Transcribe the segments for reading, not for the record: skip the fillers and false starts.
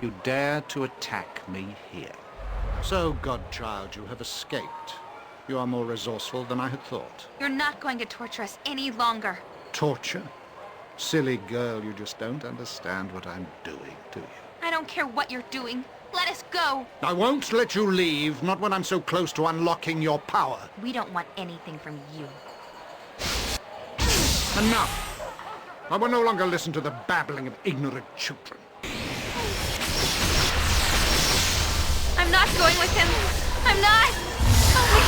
You dare to attack me here. So, godchild, you have escaped. You are more resourceful than I had thought. You're not going to torture us any longer. Torture? Silly girl, you just don't understand what I'm doing, do you? I don't care what you're doing. Let us go. I won't let you leave, not when I'm so close to unlocking your power. We don't want anything from you. Enough! I will no longer listen to the babbling of ignorant children. I'm not going with him. I'm not! Help me!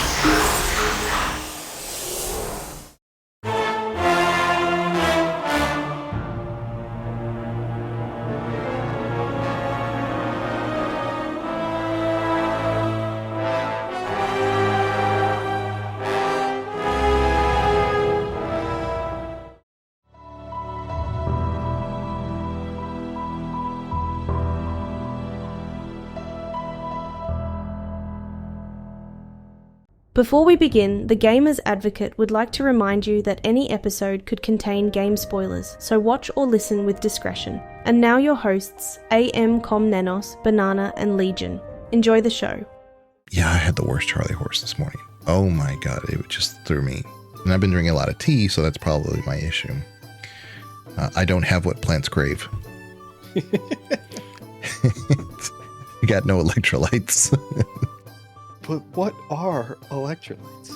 Before we begin, the Gamers Advocate would like to remind you that any episode could contain game spoilers, so watch or listen with discretion. And now your hosts, AMKomnenos, Banana, and Legion. Enjoy the show. Yeah, I had the worst Charlie horse this morning. Oh my god, it just threw me. And I've been drinking a lot of tea, so that's probably my issue. I don't have what plants crave. I got no electrolytes. But what are electrolytes?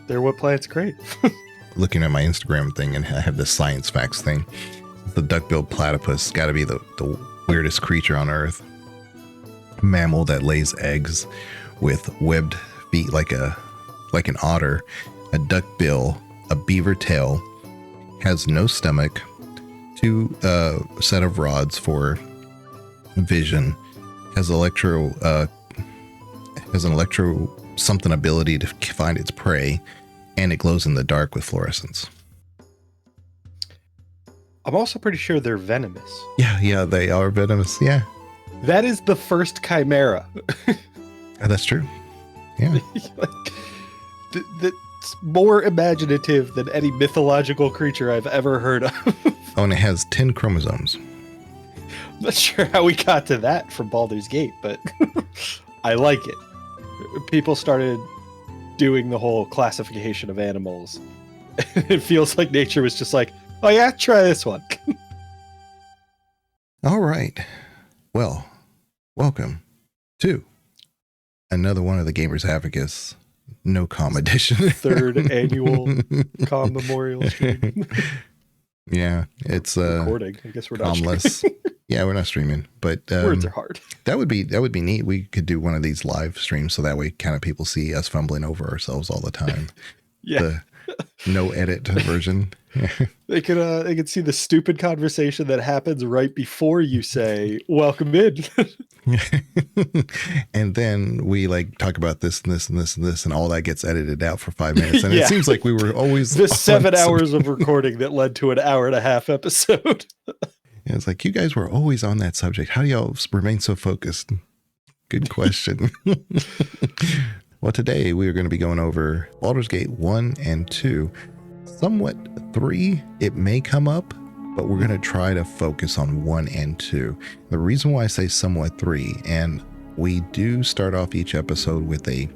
They're what plants crave. Looking at my Instagram thing, and I have this science facts thing. The duck-billed platypus got to be the weirdest creature on Earth. A mammal that lays eggs with webbed feet like an otter, a duck bill, a beaver tail, has no stomach, two set of rods for vision, has an electro something ability to find its prey, and it glows in the dark with fluorescence. I'm also pretty sure they're venomous. Yeah, they are venomous. Yeah, that is the first chimera. That's true. Yeah, that's more imaginative than any mythological creature I've ever heard of. Oh, and it has 10 chromosomes. I'm not sure how we got to that from Baldur's Gate, but I like it. People started doing the whole classification of animals. It feels like nature was just like, oh yeah, try this one. All right. Well, welcome to another one of the Gamers Advocates No Com edition. Third annual Com Memorial stream. Yeah, it's recording. I guess we're not comless. Yeah, we're not streaming, but words are hard. That would be neat. We could do one of these live streams so that way kind of people see us fumbling over ourselves all the time. Yeah. The no edit version. They could see the stupid conversation that happens right before you say welcome in. And then we like talk about this and this and this and this, and all that gets edited out for 5 minutes. And It seems like we were always the 7 hours of recording that led to an hour-and-a-half episode. It's like, you guys were always on that subject. How do y'all remain so focused? Good question. Well, today we are going to be going over Baldur's Gate 1 and 2. Somewhat 3, it may come up, but we're going to try to focus on 1 and 2. The reason why I say somewhat 3, and we do start off each episode with a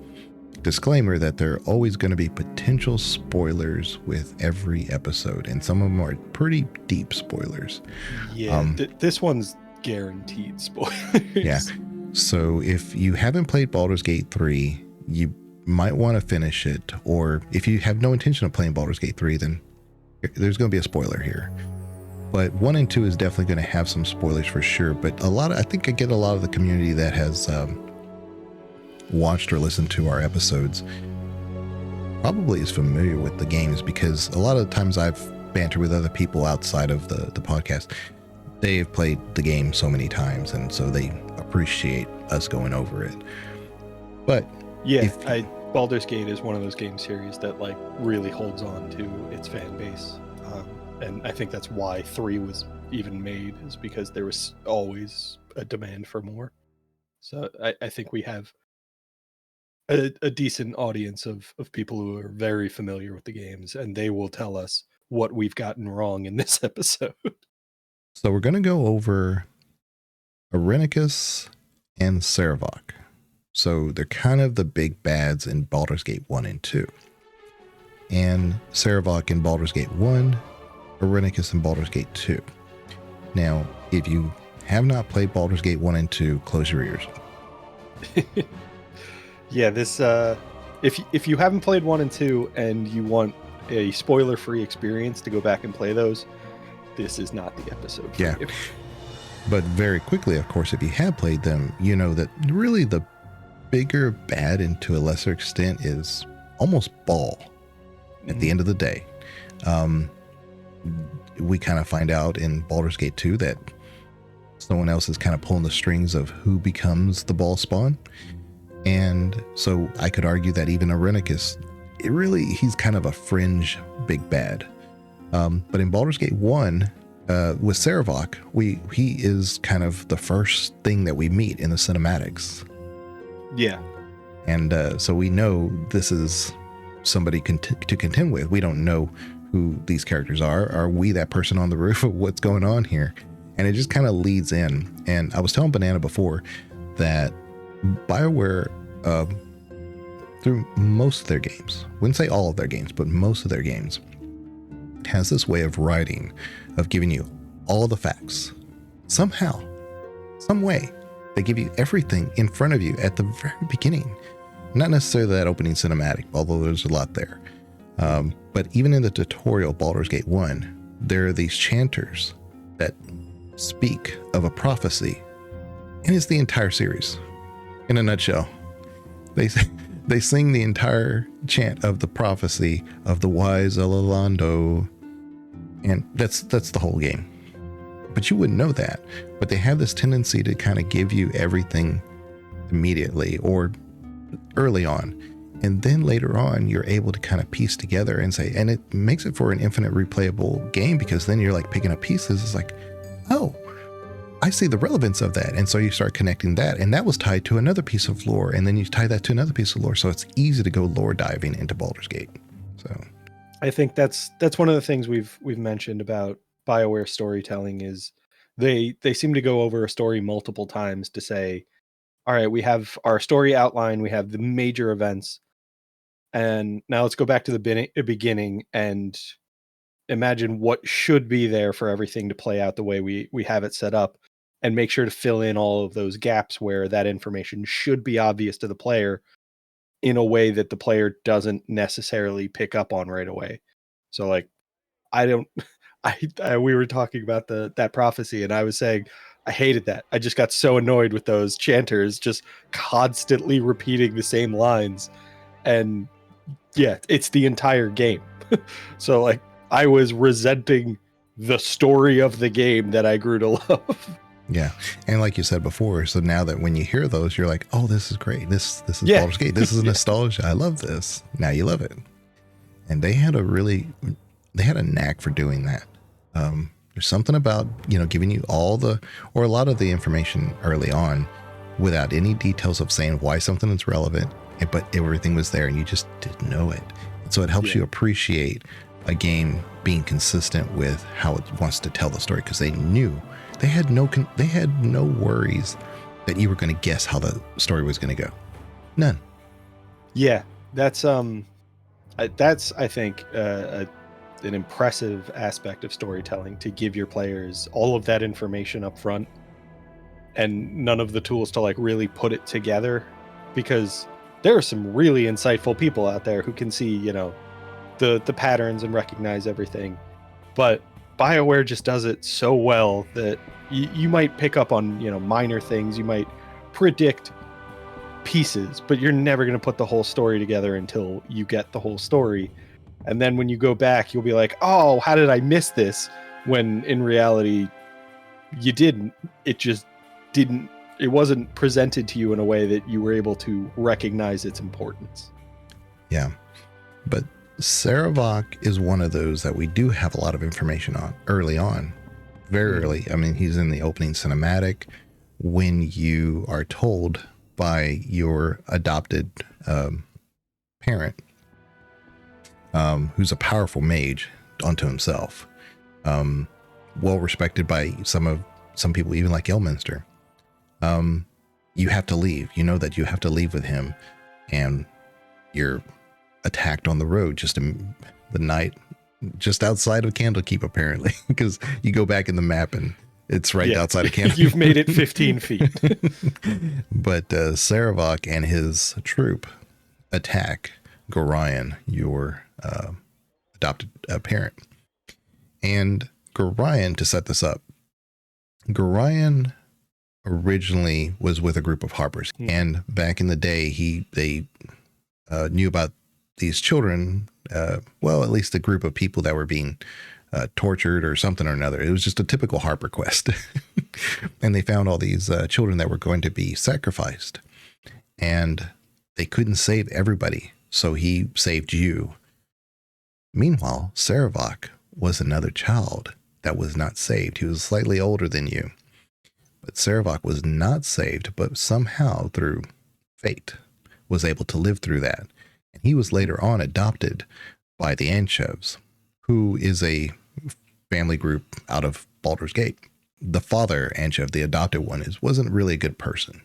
disclaimer that there are always going to be potential spoilers with every episode, and some of them are pretty deep spoilers. Yeah, this one's guaranteed spoilers. Yeah. So if you haven't played Baldur's Gate 3, you might want to finish it, or if you have no intention of playing Baldur's Gate 3, then there's going to be a spoiler here. But 1 and 2 is definitely going to have some spoilers for sure, but I think I get a lot of the community that has watched or listened to our episodes probably is familiar with the games, because a lot of the times I've bantered with other people outside of the podcast. They've played the game so many times, and so they appreciate us going over it. But yeah, Baldur's Gate is one of those game series that like really holds on to its fan base, and I think that's why 3 was even made, is because there was always a demand for more. So I think we have a decent audience of people who are very familiar with the games, and they will tell us what we've gotten wrong in this episode. So we're going to go over Irenicus and Sarevok. So they're kind of the big bads in Baldur's Gate 1 and 2. And Sarevok in Baldur's Gate 1, Irenicus in Baldur's Gate 2. Now, if you have not played Baldur's Gate 1 and 2, close your ears. Yeah, this if you haven't played 1 and 2 and you want a spoiler-free experience to go back and play those, this is not the episode for you. But very quickly, of course, if you have played them, you know that really the bigger bad, and to a lesser extent, is almost Ball at the end of the day. We kind of find out in Baldur's Gate 2 that someone else is kind of pulling the strings of who becomes the Ball spawn. And so I could argue that even Irenicus, he's kind of a fringe big bad. But in Baldur's Gate 1, with Sarevok, he is kind of the first thing that we meet in the cinematics. Yeah. And so we know this is somebody to contend with. We don't know who these characters are. Are we that person on the roof of what's going on here? And it just kind of leads in. And I was telling Banana before that BioWare, through most of their games, wouldn't say all of their games, but most of their games, has this way of writing, of giving you all the facts. Somehow, some way, they give you everything in front of you at the very beginning. Not necessarily that opening cinematic, although there's a lot there. But even in the tutorial Baldur's Gate 1, there are these chanters that speak of a prophecy. And it's the entire series. In a nutshell, they sing the entire chant of the prophecy of the wise Elolando. And that's the whole game. But you wouldn't know that. But they have this tendency to kind of give you everything immediately or early on. And then later on, you're able to kind of piece together and say, and it makes it for an infinite replayable game, because then you're like picking up pieces. It's like, oh, I see the relevance of that. And so you start connecting that. And that was tied to another piece of lore. And then you tie that to another piece of lore. So it's easy to go lore diving into Baldur's Gate. So I think that's one of the things we've mentioned about BioWare storytelling is they seem to go over a story multiple times to say, all right, we have our story outline, we have the major events, and now let's go back to the beginning and imagine what should be there for everything to play out the way we have it set up, and make sure to fill in all of those gaps where that information should be obvious to the player in a way that the player doesn't necessarily pick up on right away. So like, we were talking about that prophecy, and I was saying I hated that. I just got so annoyed with those chanters just constantly repeating the same lines. And yeah, it's the entire game. So like, I was resenting the story of the game that I grew to love. yeah. And like you said before, so now that when you hear those, you're like, oh, this is great. This is Baldur's Gate. This is nostalgia. I love this. Now you love it. And they had a knack for doing that. There's something about, giving you a lot of the information early on without any details of saying why something is relevant, but everything was there and you just didn't know it. And so it helps you appreciate a game being consistent with how it wants to tell the story, because they knew they had no worries that you were going to guess how the story was going to go. None. Yeah, that's I think an impressive aspect of storytelling, to give your players all of that information up front and none of the tools to like really put it together, because there are some really insightful people out there who can see, the patterns and recognize everything. But BioWare just does it so well that you might pick up on, minor things. You might predict pieces, but you're never going to put the whole story together until you get the whole story. And then when you go back, you'll be like, oh, how did I miss this? When in reality, you didn't. It just didn't. It wasn't presented to you in a way that you were able to recognize its importance. Yeah. But Sarevok is one of those that we do have a lot of information on early on. Very early. I mean, he's in the opening cinematic when you are told by your adopted parent, who's a powerful mage unto himself, well respected by some people, even like Elminster, you have to leave. You know that you have to leave with him, and you're attacked on the road just in the night, just outside of Candlekeep, apparently, because you go back in the map and it's right outside of Candlekeep. You've made it 15 feet. But Sarevok and his troop attack Gorion, your adopted parent. And Gorion, to set this up, Gorion originally was with a group of harpers. And back in the day, they knew about these children, well, at least a group of people that were being tortured or something or another. It was just a typical harper quest. And they found all these children that were going to be sacrificed. And they couldn't save everybody, so he saved you. Meanwhile, Sarevok was another child that was not saved. He was slightly older than you. But Sarevok was not saved, but somehow through fate was able to live through that. And he was later on adopted by the Anchovs, who is a family group out of Baldur's Gate. The father, Anchov, the adopted one, wasn't really a good person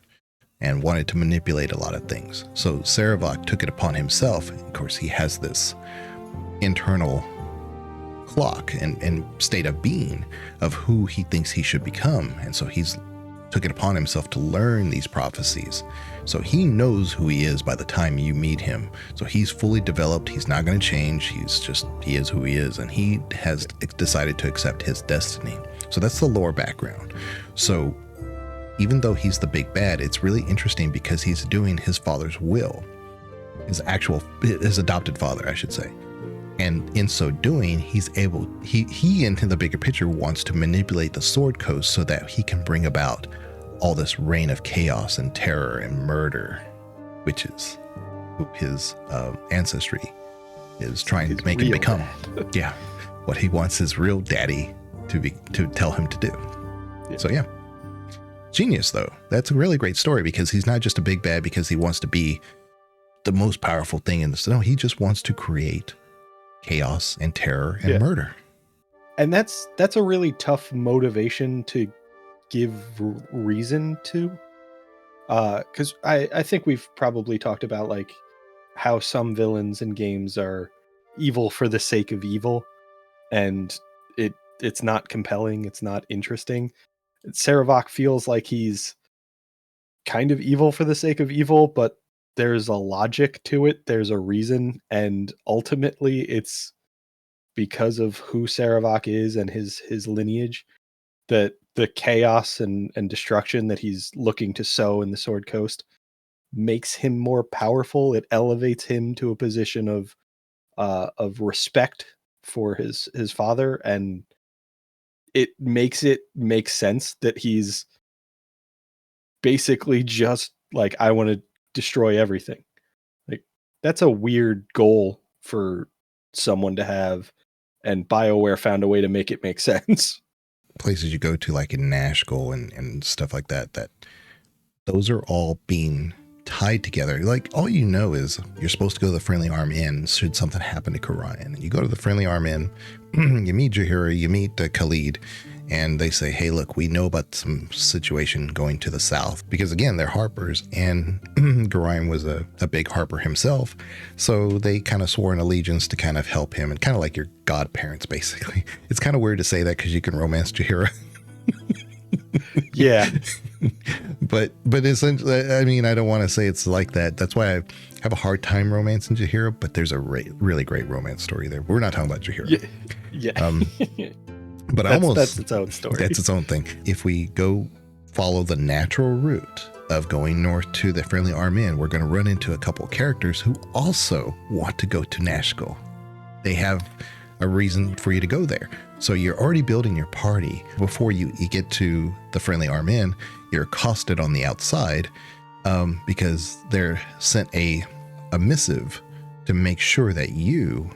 and wanted to manipulate a lot of things. So Sarevok took it upon himself. Of course, he has this internal clock and state of being of who he thinks he should become. And so he's took it upon himself to learn these prophecies. So he knows who he is by the time you meet him. So he's fully developed. He's not going to change. He is who he is. And he has decided to accept his destiny. So that's the lore background. So even though he's the big bad, it's really interesting because he's doing his father's will, his adopted father, I should say. And in so doing, he in the bigger picture wants to manipulate the Sword Coast so that he can bring about all this reign of chaos and terror and murder, which is who his ancestry is trying to make him become. Yeah, what he wants his real daddy to tell him to do. Yeah. So yeah, genius though. That's a really great story because he's not just a big bad because he wants to be the most powerful thing in this. No, he just wants to create chaos and terror and murder. And that's a really tough motivation to give reason to, because I think we've probably talked about like how some villains in games are evil for the sake of evil, and it's not compelling, it's not interesting. Sarevok feels like he's kind of evil for the sake of evil, but there's a logic to it, there's a reason, and ultimately it's because of who Sarevok is and his lineage that the chaos and destruction that he's looking to sow in the Sword Coast makes him more powerful. It elevates him to a position of respect for his father, and it makes sense that he's basically just like, I want to destroy everything. Like, that's a weird goal for someone to have, and BioWare found a way to make it make sense. Places you go to, like in Nashville and stuff like that, those are all being tied together. Like, all you know is you're supposed to go to the Friendly Arm Inn should something happen to Gorion. And you go to the Friendly Arm Inn, you meet Jaheira, you meet Khalid, and they say, hey, look, we know about some situation going to the south. Because again, they're harpers, and Gorion was a big harper himself. So they kind of swore an allegiance to kind of help him, and kind of like your godparents, basically. It's kind of weird to say that because you can romance Jaheira. Yeah. But essentially, I mean, I don't want to say it's like that. That's why I have a hard time romancing Jaheira, but there's a really great romance story there. We're not talking about Jaheira. Yeah. But that's its own story. That's its own thing. If we go follow the natural route of going north to the Friendly Arm Inn, we're going to run into a couple of characters who also want to go to Nashville. They have a reason for you to go there. So you're already building your party. Before you get to the Friendly Arm Inn, you're accosted on the outside because they're sent a missive to make sure that you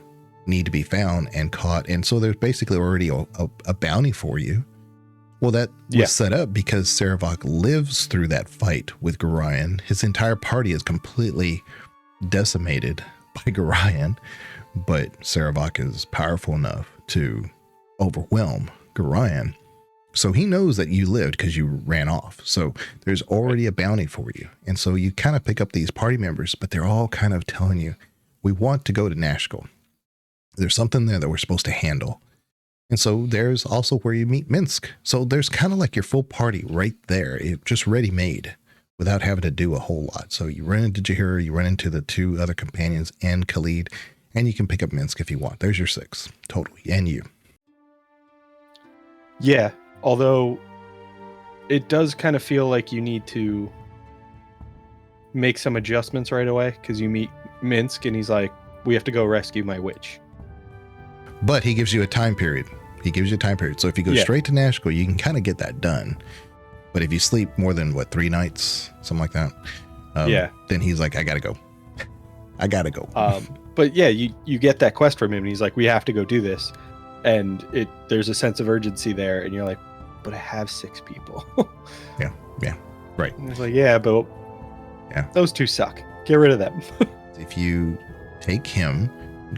need to be found and caught. And so there's basically already a bounty for you. Well, that was set up because Sarevok lives through that fight with Gorion. His entire party is completely decimated by Gorion, but Sarevok is powerful enough to overwhelm Gorion. So he knows that you lived because you ran off. So there's already a bounty for you. And so you kind of pick up these party members, but they're all kind of telling you, we want to go to Nashkel. There's something there that we're supposed to handle. And so there's also where you meet Minsk. So there's kind of like your full party right there, just ready made without having to do a whole lot. So you run into Jahira, you run into the 2 other companions and Khalid, and you can pick up Minsk if you want. There's your 6 totally. And you. Yeah. Although it does kind of feel like you need to make some adjustments right away because you meet Minsk and he's like, we have to go rescue my witch. But he gives you a time period. So if you go straight to Nashkel, you can kind of get that done. But if you sleep more than 3 nights, something like that, then he's like, I gotta go. But yeah, you get that quest from him and he's like, we have to go do this. And there's a sense of urgency there. And you're like, but I have 6 people. Yeah. Right. And he's like, yeah, but those 2 suck. Get rid of them. If you take him,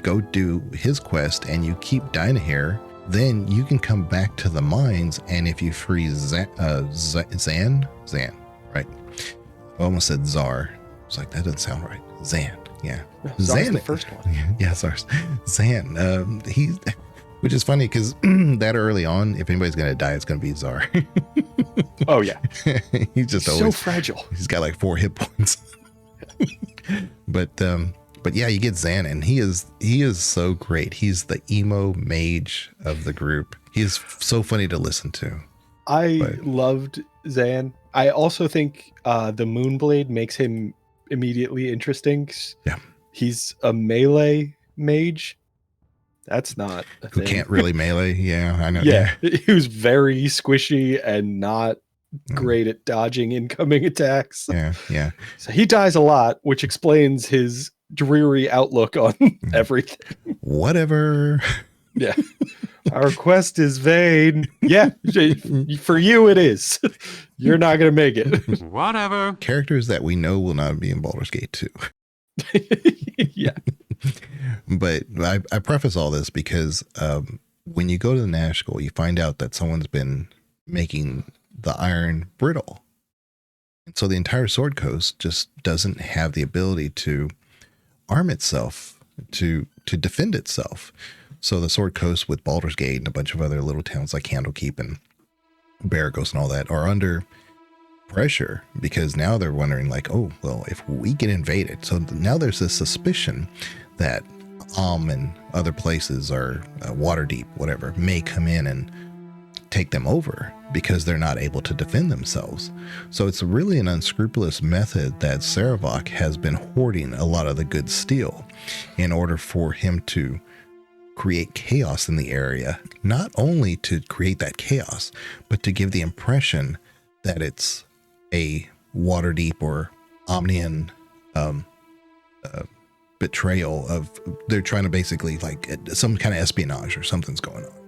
go do his quest, and you keep Dynahare, then you can come back to the mines. And if you free Zan, right? I almost said Czar. It's like, that doesn't sound right. Zan. Yeah. Zar's the first one. Yeah, Czar's. Zan. Which is funny because that early on, if anybody's going to die, it's going to be Czar. Oh, yeah. He's just so always fragile. He's got like 4 hit points. But yeah, you get Zan, and he is so great. He's the emo mage of the group. He is so funny to listen to. I loved Zan. I also think the Moonblade makes him immediately interesting. Yeah. He's a melee mage. That's not a Who thing. can't really melee. Yeah, I know. Yeah. He was very squishy and not great at dodging incoming attacks. Yeah. So he dies a lot, which explains his dreary outlook on everything. Whatever. Yeah. Our quest is vain. Yeah. For you, it is. You're not going to make it. Whatever. Characters that we know will not be in Baldur's Gate 2. Yeah. But I preface all this because when you go to the Nashkel, you find out that someone's been making the iron brittle. And so the entire Sword Coast just doesn't have the ability to arm itself, to defend itself. So the Sword Coast with Baldur's Gate and a bunch of other little towns like Candlekeep and Baragos and all that are under pressure because now they're wondering like, oh, well, if we get invaded. So now there's this suspicion that and other places are Waterdeep, whatever, may come in and take them over because they're not able to defend themselves. So it's really an unscrupulous method that Sarevok has been hoarding a lot of the good steel in order for him to create chaos in the area, not only to create that chaos, but to give the impression that it's a Waterdeep or Omnian betrayal of, they're trying to basically like some kind of espionage or something's going on.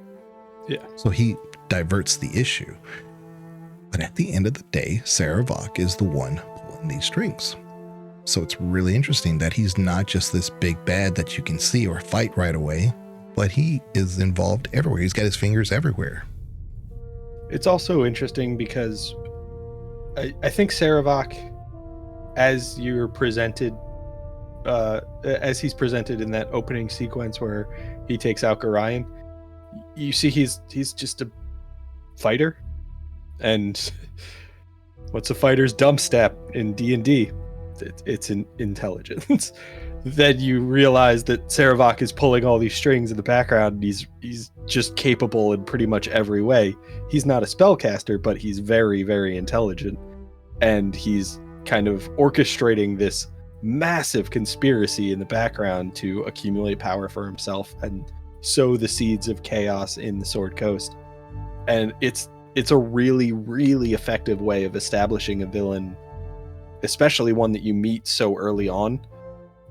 Yeah. So he diverts the issue. But at the end of the day, Sarevok is the one pulling these strings. So it's really interesting that he's not just this big bad that you can see or fight right away, but he is involved everywhere. He's got his fingers everywhere. It's also interesting because I think Sarevok, as you're presented, as he's presented in that opening sequence where he takes out Gorion, you see he's just a fighter. And what's a fighter's dump step in D&D? It's an intelligence. Then you realize that Sarevok is pulling all these strings in the background. And he's just capable in pretty much every way. He's not a spellcaster, but he's very, very intelligent. And he's kind of orchestrating this massive conspiracy in the background to accumulate power for himself and sow the seeds of chaos in the Sword Coast. And it's a really, really effective way of establishing a villain, especially one that you meet so early on.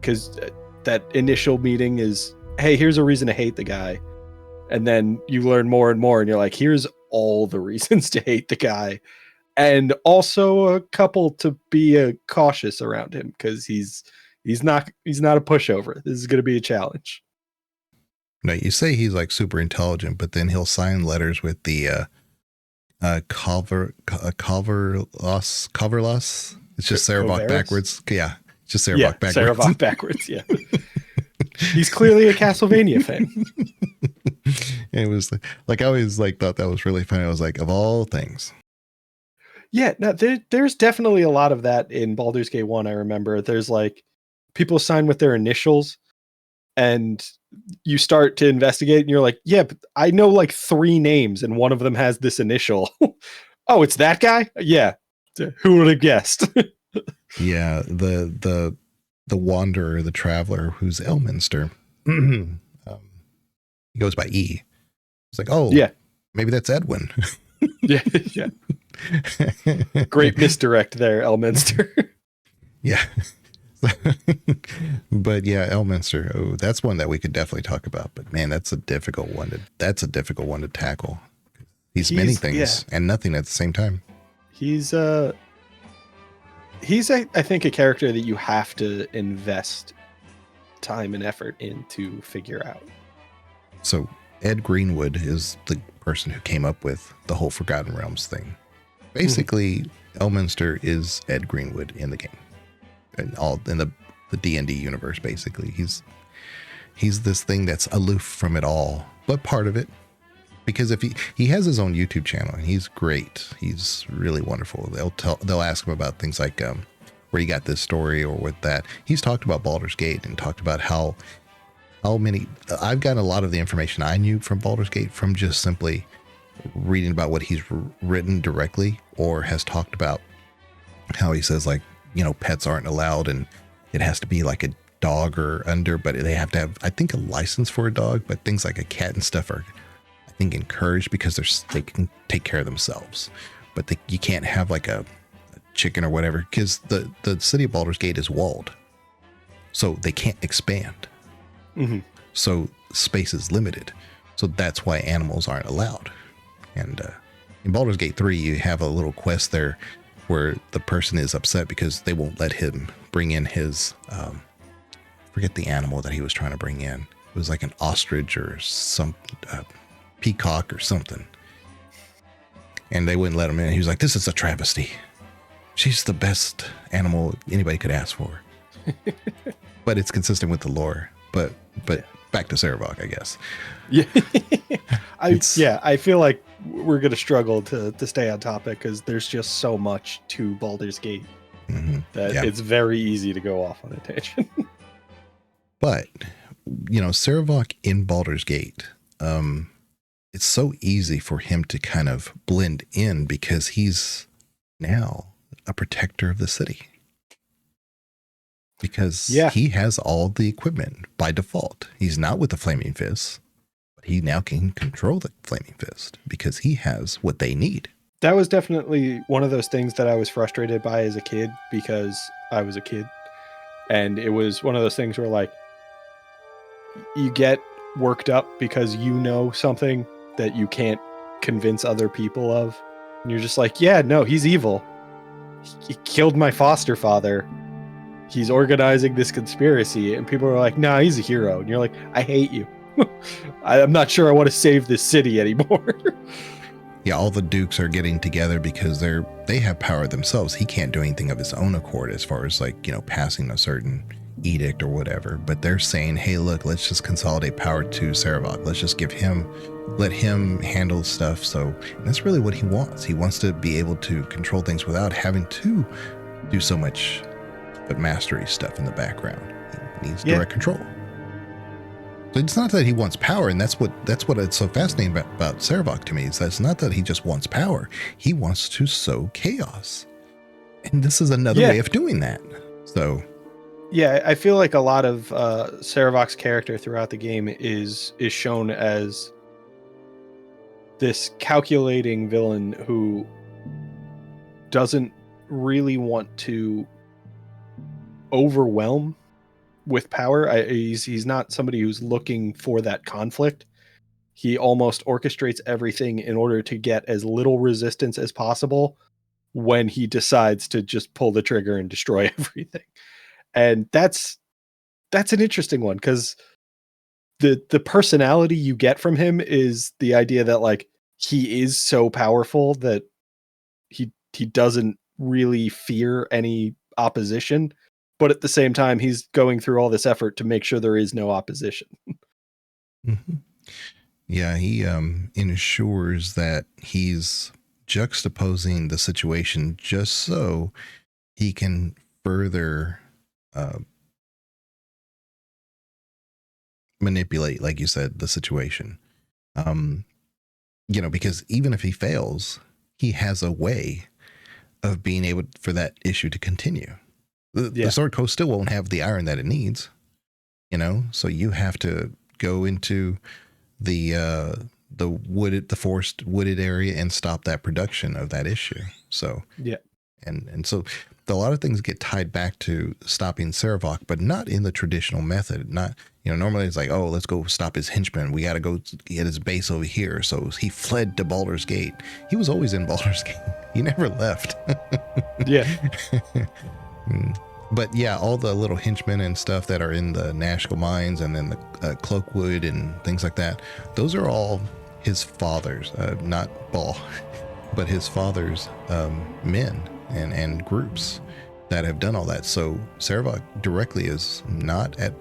Because that initial meeting is, hey, here's a reason to hate the guy. And then you learn more and more, and you're like, here's all the reasons to hate the guy. And also a couple to be cautious around him, because he's not a pushover. This is going to be a challenge. No, you say he's like super intelligent, but then he'll sign letters with the Calverlos. It's just Sarevok Covaris? backwards. Yeah, just Yeah, Sarevok backwards. Sarevok backwards. Yeah, he's clearly a Castlevania fan. And it was like I always thought that was really funny. I was like, of all things. Yeah, no, there's definitely a lot of that in Baldur's Gate 1. I remember there's like people sign with their initials, and you start to investigate, and you're like, yeah, but I know like 3 names, and one of them has this initial. Oh, it's that guy? Yeah. Who would have guessed? Yeah, the wanderer, the traveler, who's Elminster. He goes by E. It's like, oh, Yeah. maybe that's Edwin. Yeah. Yeah. Great misdirect there, Elminster. Yeah. But yeah, Elminster. Oh, that's one that we could definitely talk about. But man, that's a difficult one to tackle. He's many things and nothing at the same time. He's I think a character that you have to invest time and effort in to figure out. So Ed Greenwood is the person who came up with the whole Forgotten Realms thing. Basically, Elminster is Ed Greenwood in the game, and all in the D&D universe. Basically, he's this thing that's aloof from it all, but part of it. Because if he has his own YouTube channel, and he's great, he's really wonderful. They'll ask him about things like where you got this story or with that. He's talked about Baldur's Gate and talked about how many. I've gotten a lot of the information I knew from Baldur's Gate from just simply reading about what he's written directly, or has talked about how he says, like, pets aren't allowed and it has to be like a dog or under, but they have to have, I think, a license for a dog, but things like a cat and stuff are, I think, encouraged because they can take care of themselves. But you can't have like a chicken or whatever, because the city of Baldur's Gate is walled, so they can't expand. So space is limited. So that's why animals aren't allowed. And in Baldur's Gate 3, you have a little quest there where the person is upset because they won't let him bring in his, forget the animal that he was trying to bring in. It was like an ostrich or some peacock or something. And they wouldn't let him in. He was like, this is a travesty. She's the best animal anybody could ask for. But it's consistent with the lore. But back to Sarevok, I guess. Yeah. I feel like we're going to struggle to stay on topic because there's just so much to Baldur's Gate that it's very easy to go off on a tangent. But, Sarevok in Baldur's Gate, it's so easy for him to kind of blend in because he's now a protector of the city. Because he has all the equipment by default. He's not with the Flaming Fist, but he now can control the Flaming Fist because he has what they need. That was definitely one of those things that I was frustrated by as a kid because I was a kid. And it was one of those things where, like, you get worked up because you know something that you can't convince other people of. And you're just like, yeah, no, he's evil. He killed my foster father. He's organizing this conspiracy. And people are like, nah, he's a hero. And you're like, I hate you. I'm not sure I want to save this city anymore. Yeah, all the dukes are getting together because they have power themselves. He can't do anything of his own accord as far as, like, passing a certain edict or whatever. But they're saying, hey, look, let's just consolidate power to Sarevok. Let's just let him handle stuff. So that's really what he wants. He wants to be able to control things without having to do so much but mastery stuff in the background. He needs direct control. So it's not that he wants power, and that's what it's so fascinating about Sarevok to me, is that it's not that he just wants power. He wants to sow chaos. And this is another way of doing that. So yeah, I feel like a lot of Sarevok's character throughout the game is shown as this calculating villain who doesn't really want to overwhelm with power. He's not somebody who's looking for that conflict. He almost orchestrates everything in order to get as little resistance as possible when he decides to just pull the trigger and destroy everything. And that's an interesting one, because the personality you get from him is the idea that, like, he is so powerful that he doesn't really fear any opposition, but at the same time he's going through all this effort to make sure there is no opposition. Mm-hmm. Yeah, he ensures that he's juxtaposing the situation just so he can further manipulate, like you said, the situation. Because even if he fails, he has a way of being able for that issue to continue. The Sword Coast still won't have the iron that it needs, so you have to go into the forest wooded area and stop that production of that issue. So and so a lot of things get tied back to stopping Sarevok, but not in the traditional method. Not, normally it's like, oh, let's go stop his henchman. We got to go get his base over here. So he fled to Baldur's Gate. He was always in Baldur's Gate. He never left. Yeah. But yeah, all the little henchmen and stuff that are in the Nashkel mines and then the Cloakwood and things like that, those are all his father's, not Ball, but his father's men and groups that have done all that. So Sarevok directly is not at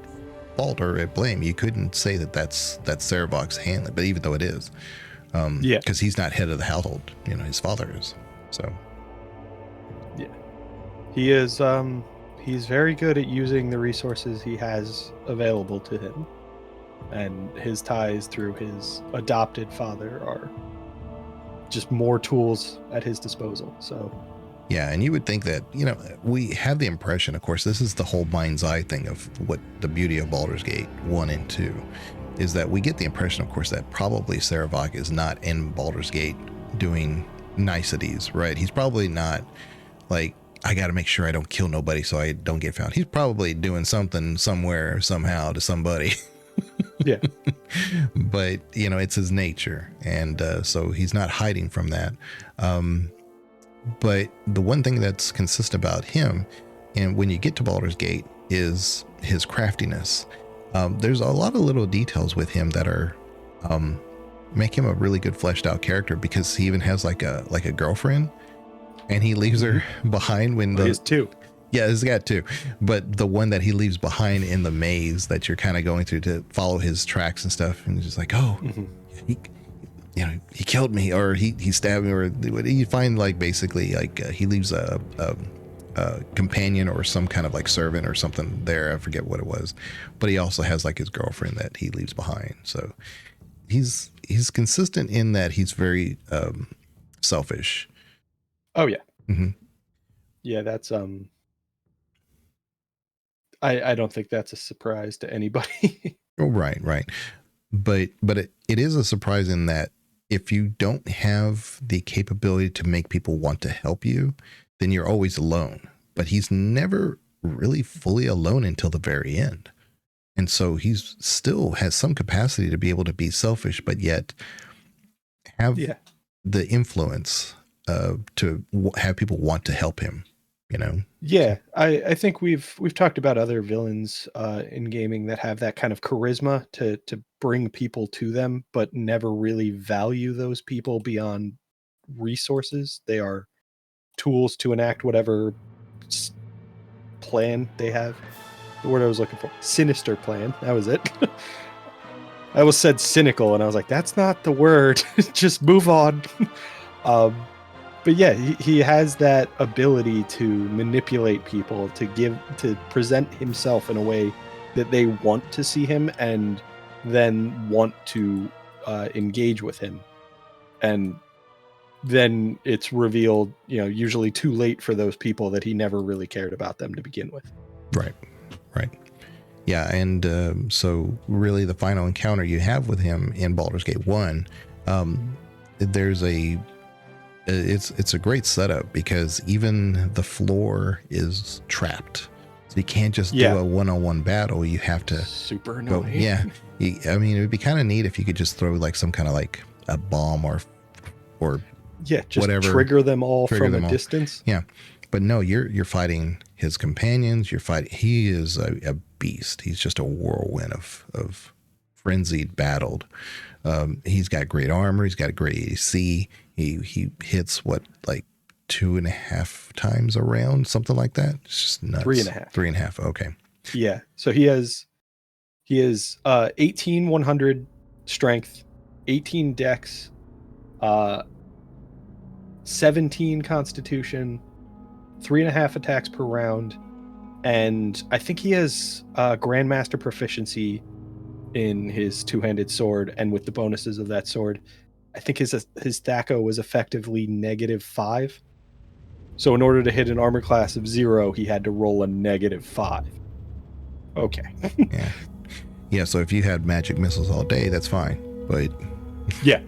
fault or at blame. You couldn't say that's Sarevok's hand, but even though it is, because he's not head of the household, his father is. So yeah, he is. He's very good at using the resources he has available to him, and his ties through his adopted father are just more tools at his disposal. So yeah, and you would think that, we have the impression, of course, this is the whole mind's eye thing of what the beauty of Baldur's Gate 1 and 2 is, that we get the impression, of course, that probably Sarevok is not in Baldur's Gate doing niceties, right? He's probably not like, I got to make sure I don't kill nobody so I don't get found. He's probably doing something somewhere, somehow to somebody. Yeah. But, it's his nature. And so he's not hiding from that. But the one thing that's consistent about him, and when you get to Baldur's Gate, is his craftiness. There's a lot of little details with him that are make him a really good fleshed out character, because he even has like a girlfriend, and he leaves her behind when he has two. Yeah, he's got two, but the one that he leaves behind in the maze that you're kind of going through to follow his tracks and stuff, and he's just like, oh, he killed me, or he stabbed me, or you find like basically like he leaves a companion or some kind of like servant or something there. I forget what it was, but he also has like his girlfriend that he leaves behind. So he's consistent in that he's very selfish. Oh yeah. Mm-hmm. Yeah, that's I don't think that's a surprise to anybody. Oh, right. But it is a surprise in that if you don't have the capability to make people want to help you, then you're always alone. But he's never really fully alone until the very end. And so he's still has some capacity to be able to be selfish, but yet have the influence to have people want to help him, Yeah, I think we've talked about other villains in gaming that have that kind of charisma to bring people to them, but never really value those people beyond resources. They are tools to enact whatever plan they have. The word I was looking for, sinister plan. That was it. I almost said cynical, and I was like, that's not the word. Just move on. But yeah, he has that ability to manipulate people, to present himself in a way that they want to see him and then want to engage with him. And then it's revealed, usually too late for those people, that he never really cared about them to begin with. Right. Yeah, and so really the final encounter you have with him in Baldur's Gate 1, there's it's a great setup, because even the floor is trapped. So you can't just do a one-on-one battle. You have to super annoying. Yeah. I mean, it would be kind of neat if you could just throw like some kind of like a bomb or just whatever, trigger them all from a distance. Yeah. But no, you're fighting his companions. He is a beast. He's just a whirlwind of frenzied battled. He's got great armor. He's got a great AC. He hits what, like 2.5 times a round, something like that. It's just nuts. 3.5. 3.5. Okay. Yeah. So he has 18 100 strength, 18 dex, 17 constitution, 3.5 attacks per round, and I think he has grandmaster proficiency in his two-handed sword, and with the bonuses of that sword, I think his THAC0 was effectively -5. So in order to hit an armor class of 0, he had to roll a -5. Okay. Yeah, so if you had magic missiles all day, that's fine. But yeah.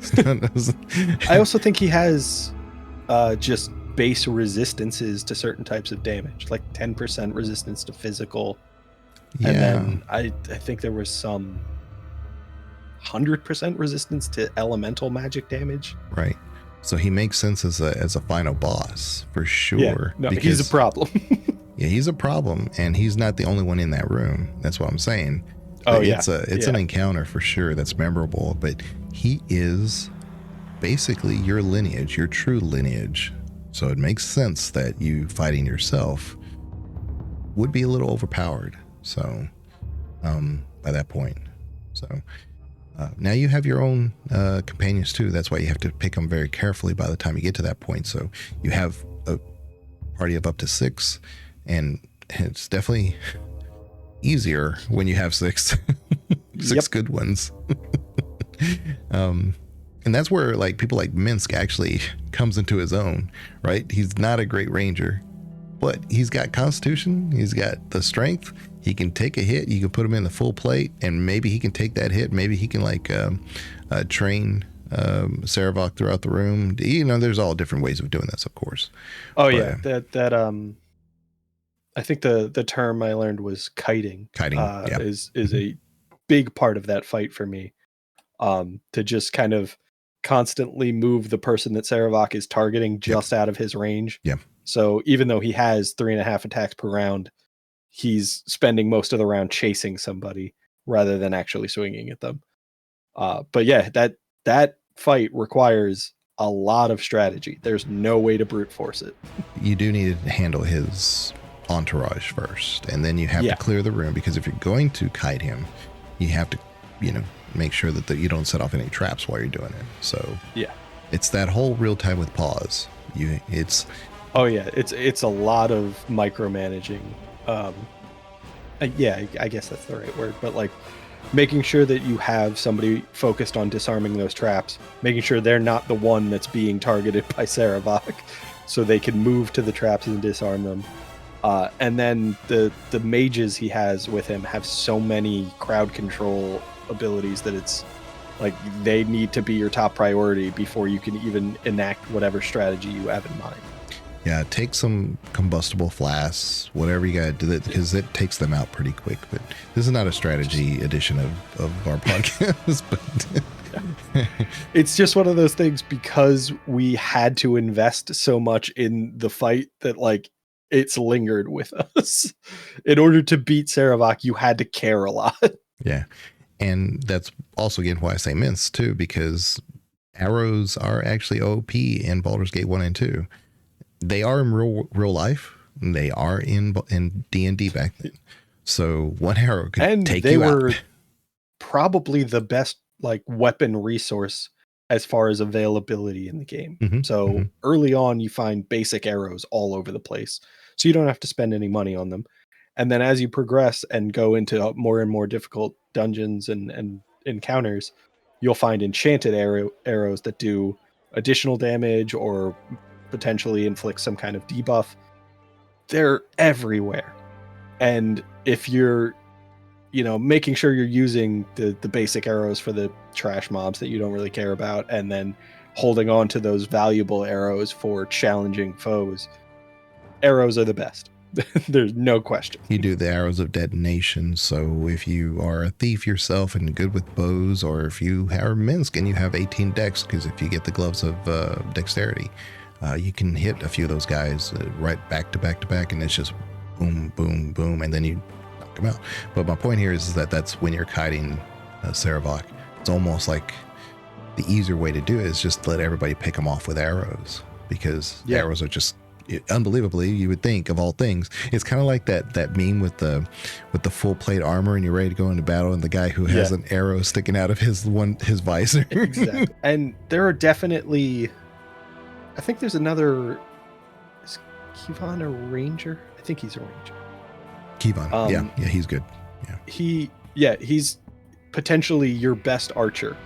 I also think he has just base resistances to certain types of damage, like 10% resistance to physical. yeah. And then I think there was some 100% resistance to elemental magic damage. Right. So he makes sense as a final boss for sure. Yeah, no, he's a problem. Yeah, he's a problem, and he's not the only one in that room. That's what I'm saying. Oh, But yeah. It's an encounter for sure that's memorable, but he is basically your lineage, your true lineage. So it makes sense that you fighting yourself would be a little overpowered. So by that point. So now you have your own companions too. That's why you have to pick them very carefully by the time you get to that point. So you have a party of up to 6, and it's definitely easier when you have 6 good ones. And that's where like people like Minsk actually comes into his own, right? He's not a great ranger, but he's got constitution, he's got the strength, he can take a hit, you can put him in the full plate, and maybe he can take that hit, maybe he can like train Sarevok throughout the room. You know, there's all different ways of doing this, of course. Oh, But, yeah, that I think the term I learned was kiting. Kiting, yeah. is a big part of that fight for me. To just kind of constantly move the person that Sarevok is targeting just out of his range. Yeah. So even though he has 3.5 attacks per round, he's spending most of the round chasing somebody rather than actually swinging at them. But yeah, that fight requires a lot of strategy. There's no way to brute force it. You do need to handle his entourage first, and then you have Yeah. to clear the room, because if you're going to kite him, you have to, make sure that you don't set off any traps while you're doing it. So Yeah. it's that whole real time with pause. It's Oh yeah, it's a lot of micromanaging. Yeah, I guess that's the right word, but like making sure that you have somebody focused on disarming those traps, making sure they're not the one that's being targeted by Sarevok, so they can move to the traps and disarm them. And then the mages he has with him have so many crowd control abilities that it's like they need to be your top priority before you can even enact whatever strategy you have in mind. Yeah, take some combustible flasks, whatever you got to do, because it takes them out pretty quick. But this is not a strategy edition of our podcast. But It's just one of those things, because we had to invest so much in the fight that like it's lingered with us. In order to beat Sarevok, you had to care a lot. yeah. And that's also, again, why I say mints too, because arrows are actually OP in Baldur's Gate 1 and 2. They are in real life. They are in D&D back then. So one arrow could take you out. And they were probably the best like weapon resource as far as availability in the game. So early on, you find basic arrows all over the place, so you don't have to spend any money on them. And then as you progress and go into more and more difficult dungeons and encounters, you'll find enchanted arrows that do additional damage or potentially inflict some kind of debuff. They're everywhere. And if you're, making sure you're using the basic arrows for the trash mobs that you don't really care about, and then holding on to those valuable arrows for challenging foes, arrows are the best. There's no question. You do the arrows of detonation. So if you are a thief yourself and good with bows, or if you are Minsk and you have 18 dex, because if you get the gloves of dexterity, you can hit a few of those guys right back to back to back, and it's just boom, boom, boom, and then you knock them out. But my point here is that that's when you're kiting Sarevok. It's almost like the easier way to do it is just let everybody pick them off with arrows, because arrows are just unbelievably, you would think of all things. It's kind of like that meme with the full plate armor and you're ready to go into battle, and the guy who has an arrow sticking out of his visor. Exactly. And there are definitely, I think there's another, is Kevon a ranger? I think he's a ranger. Kevon, yeah, he's good. Yeah, he's potentially your best archer.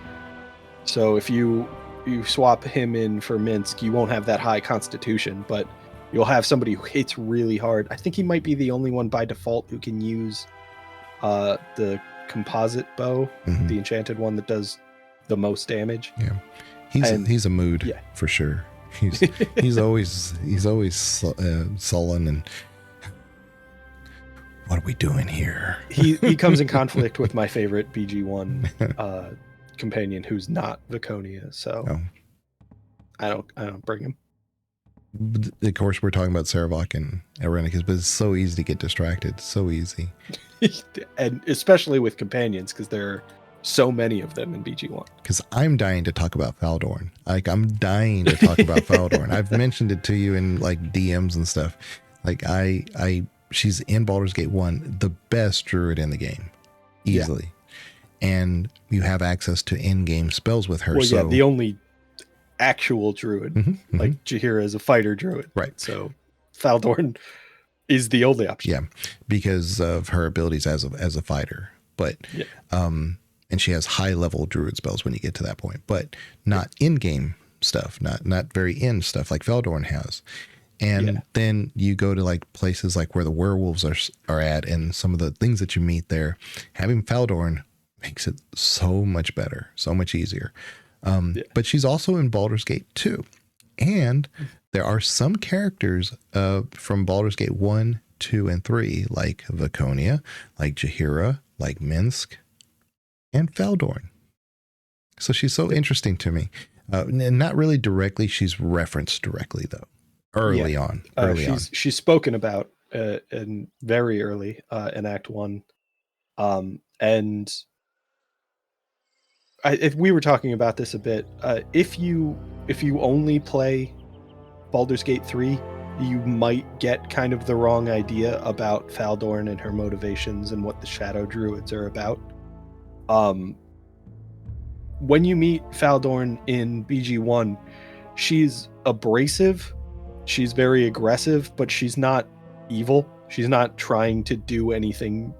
So if you swap him in for Minsk, you won't have that high constitution, but you'll have somebody who hits really hard. I think he might be the only one by default who can use the composite bow, the enchanted one that does the most damage. Yeah, he's a mood for sure. He's always sullen and what are we doing here? He comes in conflict with my favorite BG1 companion, who's not Viconia, so I don't bring him. Of course, we're talking about Sarevok and Irenicus, but it's so easy to get distracted. So easy. And especially with companions, because there are so many of them in BG1. Because I'm dying to talk about Faldorn. Like, I'm dying to talk about Faldorn. I've mentioned it to you in like DMs and stuff. Like, she's in Baldur's Gate 1, the best druid in the game. Easily. Yeah. And you have access to in-game spells with her. Well, the only actual druid. Like Jaheira is a fighter druid. Right. So Faldorn is the only option. Yeah. Because of her abilities as a fighter. But and she has high-level druid spells when you get to that point. But not in-game stuff. Not very in stuff like Faldorn has. And then you go to like places like where the werewolves are at, and some of the things that you meet there. Having Faldorn makes it so much better, so much easier. But she's also in Baldur's Gate 2. And there are some characters from Baldur's Gate 1, 2, and 3, like Viconia, like Jaheira, like Minsk, and Faldorn. So she's so interesting to me. And not really directly, she's referenced directly, though. Early on. She's spoken about in very early in Act 1. And if we were talking about this a bit, if you only play Baldur's Gate 3, you might get kind of the wrong idea about Faldorn and her motivations and what the Shadow Druids are about. When you meet Faldorn in BG1, she's abrasive, she's very aggressive, but she's not evil. She's not trying to do anything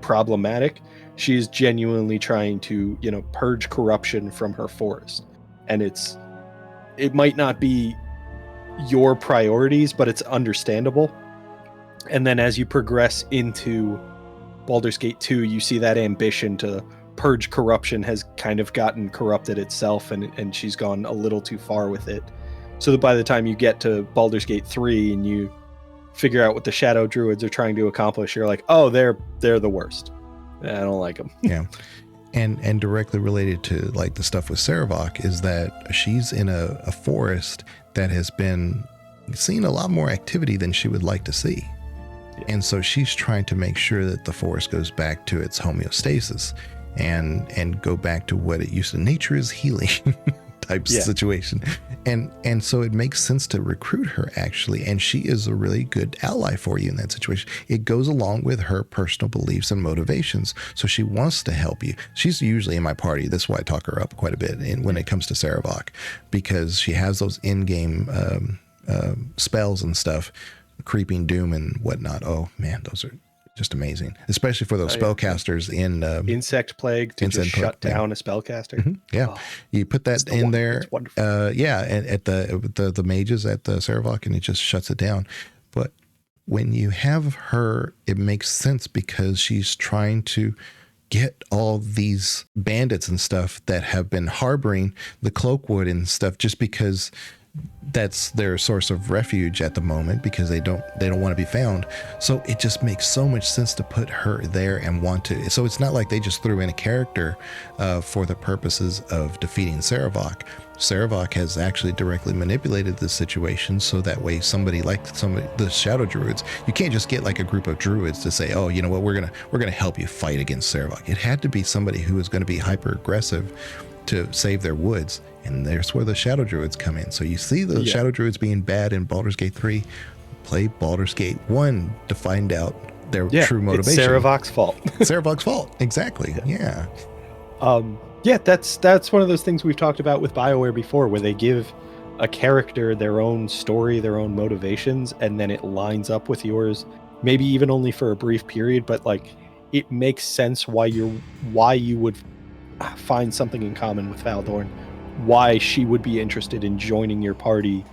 problematic. She's genuinely trying to, purge corruption from her forest. And it might not be your priorities, but it's understandable. And then as you progress into Baldur's Gate 2, you see that ambition to purge corruption has kind of gotten corrupted itself, and she's gone a little too far with it. So that by the time you get to Baldur's Gate 3 and you figure out what the Shadow Druids are trying to accomplish, you're like, oh, they're the worst. I don't like them. Yeah. And directly related to like the stuff with Sarevok is that she's in a forest that has been seeing a lot more activity than she would like to see. Yeah. And so she's trying to make sure that the forest goes back to its homeostasis and go back to what it used to. Nature is healing type situation. And so it makes sense to recruit her, actually. And she is a really good ally for you in that situation. It goes along with her personal beliefs and motivations. So she wants to help you. She's usually in my party. That's why I talk her up quite a bit when it comes to Sarevok, because she has those in-game spells and stuff, Creeping Doom and whatnot. Oh, man, those are just amazing, especially for those spellcasters in Insect Plague to just shut down a spellcaster. Yeah, you put that in there. It's wonderful. And at the mages at the Sarevok, and it just shuts it down. But when you have her, it makes sense because she's trying to get all these bandits and stuff that have been harboring the Cloakwood and stuff, just because that's their source of refuge at the moment because they don't want to be found. So it just makes so much sense to put her there and want to. So it's not like they just threw in a character for the purposes of defeating Sarevok. Sarevok has actually directly manipulated the situation so that way the Shadow Druids, you can't just get like a group of druids to say, oh, you know what, we're gonna help you fight against Sarevok. It had to be somebody who was going to be hyper aggressive to save their woods, and there's where the Shadow Druids come in. So you see the Shadow Druids being bad in Baldur's Gate 3, play Baldur's Gate 1 to find out their true motivation. It's Sarevok's fault. Sarevok's fault, exactly. Yeah. That's one of those things we've talked about with BioWare before, where they give a character their own story, their own motivations, and then it lines up with yours, maybe even only for a brief period, but like it makes sense why you would find something in common with Valdorn, why she would be interested in joining your party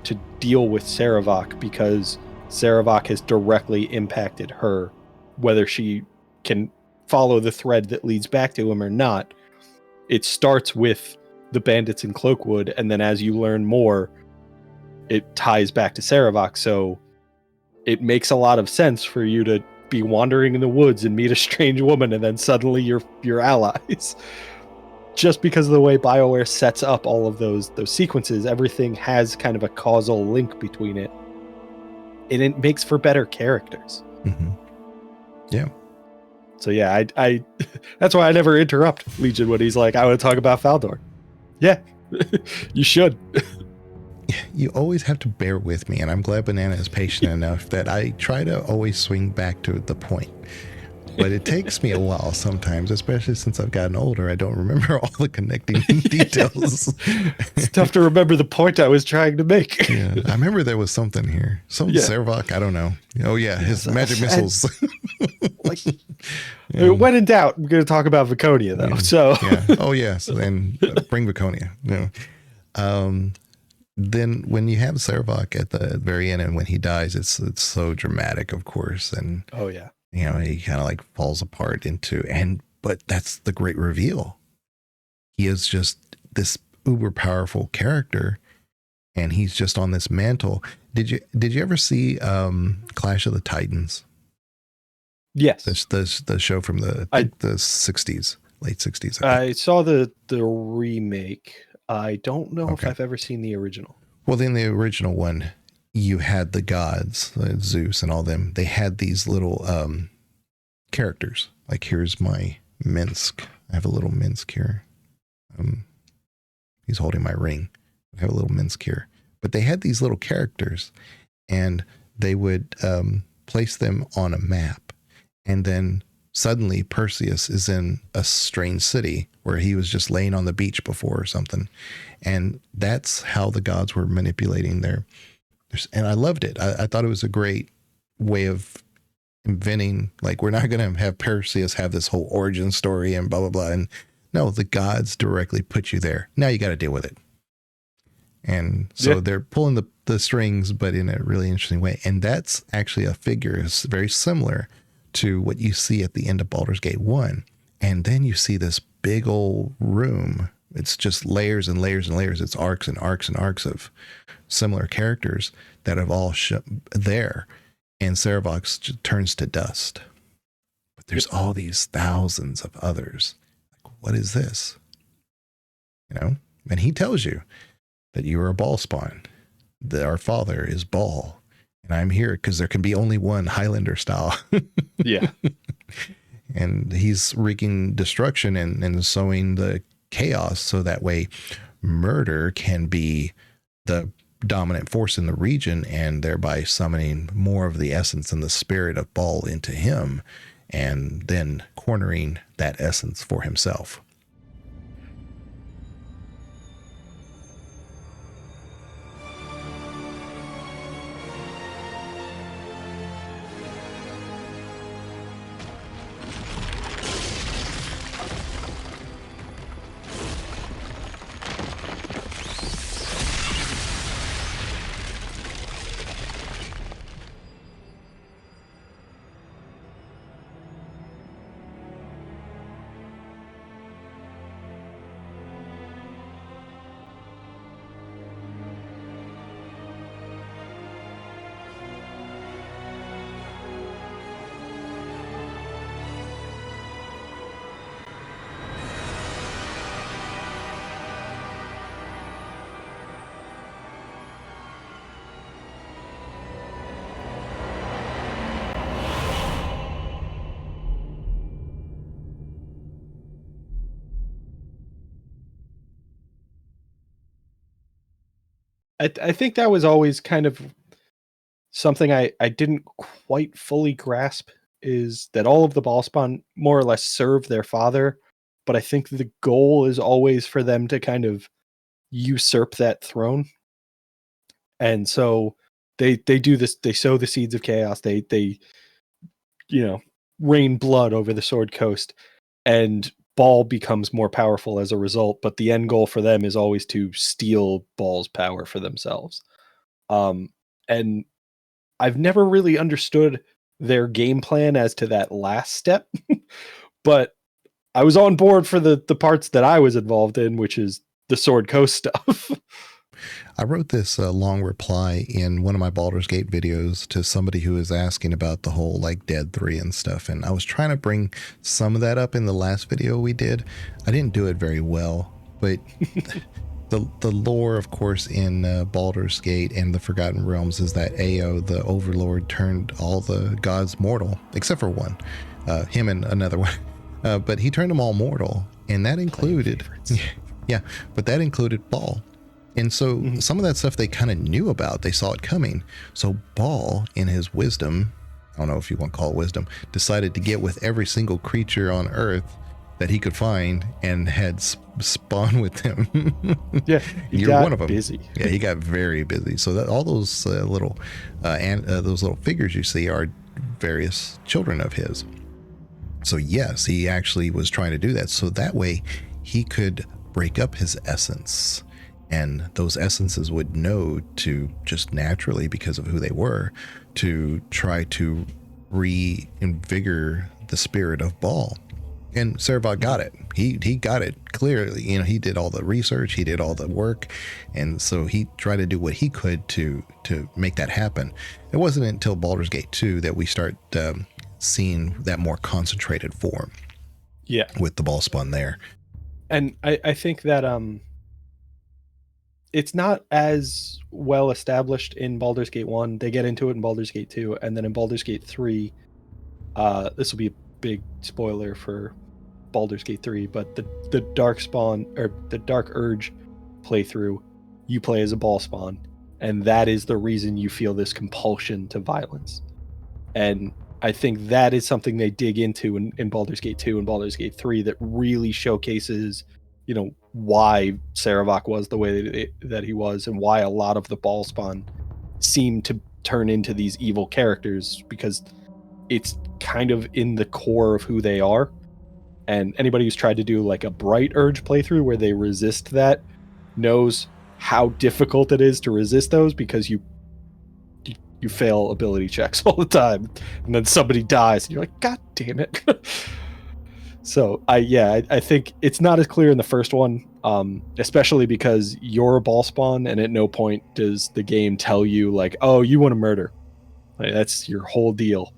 to deal with Sarevok, because Sarevok has directly impacted her, whether she can follow the thread that leads back to him or not. It starts with the bandits in Cloakwood, and then as you learn more, it ties back to Sarevok. So it makes a lot of sense for you to be wandering in the woods and meet a strange woman, and then suddenly you're allies. Just because of the way BioWare sets up all of those sequences, everything has kind of a causal link between it, and it makes for better characters. Mm-hmm. Yeah. So yeah, I that's why I never interrupt Legion when he's like, I want to talk about Valdorn. Yeah, you should. You always have to bear with me, and I'm glad Banana is patient enough that I try to always swing back to the point. But it takes me a while sometimes, especially since I've gotten older. I don't remember all the connecting details. It's tough to remember the point I was trying to make. Yeah, I remember there was something here. Sarevok, I don't know. Oh yeah, his magic missiles. When in doubt, we're going to talk about Viconia though. So oh yes, and bring Viconia. Then when you have Sarevok at the very end and when he dies, it's so dramatic, of course, and he kind of like falls apart but that's the great reveal. He is just this uber powerful character, and he's just on this mantle. Did you ever see Clash of the Titans? Yes, the show from the 60s, late 60s. I saw the remake. I don't know if I've ever seen the original. Well, in the original one, you had the gods, Zeus and all them. They had these little characters. Like, here's my Minsk. I have a little Minsk here. He's holding my ring. I have a little Minsk here. But they had these little characters, and they would place them on a map. And then suddenly Perseus is in a strange city where he was just laying on the beach before or something. And that's how the gods were manipulating and I loved it. I thought it was a great way of inventing, like, we're not going to have Perseus have this whole origin story and blah, blah, blah. And no, the gods directly put you there. Now you got to deal with it. And so they're pulling the strings, but in a really interesting way. And that's actually a figure is very similar to what you see at the end of Baldur's Gate 1. And then you see this big old room. It's just layers and layers and layers. It's arcs and arcs and arcs of similar characters that have all there. And Sarevok turns to dust. But there's all these thousands of others. Like, what is this? And he tells you that you are a ball spawn, that our father is Ball. And I'm here because there can be only one Highlander style. Yeah. And he's wreaking destruction and sowing the chaos so that way murder can be the dominant force in the region, and thereby summoning more of the essence and the spirit of Ball into him, and then cornering that essence for himself. I think that was always kind of something I didn't quite fully grasp, is that all of the Ballspawn more or less serve their father, but I think the goal is always for them to kind of usurp that throne. And so they do this, they sow the seeds of chaos, they rain blood over the Sword Coast, and Ball becomes more powerful as a result, but the end goal for them is always to steal Ball's power for themselves. And I've never really understood their game plan as to that last step, but I was on board for the parts that I was involved in, which is the Sword Coast stuff. I wrote this long reply in one of my Baldur's Gate videos to somebody who was asking about the whole like Dead 3 and stuff. And I was trying to bring some of that up in the last video we did. I didn't do it very well, but the lore, of course, in Baldur's Gate and the Forgotten Realms is that Ao, the Overlord, turned all the gods mortal, except for one, him and another one. But he turned them all mortal, and that included, yeah, but that included Ball. And so some of that stuff they kind of knew about, they saw it coming. So Ball, in his wisdom, I don't know if you want to call it wisdom, decided to get with every single creature on Earth that he could find and had spawn with them. Yeah, you're one of them. Busy. Yeah, he got very busy. So that all those little figures you see are various children of his. So yes, he actually was trying to do that. So that way he could break up his essence. And those essences would know to just naturally, because of who they were, to try to reinvigorate the spirit of Ball. And Sarevok got it. He got it clearly. He did all the research, he did all the work, and so he tried to do what he could to make that happen. It wasn't until Baldur's Gate 2 that we start seeing that more concentrated form. Yeah, with the Ballspawn there. And I think that it's not as well established in Baldur's Gate 1. They get into it in Baldur's Gate 2, and then in Baldur's Gate 3, this will be a big spoiler for Baldur's Gate 3, but the Darkspawn, or the Dark Urge playthrough, you play as a Ballspawn, and that is the reason you feel this compulsion to violence. And I think that is something they dig into in Baldur's Gate 2 and Baldur's Gate 3 that really showcases, why Sarevok was the way that he was, and why a lot of the Ballspawn seem to turn into these evil characters, because it's kind of in the core of who they are. And anybody who's tried to do like a Bright Urge playthrough where they resist that knows how difficult it is to resist those, because you fail ability checks all the time, and then somebody dies and you're like, God damn it. So I think it's not as clear in the first one, especially because you're a Ballspawn, and at no point does the game tell you like, oh, you want to murder. Like, that's your whole deal.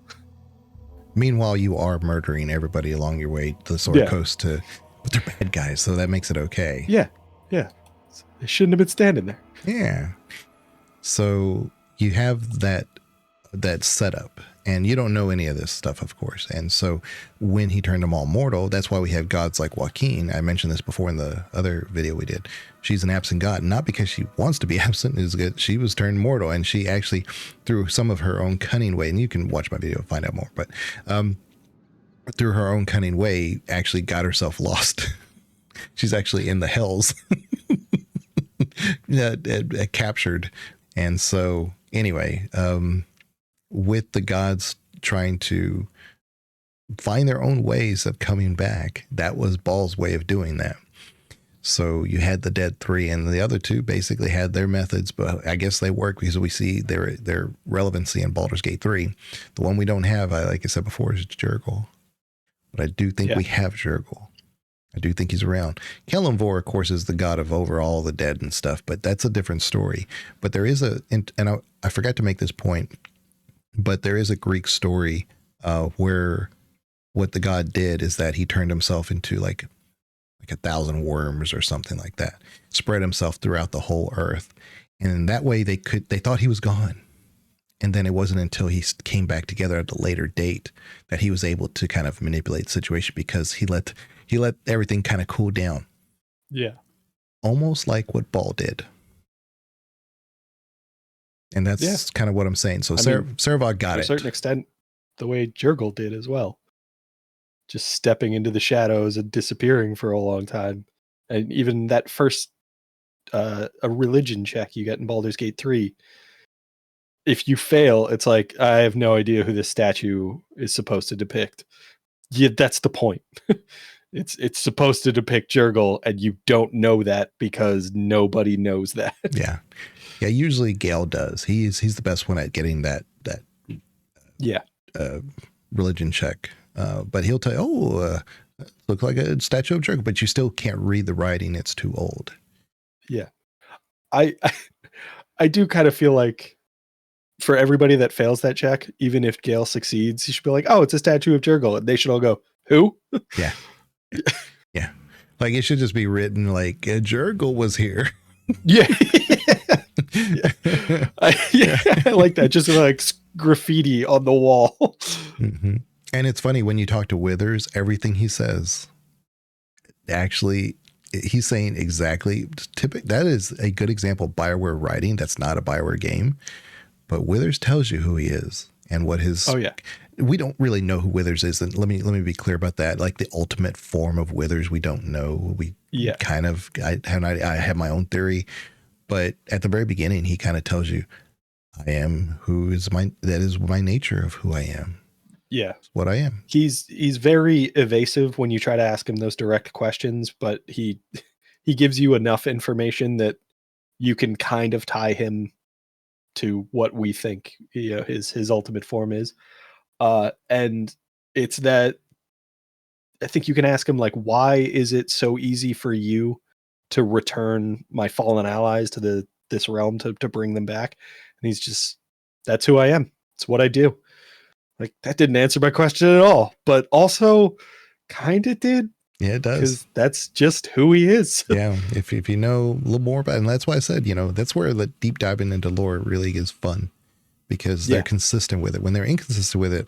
Meanwhile, you are murdering everybody along your way to the Sword Coast, but they're bad guys, so that makes it okay. Yeah. They shouldn't have been standing there. Yeah. So you have that setup, and you don't know any of this stuff, of course. And so when he turned them all mortal, that's why we have gods like Joaquin. I mentioned this before in the other video we did. She's an absent god, not because she wants to be absent. Is good. She was turned mortal, and she actually, through some of her own cunning way, and you can watch my video to find out more, but through her own cunning way, actually got herself lost. She's actually in the hells, captured. And so anyway, with the gods trying to find their own ways of coming back, that was Ball's way of doing that. So you had the Dead 3, and the other two basically had their methods, but I guess they work because we see their relevancy in Baldur's Gate 3. The one we don't have, like I said before, is Jurgle. But I do think we have Jurgle. I do think he's around. Kelemvor, of course, is the god of over all the dead and stuff, but that's a different story. But there is and I forgot to make this point, but there is a Greek story where what the god did is that he turned himself into like 1,000 worms or something like that, spread himself throughout the whole earth. And that way they thought he was gone. And then it wasn't until he came back together at a later date that he was able to kind of manipulate the situation, because he let everything kind of cool down. Yeah. Almost like what Ball did. And that's kind of what I'm saying. So Sarevok got it. To a certain extent, the way Jurgle did as well. Just stepping into the shadows and disappearing for a long time. And even that first a religion check you get in Baldur's Gate 3, if you fail, it's like, I have no idea who this statue is supposed to depict. Yeah, that's the point. It's supposed to depict Jurgle, and you don't know that because nobody knows that. Yeah. Usually Gale does. He's the best one at getting that religion check. But he'll tell you, look like a statue of Jurgle, but you still can't read the writing. It's too old. Yeah. I do kind of feel like for everybody that fails that check, even if Gale succeeds, he should be like, oh, it's a statue of Jurgle. And they should all go, who? Yeah. Yeah. Like it should just be written like Jurgle was here. Yeah. I like that. Just like graffiti on the wall. Mm-hmm. And it's funny when you talk to Withers, everything he says, actually, he's saying exactly. That is a good example of BioWare writing. That's not a BioWare game, but Withers tells you who he is and what his. Oh yeah. We don't really know who Withers is, and let me be clear about that. Like the ultimate form of Withers, we don't know. Kind of. I have my own theory, but at the very beginning, he kind of tells you, "I am that is my nature of who I am." Yeah, it's what I am. He's very evasive when you try to ask him those direct questions, but he gives you enough information that you can kind of tie him to what we think his ultimate form is. And it's that I think you can ask him like, why is it so easy for you to return my fallen allies to this realm to bring them back? And he's just, that's who I am. It's what I do. Like that didn't answer my question at all, but also kind of did. Yeah, it does. Because that's just who he is. Yeah. If you know a little more about it, and that's why I said, that's where the deep diving into lore really is fun. Because they're consistent with it. When they're inconsistent with it,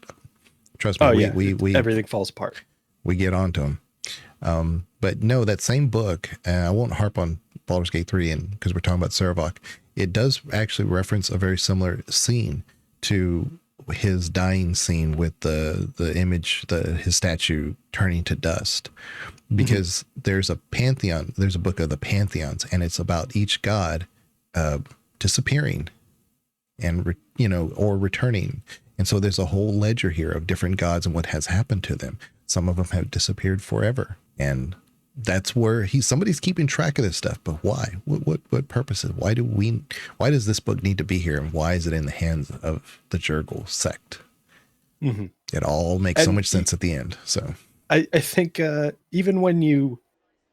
trust me, we everything falls apart. We get onto them. But no, that same book, I won't harp on Baldur's Gate 3 because we're talking about Sarevok. It does actually reference a very similar scene to his dying scene with the image, his statue turning to dust. Because there's a pantheon, there's a book of the pantheons, and it's about each god disappearing. And or returning, and so there's a whole ledger here of different gods and what has happened to them. Some of them have disappeared forever, and that's where somebody's keeping track of this stuff. But why? What purposes? Why does this book need to be here, and why is it in the hands of the Jurgle sect? Mm-hmm. It all makes so much sense at the end. So I think even when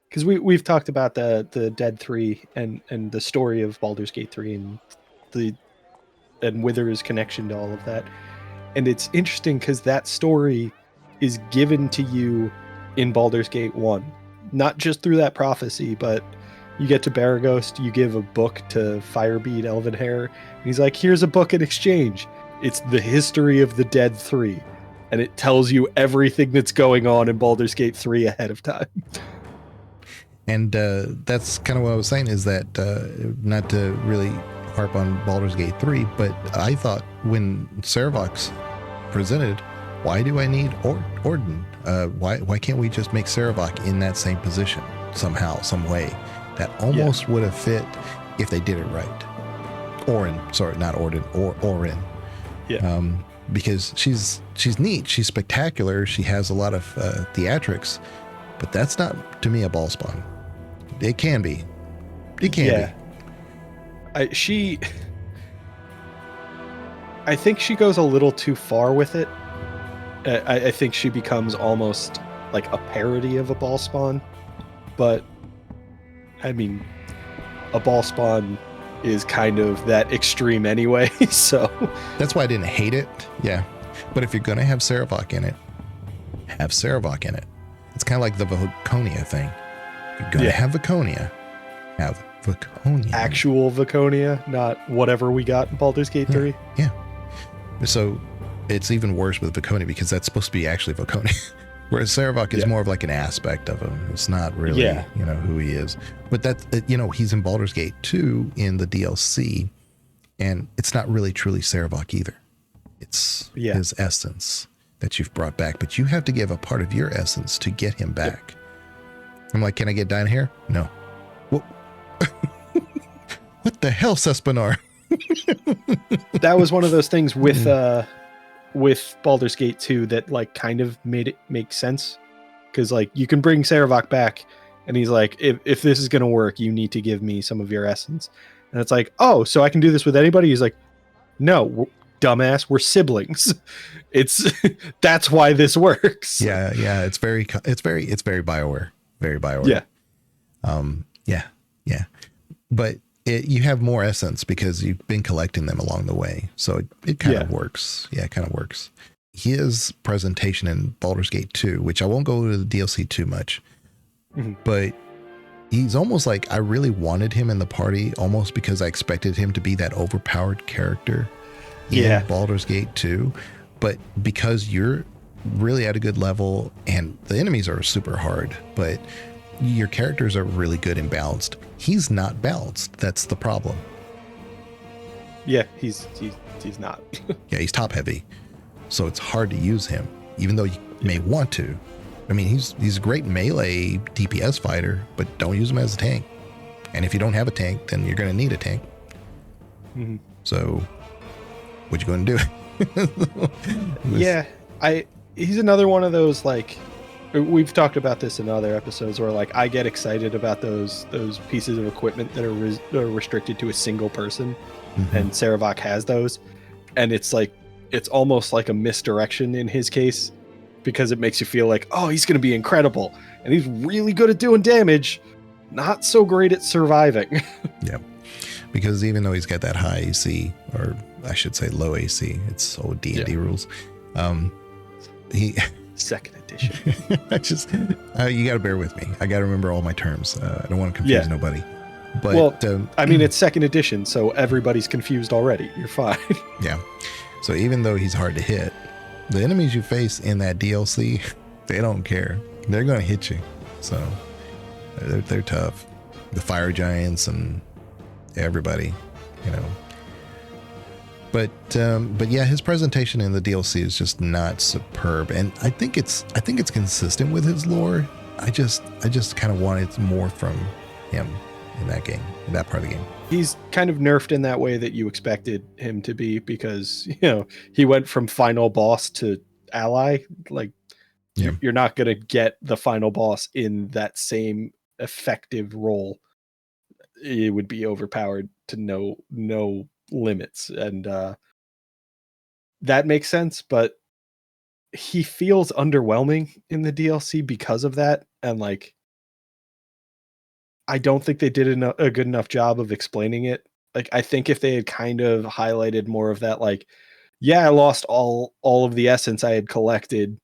because we've talked about the Dead 3 and the story of Baldur's Gate 3 and Withers' connection to all of that. And it's interesting because that story is given to you in Baldur's Gate 1. Not just through that prophecy, but you get to Baraghost, you give a book to Firebead Elvenhair, and he's like, here's a book in exchange. It's the history of the Dead 3. And it tells you everything that's going on in Baldur's Gate 3 ahead of time. And that's kind of what I was saying is that, not to really harp on Baldur's Gate 3, but I thought when Sarevok's presented, why do I need Orden? Why can't we just make Sarevok in that same position somehow, some way? That almost would have fit if they did it right. Orin, sorry, not Orden, Orin. Yeah. Because she's neat, she's spectacular, she has a lot of theatrics, but that's not to me a ball spawn. It can be. It can be. I think she goes a little too far with it. I think she becomes almost like a parody of a ball spawn. But, I mean, a ball spawn is kind of that extreme anyway, so. That's why I didn't hate it, yeah. But if you're going to have Sarevok in it, have Sarevok in it. It's kind of like the Viconia thing. If you're going to have Viconia, have Viconia. Actual Viconia, not whatever we got in Baldur's Gate 3. Yeah. So it's even worse with Viconia because that's supposed to be actually Viconia. Whereas Sarevok is more of like an aspect of him. It's not really, who he is. But that, he's in Baldur's Gate 2 in the DLC. And it's not really truly Sarevok either. It's his essence that you've brought back, but you have to give a part of your essence to get him back. I'm like, can I get down here? No. What? What the hell, Sespinar? That was one of those things with Baldur's Gate 2 that like kind of made it make sense. Because like you can bring Sarevok back and he's like, if this is going to work, you need to give me some of your essence. And it's like, oh, so I can do this with anybody? He's like, no, dumbass, we're siblings. That's why this works. Yeah. It's very BioWare. Very BioWare. Yeah. But you have more essence because you've been collecting them along the way. So it kind of works. Yeah, it kind of works. His presentation in Baldur's Gate 2, which I won't go to the DLC too much, but he's almost like I really wanted him in the party almost because I expected him to be that overpowered character in Baldur's Gate 2. But because you're really at a good level and the enemies are super hard, but your characters are really good and balanced. He's not balanced. That's the problem. Yeah, he's not. Yeah, he's top heavy. So it's hard to use him, even though you may want to. I mean, he's a great melee DPS fighter, but don't use him as a tank. And if you don't have a tank, then you're going to need a tank. So what you going to do? He's another one of those, like, we've talked about this in other episodes where like I get excited about those pieces of equipment that are restricted to a single person, and Sarevok has those, and it's like it's almost like a misdirection in his case because it makes you feel like, oh, he's going to be incredible and he's really good at doing damage, not so great at surviving. Yeah, because even though he's got that high AC, or I should say low AC, it's old D&D rules. He second edition. You got to bear with me. I got to remember all my terms. I don't want to confuse nobody. But I mean, it's second edition, so everybody's confused already. You're fine. Yeah. So even though he's hard to hit, the enemies you face in that DLC, they don't care. They're going to hit you. So they're tough. The fire giants and everybody, you know. But yeah, his presentation in the DLC is just not superb, and I think it's consistent with his lore. I just kind of wanted more from him in that game, in that part of the game. He's kind of nerfed in that way that you expected him to be, because he went from final boss to ally. Like, you're not going to get the final boss in that same effective role. It would be overpowered to no limits, and that makes sense, but he feels underwhelming in the DLC because of that, and like I don't think they did a good enough job of explaining it. Like, I think if they had kind of highlighted more of that, like, I lost all of the essence I had collected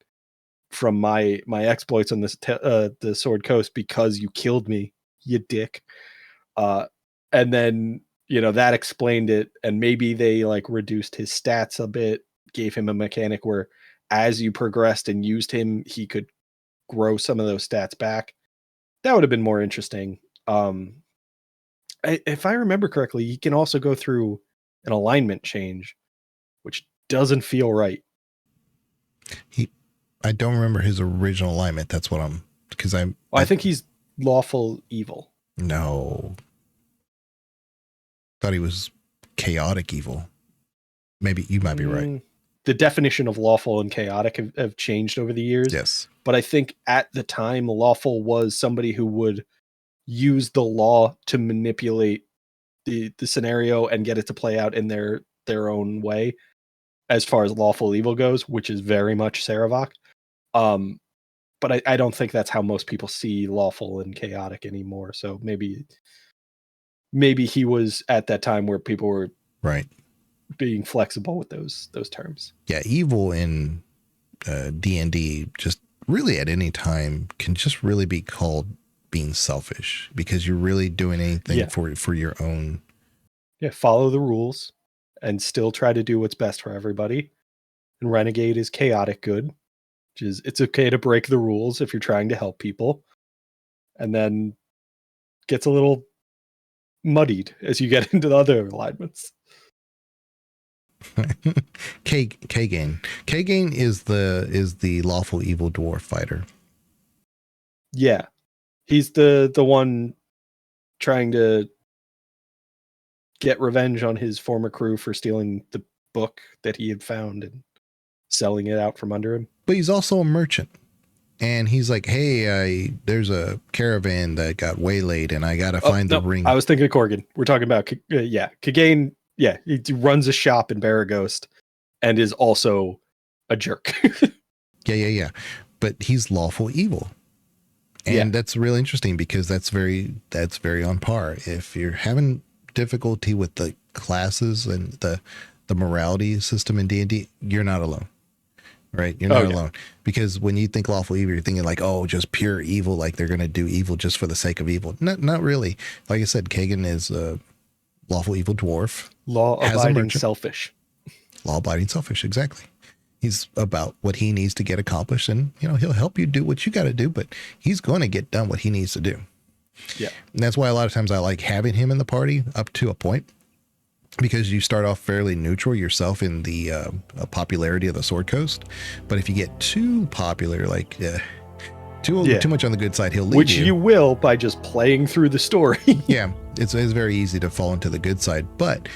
from my exploits on this the Sword Coast because you killed me, you dick, and then that explained it, and maybe they like reduced his stats a bit, gave him a mechanic where as you progressed and used him, he could grow some of those stats back. That would have been more interesting. If I remember correctly, he can also go through an alignment change, which doesn't feel right. I don't remember his original alignment. That's what I think he's lawful evil. No. Thought he was chaotic evil. Maybe you might be right. The definition of lawful and chaotic have changed over the years. Yes. But I think at the time, lawful was somebody who would use the law to manipulate the scenario and get it to play out in their own way, as far as lawful evil goes, which is very much Sarevok. But I don't think that's how most people see lawful and chaotic anymore. So maybe he was at that time where people were right being flexible with those terms. Yeah, evil in D&D just really at any time can just really be called being selfish, because you're really doing anything for your own. Yeah, follow the rules and still try to do what's best for everybody. And renegade is chaotic good, which is it's okay to break the rules if you're trying to help people. And then gets a little muddied as you get into the other alignments. Kagan. Kagan is the lawful evil dwarf fighter. Yeah. He's the one trying to get revenge on his former crew for stealing the book that he had found and selling it out from under him. But he's also a merchant. And he's like, hey, there's a caravan that got waylaid and I got to find the ring. I was thinking of Corgan. We're talking about, Kagain. Yeah, he runs a shop in Baragost and is also a jerk. Yeah. But he's lawful evil. And that's really interesting because that's very on par. If you're having difficulty with the classes and the morality system in D&D, you're not alone. Right? You're not alone. Because when you think lawful evil, you're thinking like, oh, just pure evil, like they're going to do evil just for the sake of evil. Not really. Like I said, Kagan is a lawful evil dwarf. Law-abiding selfish. Law-abiding selfish, exactly. He's about what he needs to get accomplished, and he'll help you do what you got to do, but he's going to get done what he needs to do. Yeah. And that's why a lot of times I like having him in the party up to a point, because you start off fairly neutral yourself in the popularity of the Sword Coast. But if you get too popular, like too much on the good side, he'll leave Which you will by just playing through the story. Yeah, it's very easy to fall into the good side. But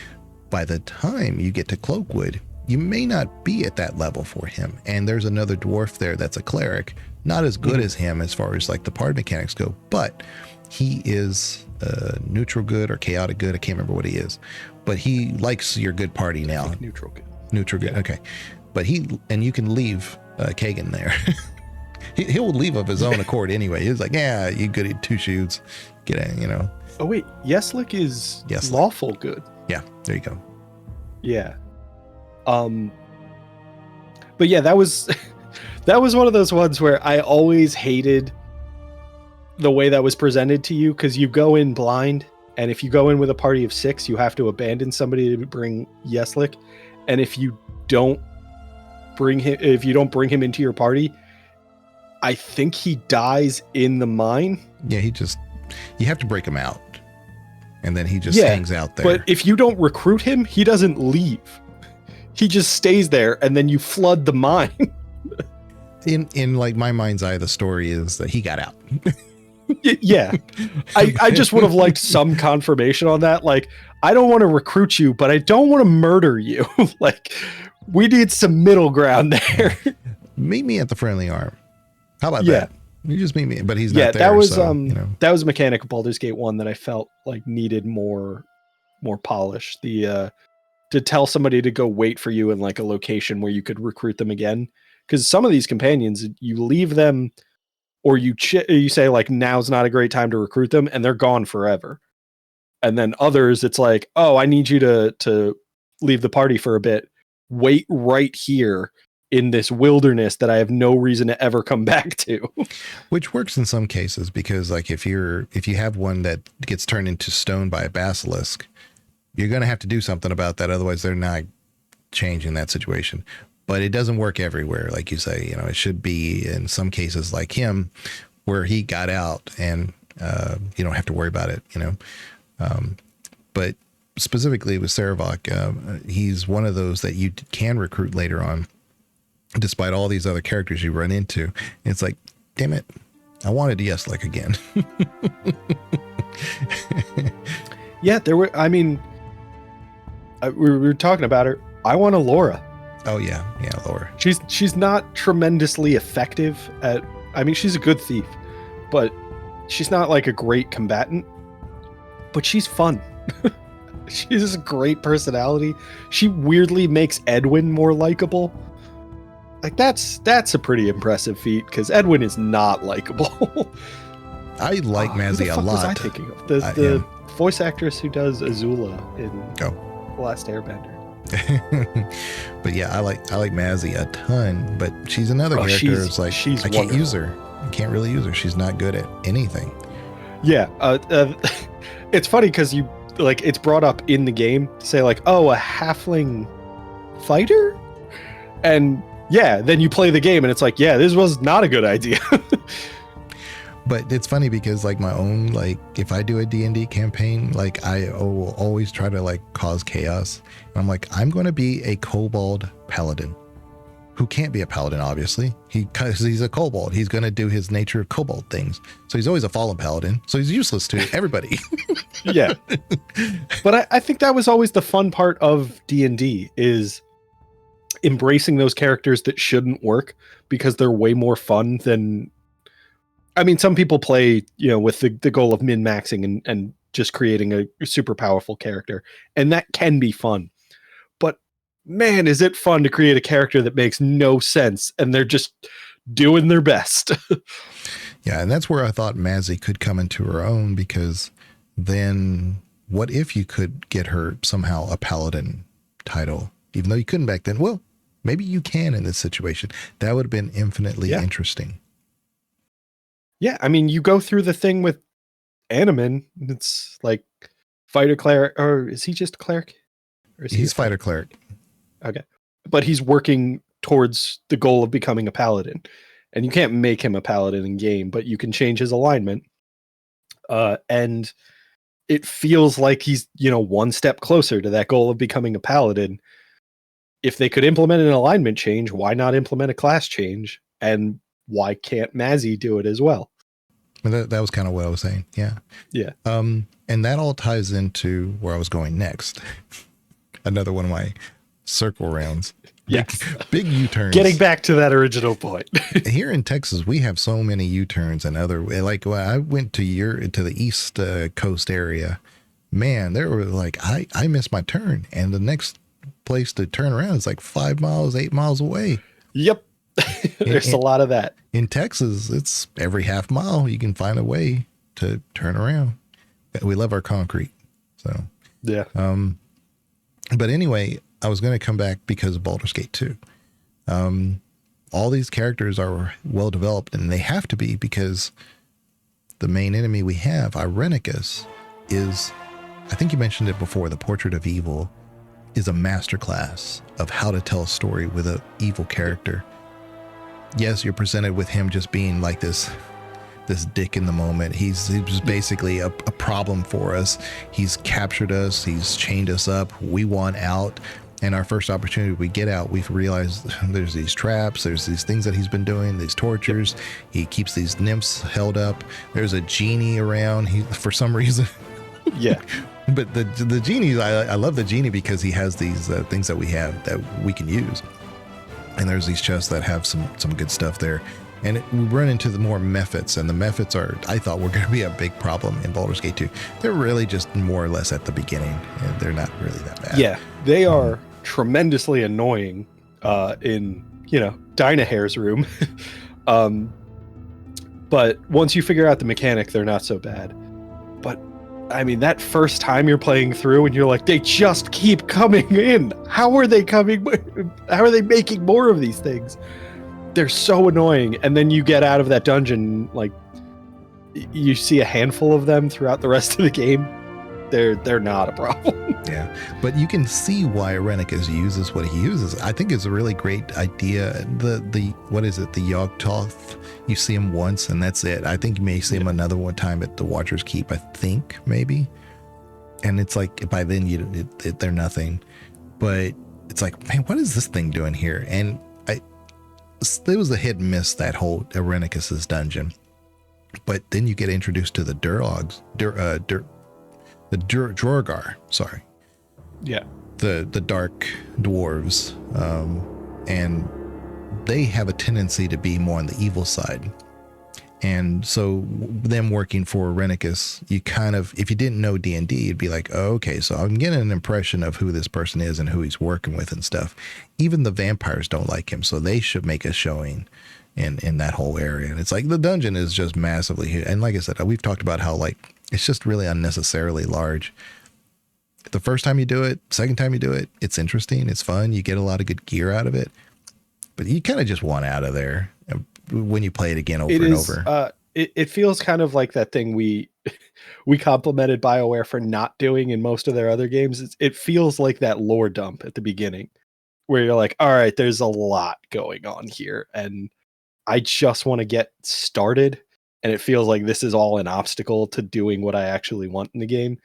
by the time you get to Cloakwood, you may not be at that level for him. And there's another dwarf there that's a cleric, not as good as him as far as like the party mechanics go, but he is neutral good or chaotic good. I can't remember what he is, but he likes your good party now. Neutral good. Neutral good. Okay. But you can leave Kagan there. he will leave of his own accord anyway. He's like, yeah, you good at 2 shoots. Get it, Oh wait, Yeslik is Yeslik. lawful good. Yeah, there you go. Yeah. But yeah, that was one of those ones where I always hated the way that was presented to you, because you go in blind, and if you go in with a party of 6, you have to abandon somebody to bring Yeslik, and if you don't bring him into your party, I think he dies in the mine. Yeah, you have to break him out, and then he just hangs out there. But if you don't recruit him, he doesn't leave. He just stays there, and then you flood the mine. In like my mind's eye, the story is that he got out. Yeah. I just would have liked some confirmation on that. Like, I don't want to recruit you, but I don't want to murder you. Like, we need some middle ground there. Meet me at the Friendly Arm. How about that? You just meet me, but he's not there. That was that was a mechanic of Baldur's Gate 1 that I felt like needed more polish. To tell somebody to go wait for you in like a location where you could recruit them again, because some of these companions, you leave them, or you say like, now's not a great time to recruit them, and they're gone forever. And then others, it's like, oh, I need you to leave the party for a bit. Wait right here in this wilderness that I have no reason to ever come back to. Which works in some cases, because like if you have one that gets turned into stone by a basilisk, you're going to have to do something about that. Otherwise they're not changing that situation. But it doesn't work everywhere. Like you say, it should be in some cases like him where he got out and you don't have to worry about it, but specifically with Sarevok, he's one of those that you can recruit later on, despite all these other characters you run into. It's like, damn it, I wanted Yeslik again. Yeah, we were talking about her. I want a Laura. Oh yeah, Laura. She's not tremendously effective at. I mean, she's a good thief, but she's not like a great combatant. But she's fun. She has a great personality. She weirdly makes Edwin more likable. Like that's a pretty impressive feat, because Edwin is not likable. I like Mazzy a lot. What was I thinking of? The voice actress who does Azula in The Last Airbender. But yeah, I like Mazzy a ton, but she's another character. It's like, I can't use her. I can't really use her. She's not good at anything. Yeah. It's funny because it's brought up in the game to say like, oh, a halfling fighter? And yeah, then you play the game and it's like, yeah, this was not a good idea. But it's funny because like my own, like if I do a D&D campaign, like I will always try to like cause chaos. And I'm like, I'm going to be a kobold paladin who can't be a paladin, obviously. Because he's a kobold. He's going to do his nature of kobold things. So he's always a fallen paladin. So he's useless to everybody. Yeah. But I think that was always the fun part of D&D is embracing those characters that shouldn't work because they're way more fun than... I mean, some people play, with the goal of min-maxing and just creating a super powerful character. And that can be fun. But man, is it fun to create a character that makes no sense and they're just doing their best. Yeah, and that's where I thought Mazzy could come into her own, because then what if you could get her somehow a paladin title, even though you couldn't back then? Well, maybe you can in this situation. That would have been infinitely interesting. Yeah, I mean, you go through the thing with Animan, it's like fighter cleric, or is he just a cleric? Or is he's fighter cleric. Okay. But he's working towards the goal of becoming a paladin. And you can't make him a paladin in game, but you can change his alignment. And it feels like he's, one step closer to that goal of becoming a paladin. If they could implement an alignment change, why not implement a class change? And why can't Mazzy do it as well? That was kind of what I was saying. Yeah. Yeah. And that all ties into where I was going next. Another one of my circle rounds. Yes. Big U-turns. Getting back to that original point. Here in Texas, we have so many U-turns and other, like when I went to the East Coast area, man, there were like, I missed my turn, and the next place to turn around is like 5 miles, 8 miles away. Yep. There's a lot of that. In Texas, it's every half mile you can find a way to turn around. We love our concrete. So, yeah. But anyway, I was going to come back because of Baldur's Gate 2. All these characters are well developed, and they have to be, because the main enemy we have, Irenicus, is, I think you mentioned it before, the Portrait of Evil is a masterclass of how to tell a story with an evil character. Yes, you're presented with him just being like this dick in the moment. He's basically a problem for us. He's captured us. He's chained us up. We want out. And our first opportunity we get out, we've realized there's these traps. There's these things that he's been doing, these tortures. He keeps these nymphs held up. There's a genie around. For some reason. Yeah. But the genie, I love the genie because he has these things that we have that we can use. And there's these chests that have some good stuff there. And we run into the more mephits, and the mephits I thought were going to be a big problem in Baldur's Gate 2. They're really just more or less at the beginning, and they're not really that bad. Yeah, they are tremendously annoying in, Dynahair's room. But once you figure out the mechanic, they're not so bad. But I mean, that first time you're playing through and you're like, they just keep coming in. How are they coming? How are they making more of these things? They're so annoying. And then you get out of that dungeon, like you see a handful of them throughout the rest of the game. They're not a problem. Yeah, but you can see why Irenicus uses what he uses. I think it's a really great idea. The what is it? The Yogg-Toth. You see him once and that's it. I think you may see him another one time at the Watcher's Keep. I think maybe, and it's like by then they're nothing. But it's like, man, what is this thing doing here? And it was a hit and miss, that whole Irenicus's dungeon. But then you get introduced to the Durlogs, the Drogar, sorry. Yeah. The dark dwarves. And they have a tendency to be more on the evil side. And so them working for Irenicus, you kind of, if you didn't know D&D, you'd be like, oh, okay, so I'm getting an impression of who this person is and who he's working with and stuff. Even the vampires don't like him, so they should make a showing in that whole area. And it's like the dungeon is just massively huge. And like I said, we've talked about how like it's just really unnecessarily large. The first time you do it, second time you do it, it's interesting, it's fun, you get a lot of good gear out of it. But you kind of just want out of there when you play it again over and over. It feels kind of like that thing we complimented BioWare for not doing in most of their other games. It feels like that lore dump at the beginning where you're like, all right, there's a lot going on here and I just want to get started. and it feels like this is all an obstacle to doing what I actually want in the game.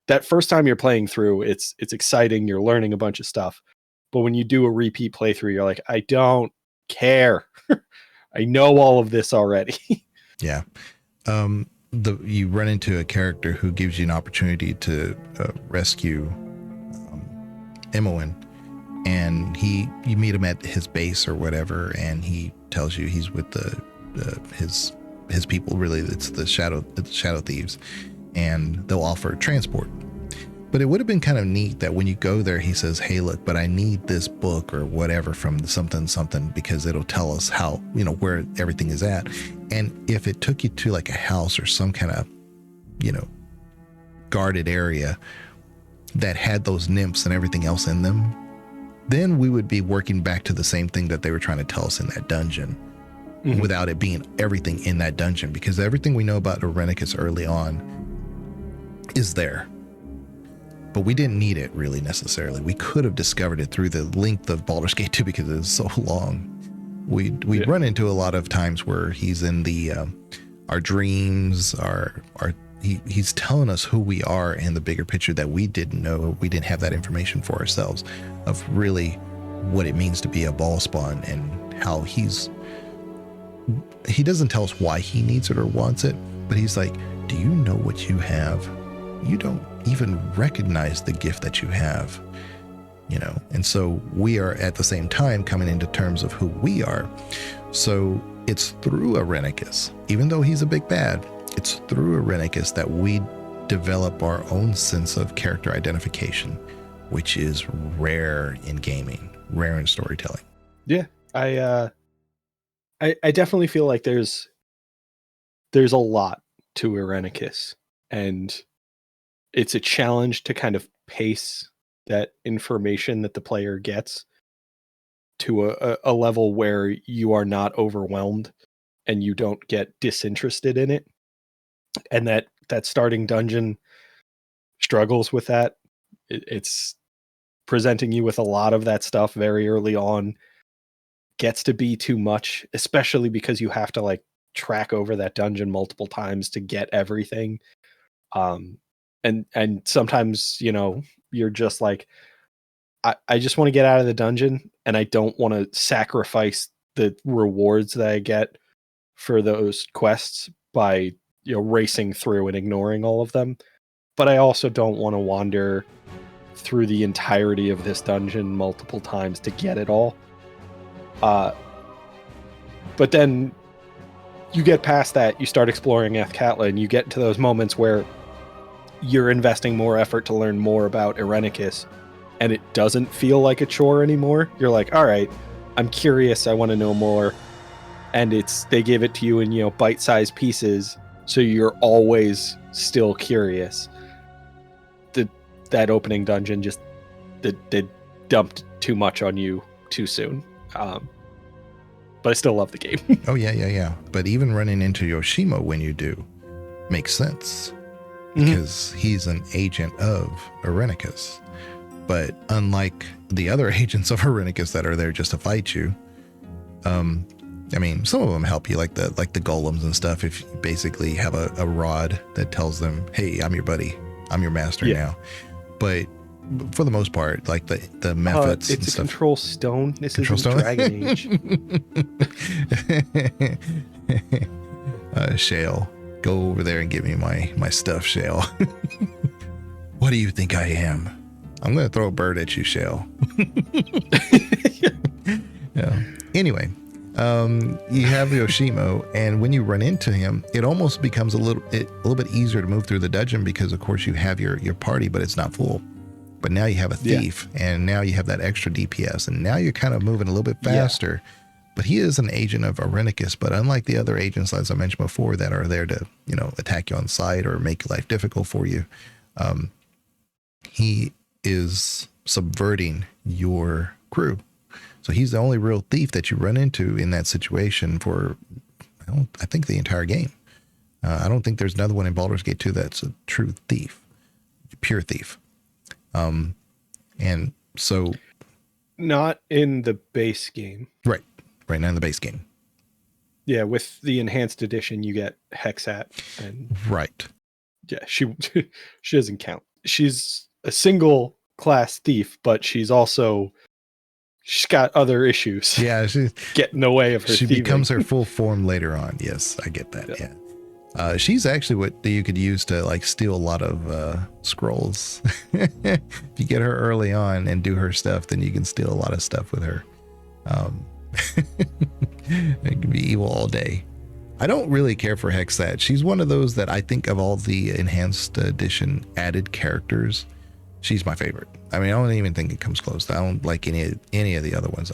That first time you're playing through, it's exciting, you're learning a bunch of stuff. But when you do a repeat playthrough, you're like, I don't care. I know all of this already. Yeah. You run into a character who gives you an opportunity to rescue Imoen, and you meet him at his base or whatever, and he tells you he's with his people. Really, it's the shadow thieves, and they'll offer transport. But it would have been kind of neat that when you go there, he says, hey, look, but I need this book or whatever from something, because it'll tell us how, where everything is at. And if it took you to like a house or some kind of, guarded area that had those nymphs and everything else in them, then we would be working back to the same thing that they were trying to tell us in that dungeon, without it being everything in that dungeon, because everything we know about Irenicus early on is there. But we didn't need it really necessarily. We could have discovered it through the length of Baldur's Gate 2 because it's so long. We'd run into a lot of times where he's in our dreams, he's telling us who we are in the bigger picture that we didn't know. We didn't have that information for ourselves of really what it means to be a ball spawn, and how he doesn't tell us why he needs it or wants it, but he's like, do you know what you have? You don't even recognize the gift that you have, and so we are at the same time coming into terms of who we are. So it's through Irenicus, even though he's a big bad, it's through Irenicus that we develop our own sense of character identification, which is rare in gaming, rare in storytelling. Yeah, I definitely feel like there's a lot to Irenicus, and it's a challenge to kind of pace that information that the player gets to a level where you are not overwhelmed and you don't get disinterested in it. And that starting dungeon struggles with that. It's presenting you with a lot of that stuff very early on. Gets to be too much, especially because you have to like track over that dungeon multiple times to get everything. And sometimes, you're just like, I just want to get out of the dungeon, and I don't want to sacrifice the rewards that I get for those quests by, racing through and ignoring all of them. But I also don't want to wander through the entirety of this dungeon multiple times to get it all. But then you get past that, you start exploring Athkatla, and you get to those moments where you're investing more effort to learn more about Irenicus, and it doesn't feel like a chore anymore. You're like, all right, I'm curious, I want to know more. And they give it to you in, bite-sized pieces, so you're always still curious. That opening dungeon just they dumped too much on you too soon. But I still love the game. Oh yeah. But even running into Yoshimo when you do makes sense, because he's an agent of Irenicus. But unlike the other agents of Irenicus that are there just to fight you, some of them help you, like the golems and stuff. If you basically have a rod that tells them, "Hey, I'm your buddy, I'm your master now." But for the most part, like the methods, it's and a stuff. Control Stone. This isn't Dragon Age. Shale, go over there and give me my stuff, Shale. What do you think I am? I'm going to throw a bird at you, Shale. Yeah. Anyway, you have Yoshimo, and when you run into him, it almost becomes a little bit easier to move through the dungeon, because of course you have your party, but it's not full. But now you have a thief, and now you have that extra DPS, and now you're kind of moving a little bit faster. Yeah. But he is an agent of Irenicus, but unlike the other agents, as I mentioned before, that are there to, attack you on sight or make life difficult for you, he is subverting your crew. So he's the only real thief that you run into in that situation for, I think, the entire game. I don't think there's another one in Baldur's Gate 2 that's a true thief, pure thief. And so... Not in the base game. Right, not in the base game. Yeah, with the enhanced edition, you get Hexat, and Right. yeah, she doesn't count. She's a single class thief, but she's got other issues. Yeah, she Get in the way of her. she thieving. becomes her full form later on. Yes, I get that. Yeah. She's actually what you could use to like steal a lot of scrolls. If you get her early on and do her stuff, then you can steal a lot of stuff with her. It can be evil all day. I don't really care for Hexat. She's one of those that I think of all the enhanced edition added characters, she's my favorite. I mean, I don't even think it comes close. I don't like any of the other ones.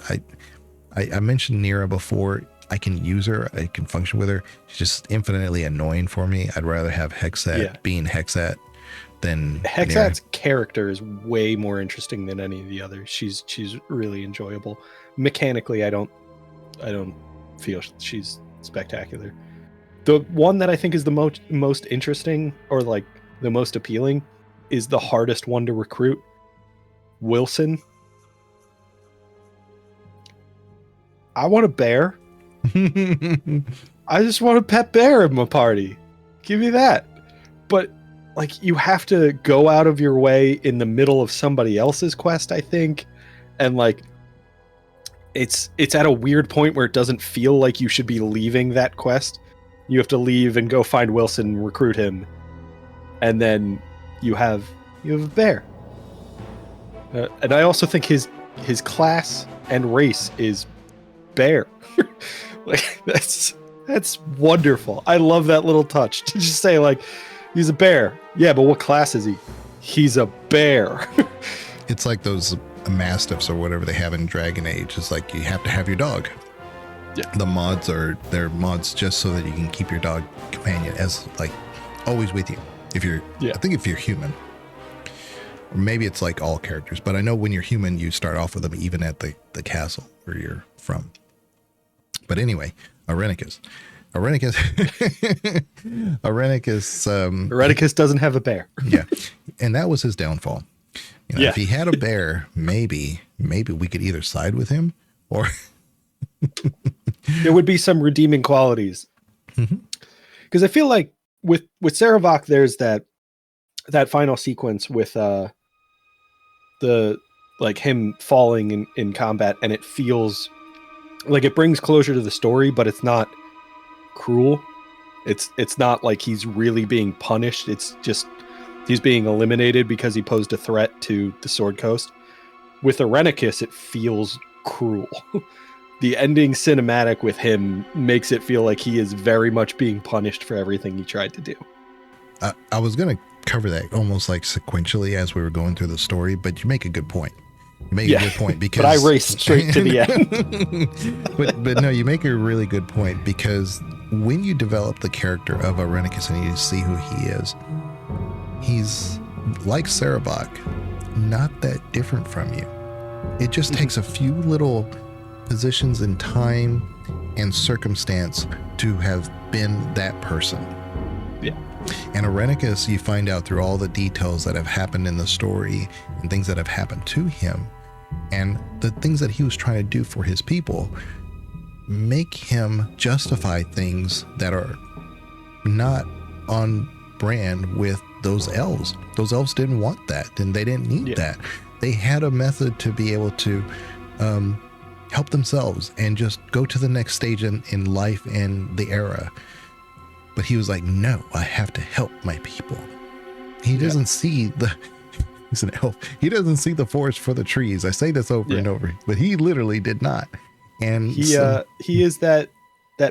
I mentioned Nira before. I can use her. I can function with her. She's just infinitely annoying for me. I'd rather have Hexat being Hexat than Hexat's Nira. character is way more interesting than any of the others. She's really enjoyable. Mechanically, I don't feel she's spectacular. The one that I think is the most interesting, or like the most appealing, is the hardest one to recruit, Wilson. I want a bear. I just want a pet bear in my party. Give me that. But like, you have to go out of your way in the middle of somebody else's quest, I think, and like it's at a weird point where it doesn't feel like you should be leaving that quest. You have to leave and go find Wilson, recruit him, and then you have a bear. And I also think his class and race is bear. Like that's wonderful. I love that little touch to just say like, he's a bear. Yeah, but what class is he? He's a bear. It's like those mastiffs or whatever they have in Dragon Age. It's like you have to have your dog. Yeah. The mods they're mods just so that you can keep your dog companion as like always with you. I think if you're human, or maybe it's like all characters, but I know when you're human, you start off with them even at the castle where you're from. But anyway, Irenicus Irenicus doesn't have a bear. Yeah. And that was his downfall. You know, if he had a bear, maybe we could either side with him or there would be some redeeming qualities. Because I feel like with Sarevok, there's that final sequence with the like him falling in combat, and it feels like it brings closure to the story, but it's not cruel. It's not like he's really being punished. It's just he's being eliminated because he posed a threat to the Sword Coast. With Irenicus, it feels cruel. The ending cinematic with him makes it feel like he is very much being punished for everything he tried to do. I was going to cover that almost like sequentially as we were going through the story, but you make a good point. You make a good point because but I raced straight to the end. but no, you make a really good point, because when you develop the character of Irenicus and you see who he is, he's like Sarevok, not that different from you. It just takes a few little positions in time and circumstance to have been that person. Yeah. And Irenicus, you find out through all the details that have happened in the story and things that have happened to him and the things that he was trying to do for his people, make him justify things that are not on brand with those elves. Those elves didn't want that, and they didn't need that. They had a method to be able to help themselves and just go to the next stage in life and the era. But he was like, no, I have to help my people. He doesn't see he's an elf. He doesn't see the forest for the trees. I say this over and over, but he literally did not. And he is that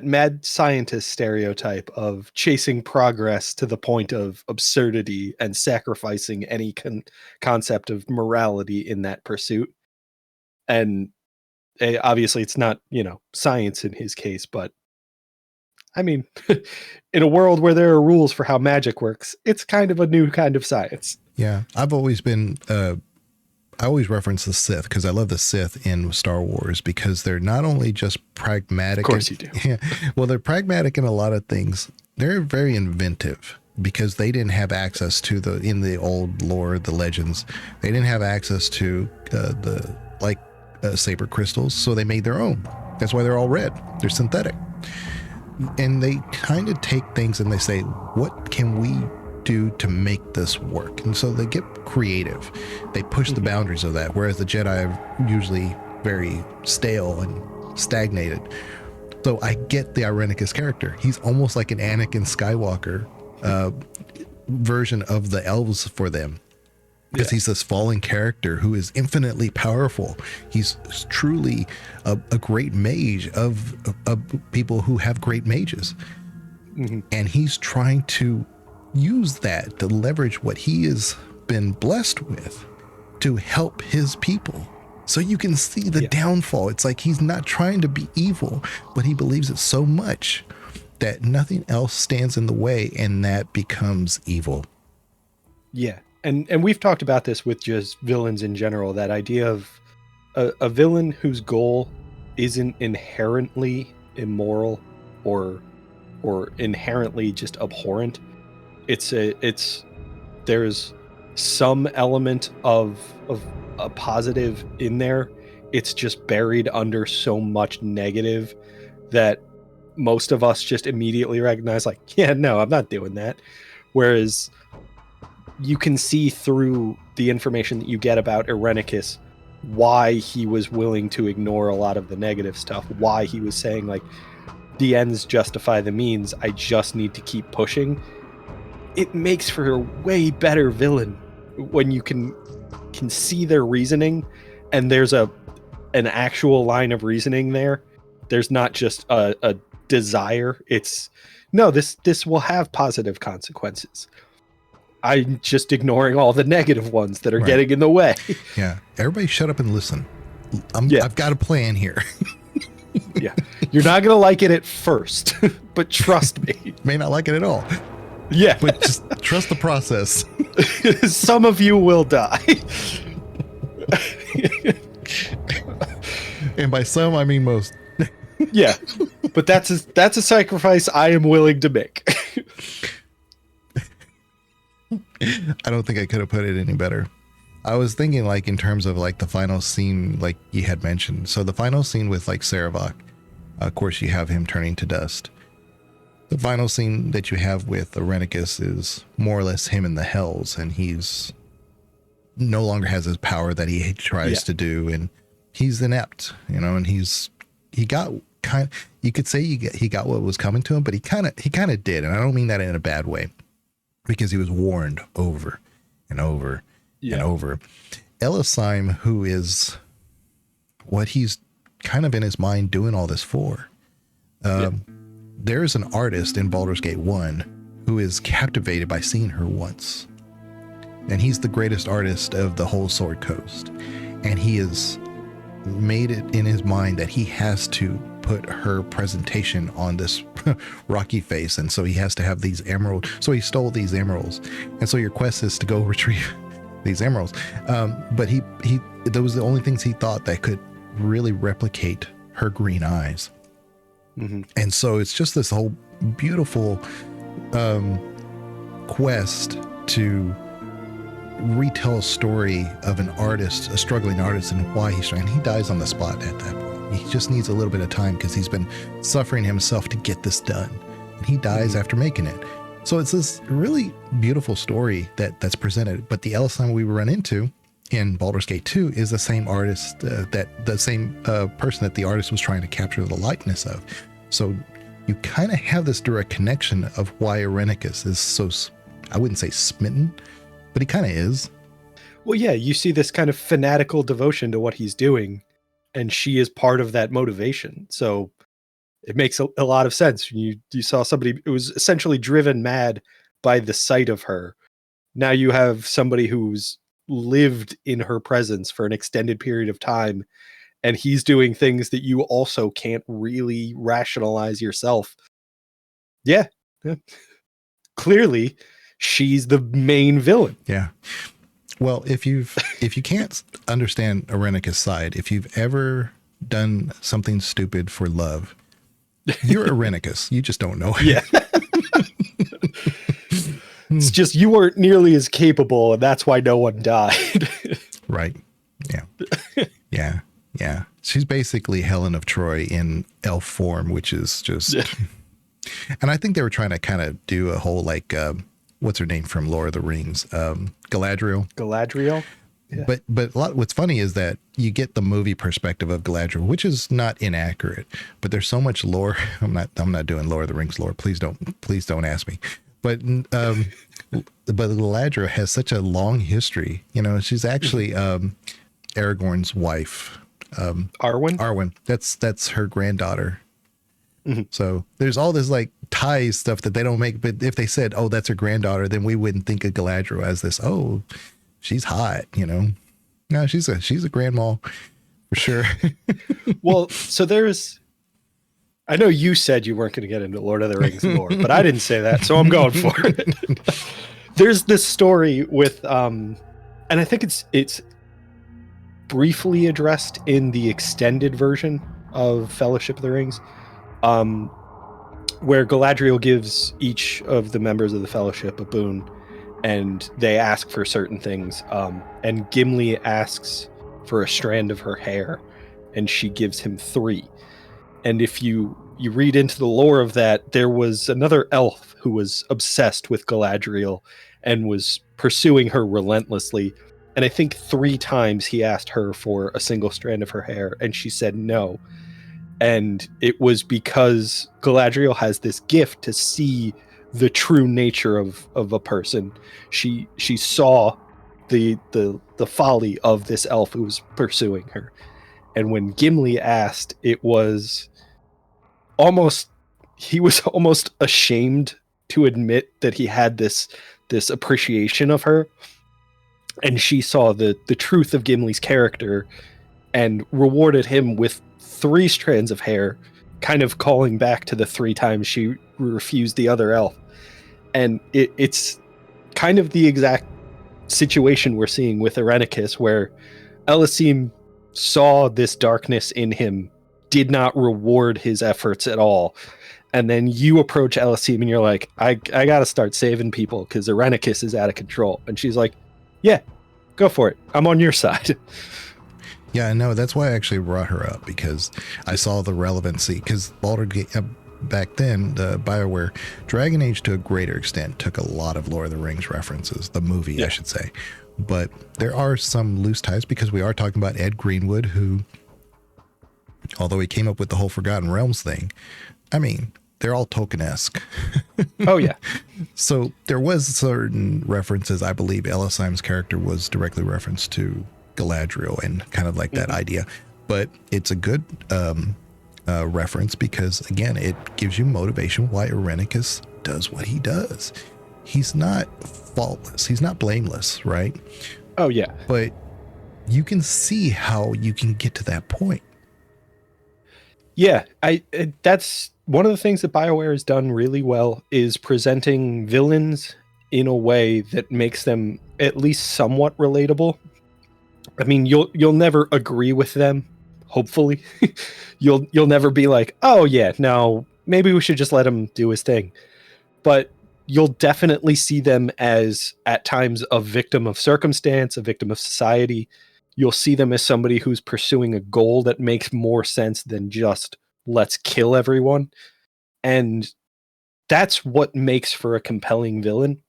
mad scientist stereotype of chasing progress to the point of absurdity and sacrificing any concept of morality in that pursuit. And obviously it's not, science in his case, but I mean, in a world where there are rules for how magic works, it's kind of a new kind of science. Yeah. I've always been, I always reference the Sith because I love the Sith in Star Wars, because they're not only just pragmatic. Of course you do. Yeah. Well, they're pragmatic in a lot of things. They're very inventive because they didn't have access to in the old lore, the legends, they didn't have access to saber crystals. So they made their own. That's why they're all red. They're synthetic. and they kind of take things and they say, what can we do to make this work? And so they get creative. They push the boundaries of that, whereas the Jedi are usually very stale and stagnated. So I get the Irenicus character. He's almost like an Anakin Skywalker version of the elves for them, because he's this fallen character who is infinitely powerful. He's truly a great mage of people who have great mages. And he's trying to use that to leverage what he has been blessed with to help his people. So you can see the downfall. It's like he's not trying to be evil, but he believes it so much that nothing else stands in the way, and that becomes evil. Yeah. And we've talked about this with just villains in general, that idea of a villain whose goal isn't inherently immoral or inherently just abhorrent. There's some element of a positive in there. It's just buried under so much negative that most of us just immediately recognize, like, yeah, no, I'm not doing that. Whereas you can see through the information that you get about Irenicus why he was willing to ignore a lot of the negative stuff, why he was saying, like, the ends justify the means, I just need to keep pushing. It makes for a way better villain when you can see their reasoning, and there's an actual line of reasoning there. There's not just a desire. It's, no, this will have positive consequences. I'm just ignoring all the negative ones that are getting in the way. Yeah. Everybody shut up and listen. I've got a plan here. Yeah. You're not going to like it at first, but trust me. May not like it at all. Yeah. But just trust the process. Some of you will die. And by some, I mean most. Yeah. But that's a sacrifice I am willing to make. I don't think I could have put it any better. I was thinking, like, in terms of, like, the final scene, like you had mentioned. So the final scene with, like, Sarevok, of course, you have him turning to dust. The final scene that you have with Irenicus is more or less him in the hells, and he's no longer has his power that he tries to do, and he's inept, you know, and he got kind, you could say he got what was coming to him, but he kind of did, and I don't mean that in a bad way, because he was warned over and over and over. Elisime, who is what he's kind of in his mind doing all this for, there's an artist in Baldur's Gate 1 who is captivated by seeing her once. And he's the greatest artist of the whole Sword Coast. And he has made it in his mind that he has to put her presentation on this rocky face. And so he has to have these emeralds. So he stole these emeralds. And so your quest is to go retrieve these emeralds. But those were the only things he thought that could really replicate her green eyes. Mm-hmm. And so it's just this whole beautiful quest to retell a story of an artist, a struggling artist, and why he's trying. He dies on the spot at that point. He just needs a little bit of time because he's been suffering himself to get this done. And he dies after making it. So it's this really beautiful story that's presented. But the Elisime we run into in Baldur's Gate 2 is the same artist, the same person that the artist was trying to capture the likeness of. So you kind of have this direct connection of why Irenicus is so, I wouldn't say smitten, but he kind of is. Well, yeah, you see this kind of fanatical devotion to what he's doing, and she is part of that motivation. So it makes a lot of sense. You saw somebody who was essentially driven mad by the sight of her. Now you have somebody who's lived in her presence for an extended period of time, and he's doing things that you also can't really rationalize yourself. Yeah. Clearly, she's the main villain. Yeah. Well, if you can't understand Irenicus' side, if you've ever done something stupid for love, you're Irenicus. You just don't know it. Yeah. It's just you weren't nearly as capable, and that's why no one died. Right. Yeah. Yeah. She's basically Helen of Troy in elf form, which is just And I think they were trying to kind of do a whole like, what's her name from Lord of the Rings? Galadriel. Galadriel. Yeah. But what's funny is that you get the movie perspective of Galadriel, which is not inaccurate, but there's so much lore. I'm not doing Lord of the Rings lore. Please don't ask me. But Galadriel has such a long history. You know, she's actually Aragorn's wife. Arwen. That's her granddaughter. Mm-hmm. So there's all this like ties stuff that they don't make. But if they said, "Oh, that's her granddaughter," then we wouldn't think of Galadriel as this. Oh, she's hot, you know. No, she's a grandma for sure. Well, so I know you said you weren't going to get into Lord of the Rings lore, but I didn't say that, so I'm going for it. There's this story with, and I think it's briefly addressed in the extended version of Fellowship of the Rings, where Galadriel gives each of the members of the Fellowship a boon, and they ask for certain things. And Gimli asks for a strand of her hair, and she gives him 3. And if you read into the lore of that, there was another elf who was obsessed with Galadriel and was pursuing her relentlessly. And I think 3 times he asked her for a single strand of her hair, and she said no. And it was because Galadriel has this gift to see the true nature of a person. She saw the folly of this elf who was pursuing her. And when Gimli asked, he was almost ashamed to admit that he had this appreciation of her. And she saw the truth of Gimli's character and rewarded him with 3 strands of hair, kind of calling back to the 3 times she refused the other elf. And it's kind of the exact situation we're seeing with Irenicus, where Elysim saw this darkness in him, did not reward his efforts at all. And then you approach Elysim and you're like, I got to start saving people because Irenicus is out of control. And she's like, yeah, go for it. I'm on your side. Yeah, I know. That's why I actually brought her up, because I saw the relevancy. Because Baldur Gate, back then, the BioWare Dragon Age to a greater extent took a lot of Lord of the Rings references, the movie, I should say. But there are some loose ties, because we are talking about Ed Greenwood, who, although he came up with the whole Forgotten Realms thing, I mean, they're all Tolkien-esque. Oh, yeah. So there was certain references. I believe Elysim's character was directly referenced to Galadriel and kind of like that idea. But it's a good reference, because, again, it gives you motivation why Irenicus does what he does. He's not faultless. He's not blameless, right? Oh, yeah. But you can see how you can get to that point. Yeah, that's one of the things that BioWare has done really well, is presenting villains in a way that makes them at least somewhat relatable. I mean, you'll never agree with them, hopefully. You'll never be like, oh yeah, no, maybe we should just let him do his thing. But you'll definitely see them as, at times, a victim of circumstance, a victim of society. You'll see them as somebody who's pursuing a goal that makes more sense than just let's kill everyone. And that's what makes for a compelling villain.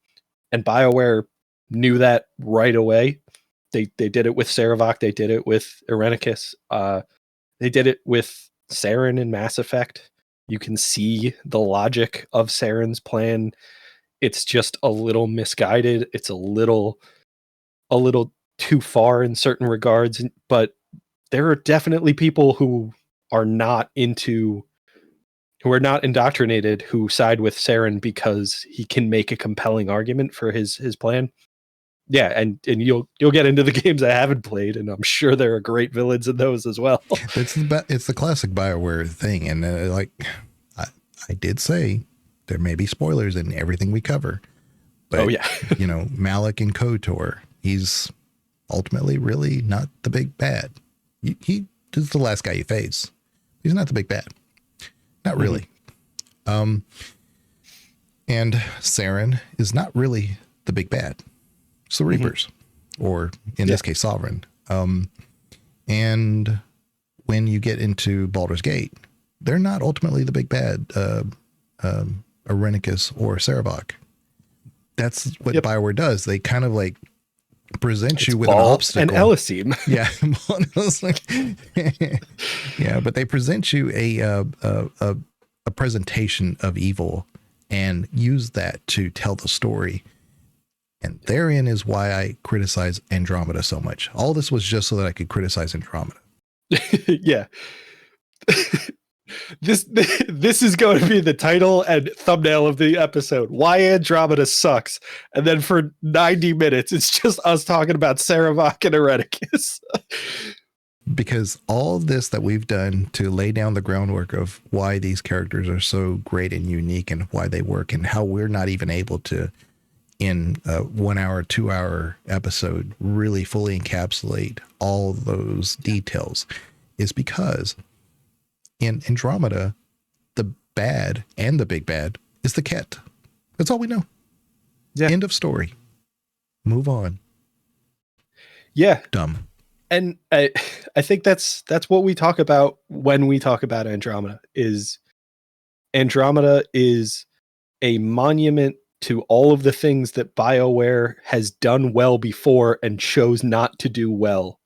And BioWare knew that right away. They did it with Sarevok. They did it with Irenicus. They did it with Saren in Mass Effect. You can see the logic of Saren's plan. It's just a little misguided. It's a little too far in certain regards. But there are definitely people who are not indoctrinated, who side with Saren because he can make a compelling argument for his plan. Yeah, and you'll get into the games I haven't played, and I'm sure there are great villains in those as well. It's the classic BioWare thing, and I did say there may be spoilers in everything we cover. But, Malik and KOTOR, he's ultimately really not the big bad. He is the last guy you face. He's not the big bad. Not really. And Saren is not really the big bad. It's the Reapers, or in this case, Sovereign. And when you get into Baldur's Gate, they're not ultimately the big bad. Irenicus or Sarevok. That's what BioWare does. They kind of like present you with an obstacle. And Eliseme. Yeah. Yeah, but they present you a presentation of evil and use that to tell the story. And therein is why I criticize Andromeda so much. All this was just so that I could criticize Andromeda. Yeah. This is going to be the title and thumbnail of the episode. Why Andromeda sucks. And then for 90 minutes, it's just us talking about Sarevok and Irenicus. Because all this that we've done to lay down the groundwork of why these characters are so great and unique and why they work and how we're not even able to, in a 1 hour, 2 hour episode, really fully encapsulate all those details is because in Andromeda, the bad and the big bad is the Ket. That's all we know. Yeah. End of story. Move on. Yeah. Dumb. And I think that's what we talk about when we talk about Andromeda is a monument to all of the things that BioWare has done well before and chose not to do well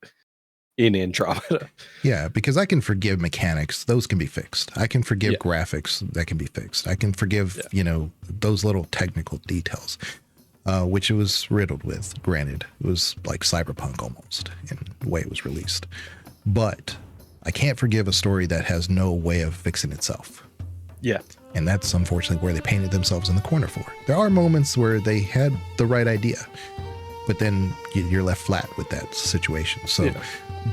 in Andromeda. Yeah, because I can forgive mechanics. Those can be fixed. I can forgive graphics. That can be fixed. I can forgive, those little technical details, which it was riddled with. Granted, it was like Cyberpunk almost in the way it was released. But I can't forgive a story that has no way of fixing itself. Yeah. And that's unfortunately where they painted themselves in the corner for. There are moments where they had the right idea, but then you're left flat with that situation. So,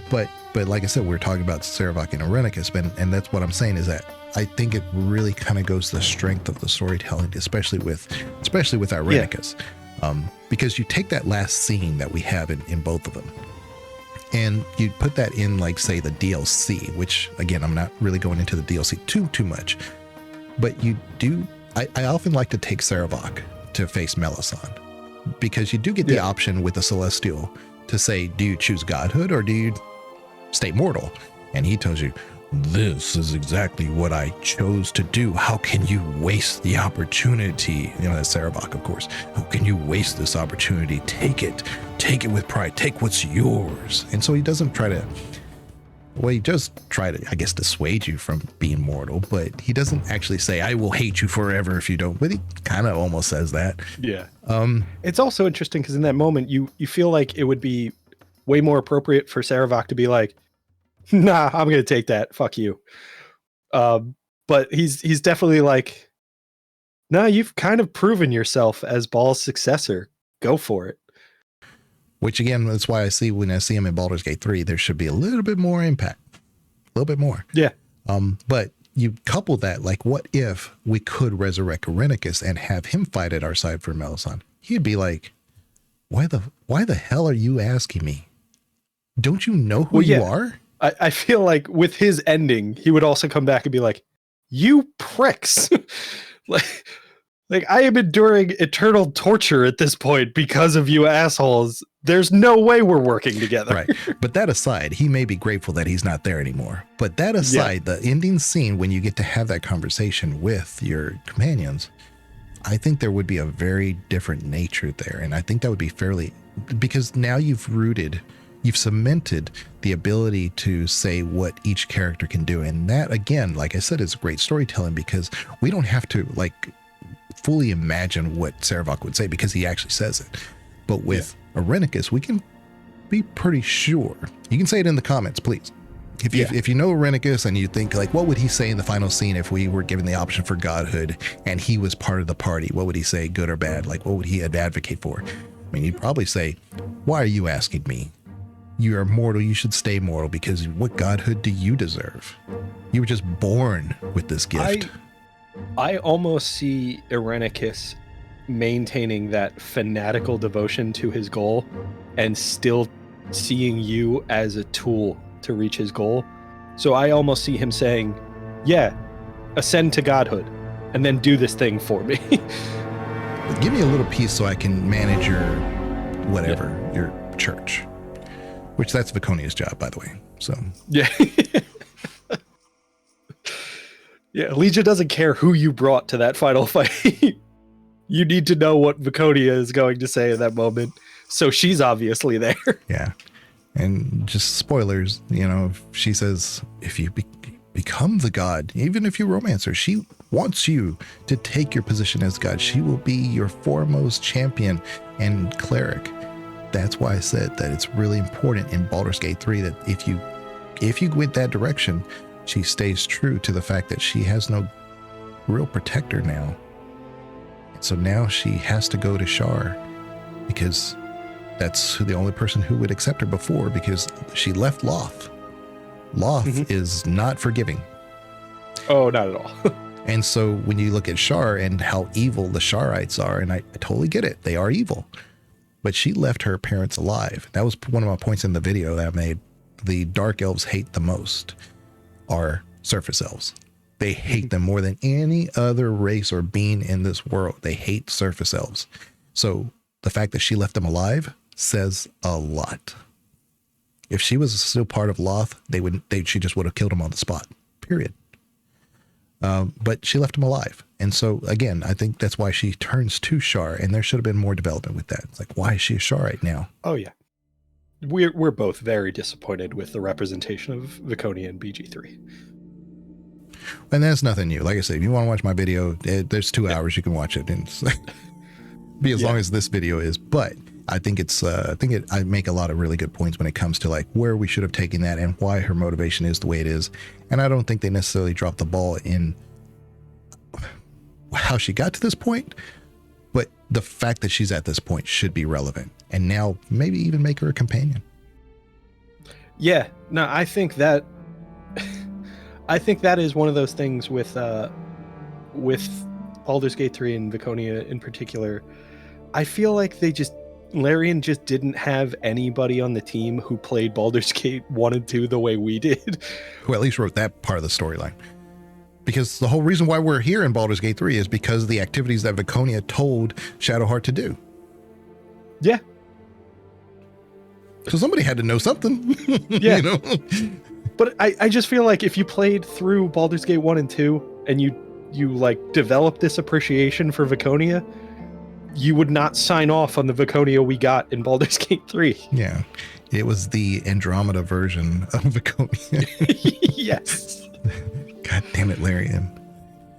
but like I said, we're talking about Sarevok and Irenicus, and that's what I'm saying is that I think it really kind of goes to the strength of the storytelling, especially with Irenicus, because you take that last scene that we have in both of them, and you put that in, like, say, the DLC, which again, I'm not really going into the DLC too much, but you do. I often like to take Sarevok to face Melisande, because you do get the option with the Celestial to say, do you choose godhood or do you stay mortal? And he tells you, this is exactly what I chose to do. How can you waste the opportunity? That's Sarevok, of course. How can you waste this opportunity? Take it with pride. Take what's yours. And so he doesn't try to, he just try to, I guess, dissuade you from being mortal, but he doesn't actually say, I will hate you forever if you don't, but he kind of almost says that. Yeah. It's also interesting because in that moment, you feel like it would be way more appropriate for Sarevok to be like, nah, I'm going to take that. Fuck you. But he's definitely like, nah, you've kind of proven yourself as Baal's successor. Go for it. Which again, that's why when I see him in Baldur's Gate 3, there should be a little bit more impact, a little bit more. Yeah. But you couple that, like, what if we could resurrect Irenicus and have him fight at our side for Melisande? He'd be like, why the hell are you asking me? Don't you know who you are? I feel like with his ending, he would also come back and be like, you pricks. like I am enduring eternal torture at this point because of you assholes. There's no way we're working together. Right. But that aside, he may be grateful that he's not there anymore. But that aside, the ending scene, when you get to have that conversation with your companions, I think there would be a very different nature there. And I think that would be because now you've cemented the ability to say what each character can do. And that, again, like I said, is great storytelling, because we don't have to fully imagine what Sarevok would say, because he actually says it. But with Irenicus, we can be pretty sure. You can say it in the comments, please. If you know Irenicus and you think, what would he say in the final scene if we were given the option for godhood and he was part of the party? What would he say, good or bad? What would he advocate for? I mean, he'd probably say, why are you asking me? You are mortal. You should stay mortal, because what godhood do you deserve? You were just born with this gift. I almost see Irenicus maintaining that fanatical devotion to his goal and still seeing you as a tool to reach his goal. So I almost see him saying, ascend to godhood and then do this thing for me. Give me a little piece so I can manage your your church. Which that's Viconia's job, by the way. So Yeah, Legion doesn't care who you brought to that final fight. You need to know what Viconia is going to say in that moment. So she's obviously there. Yeah. And just spoilers, she says, if you become the god, even if you romance her, she wants you to take your position as god. She will be your foremost champion and cleric. That's why I said that it's really important in Baldur's Gate 3 that if you went that direction, she stays true to the fact that she has no real protector now. So now she has to go to Shar because that's the only person who would accept her before, because she left Loth. Loth is not forgiving. Oh, not at all. And so when you look at Shar and how evil the Sharites are, and I totally get it, they are evil, but she left her parents alive. That was one of my points in the video that I made. The dark elves hate the most are surface elves. They hate them more than any other race or being in this world. They hate surface elves. So the fact that she left them alive says a lot. If she was still part of Loth, she just would have killed him on the spot, period. But she left him alive. And so again, I think that's why she turns to Shar, and there should have been more development with that. It's like, why is she a Sharite now? Oh yeah. We're both very disappointed with the representation of Viconia in BG3. And that's nothing new. Like I said, if you want to watch my video, there's 2 hours you can watch it, and be as long as this video is. But I think I make a lot of really good points when it comes to like where we should have taken that and why her motivation is the way it is. And I don't think they necessarily dropped the ball in how she got to this point, but the fact that she's at this point should be relevant. And now maybe even make her a companion. Yeah, no, I think that is one of those things with Baldur's Gate 3 and Viconia in particular. I feel like Larian just didn't have anybody on the team who played Baldur's Gate 1 and 2 the way we did. Who at least wrote that part of the storyline. Because the whole reason why we're here in Baldur's Gate 3 is because of the activities that Viconia told Shadowheart to do. Yeah. So somebody had to know something. Yeah. But I just feel like if you played through Baldur's Gate 1 and 2 and you like developed this appreciation for Viconia, you would not sign off on the Viconia we got in Baldur's Gate 3. Yeah. It was the Andromeda version of Viconia. Yes. God damn it, Larian.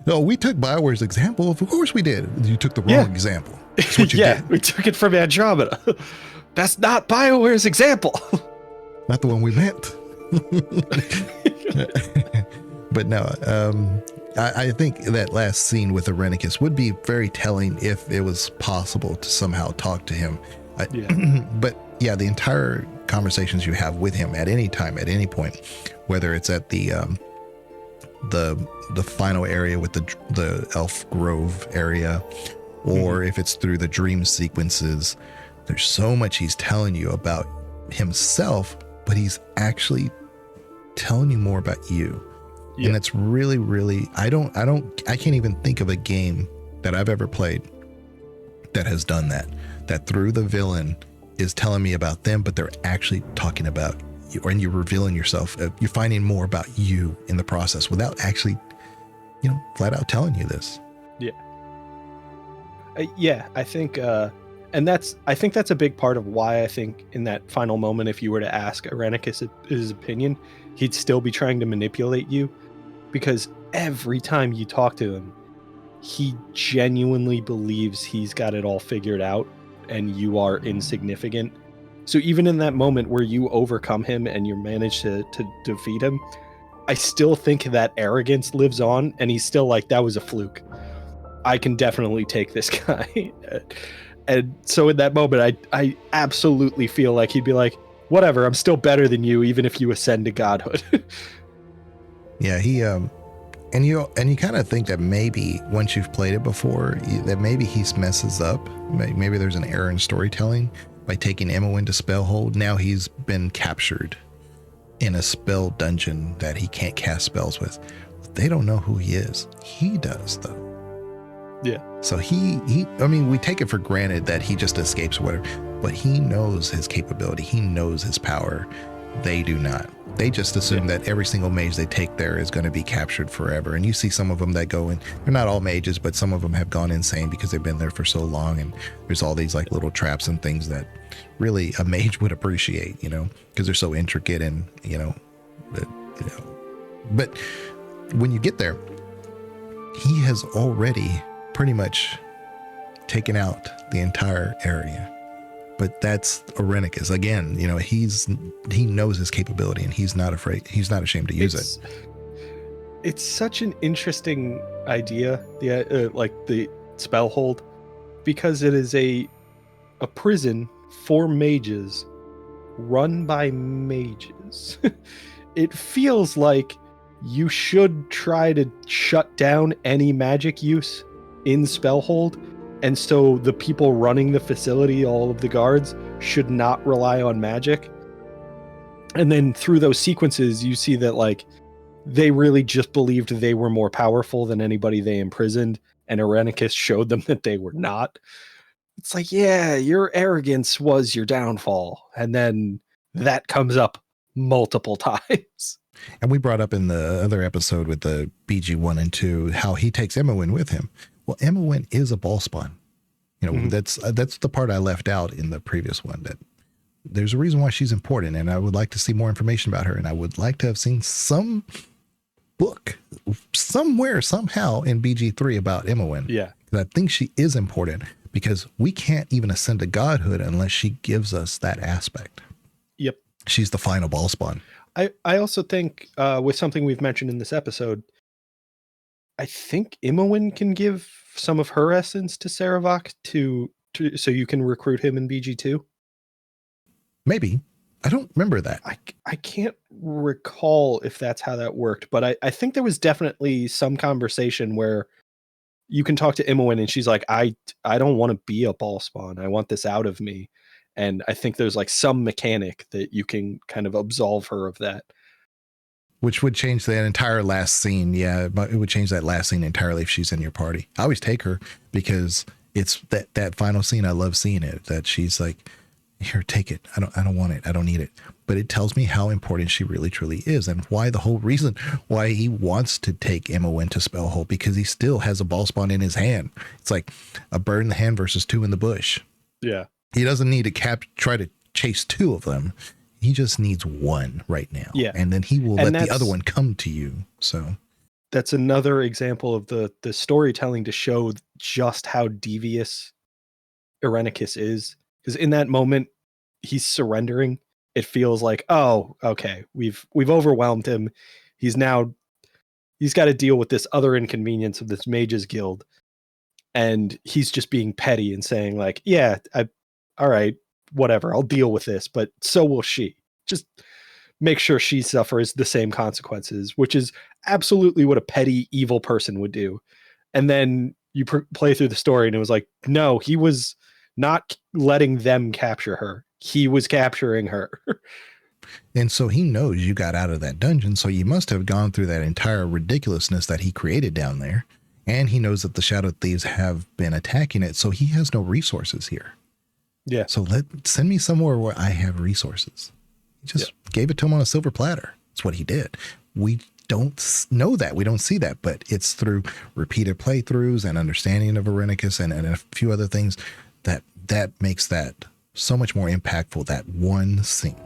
No, we took BioWare's example. Of course we did. You took the wrong example. That's what you did. We took it from Andromeda. That's not BioWare's example. Not the one we meant. But no, I think that last scene with Irenicus would be very telling if it was possible to somehow talk to him. But yeah, the entire conversations you have with him at any time, at any point, whether it's at the final area with the Elf Grove area, or if it's through the dream sequences, there's so much he's telling you about himself, but he's actually telling you more about you. And it's really, really, I can't even think of a game that I've ever played that has done that through the villain is telling me about them, but they're actually talking about you, and you're revealing yourself. You're finding more about you in the process without actually, flat out telling you this. Yeah. I think that's a big part of why I think in that final moment, if you were to ask Irenicus his opinion, he'd still be trying to manipulate you, because every time you talk to him, he genuinely believes he's got it all figured out and you are insignificant. So even in that moment where you overcome him and you manage to defeat him, I still think that arrogance lives on, and he's still like, that was a fluke. I can definitely take this guy. And so in that moment, I absolutely feel like he'd be like, whatever, I'm still better than you, even if you ascend to godhood. Yeah, he and you kind of think that maybe once you've played it before, that maybe he messes up. Maybe there's an error in storytelling by taking Emma into Spellhold. Now he's been captured in a spell dungeon that he can't cast spells with. They don't know who he is. He does, though. Yeah. So we take it for granted that he just escapes or whatever, but he knows his capability. He knows his power. They do not. They just assume that every single mage they take there is going to be captured forever. And you see some of them that go in, they're not all mages, but some of them have gone insane because they've been there for so long. And there's all these like little traps and things that really a mage would appreciate, because they're so intricate and, but when you get there, he has already pretty much taken out the entire area. But that's Irenicus. Again, he knows his capability and he's not afraid. He's not ashamed to use it. It's such an interesting idea, the spell hold, because it is a prison for mages run by mages. It feels like you should try to shut down any magic use in Spellhold, and so the people running the facility, all of the guards, should not rely on magic. And then through those sequences, you see that like they really just believed they were more powerful than anybody they imprisoned, and Irenicus showed them that they were not. It's like, yeah, your arrogance was your downfall, and then that comes up multiple times. And we brought up in the other episode with the BG 1 and 2 how he takes Imowen with him. Well, Imowen is a ball spawn. That's the part I left out in the previous one, that there's a reason why she's important, and I would like to see more information about her, and I would like to have seen some book somewhere, somehow in BG3 about Imowen. Yeah. I think she is important because we can't even ascend to godhood unless she gives us that aspect. Yep. She's the final ball spawn. I also think with something we've mentioned in this episode, I think Imowen can give some of her essence to Sarevok to so you can recruit him in BG2. Maybe. I don't remember that. I can't recall if that's how that worked, but I think there was definitely some conversation where you can talk to Imowen and she's like, I don't want to be a ball spawn. I want this out of me. And I think there's like some mechanic that you can kind of absolve her of that. Which would change that entire last scene. Yeah, but it would change that last scene entirely if she's in your party. I always take her because it's that final scene. I love seeing it, that she's like, here, take it. I don't want it. I don't need it. But it tells me how important she really, truly is, and why the whole reason why he wants to take Imowen to Spellhold, because he still has a ball spawn in his hand. It's like a bird in the hand versus two in the bush. Yeah. He doesn't need to try to chase two of them. He just needs one right now. Yeah. And then he will let the other one come to you. So that's another example of the storytelling to show just how devious Irenicus is. Because in that moment, he's surrendering. It feels like, oh, okay, we've overwhelmed him. He's got to deal with this other inconvenience of this mages guild. And he's just being petty and saying like, yeah, all right, whatever, I'll deal with this, but so will she. Just make sure she suffers the same consequences, which is absolutely what a petty, evil person would do. And then you play through the story and it was like, no, he was not letting them capture her. He was capturing her. And so he knows you got out of that dungeon, so you must have gone through that entire ridiculousness that he created down there. And he knows that the Shadow Thieves have been attacking it, so he has no resources here. Yeah. So send me somewhere where I have resources. He just gave it to him on a silver platter. That's what he did. We don't know that. We don't see that, but it's through repeated playthroughs and understanding of Irenicus and a few other things that makes that so much more impactful, that one scene.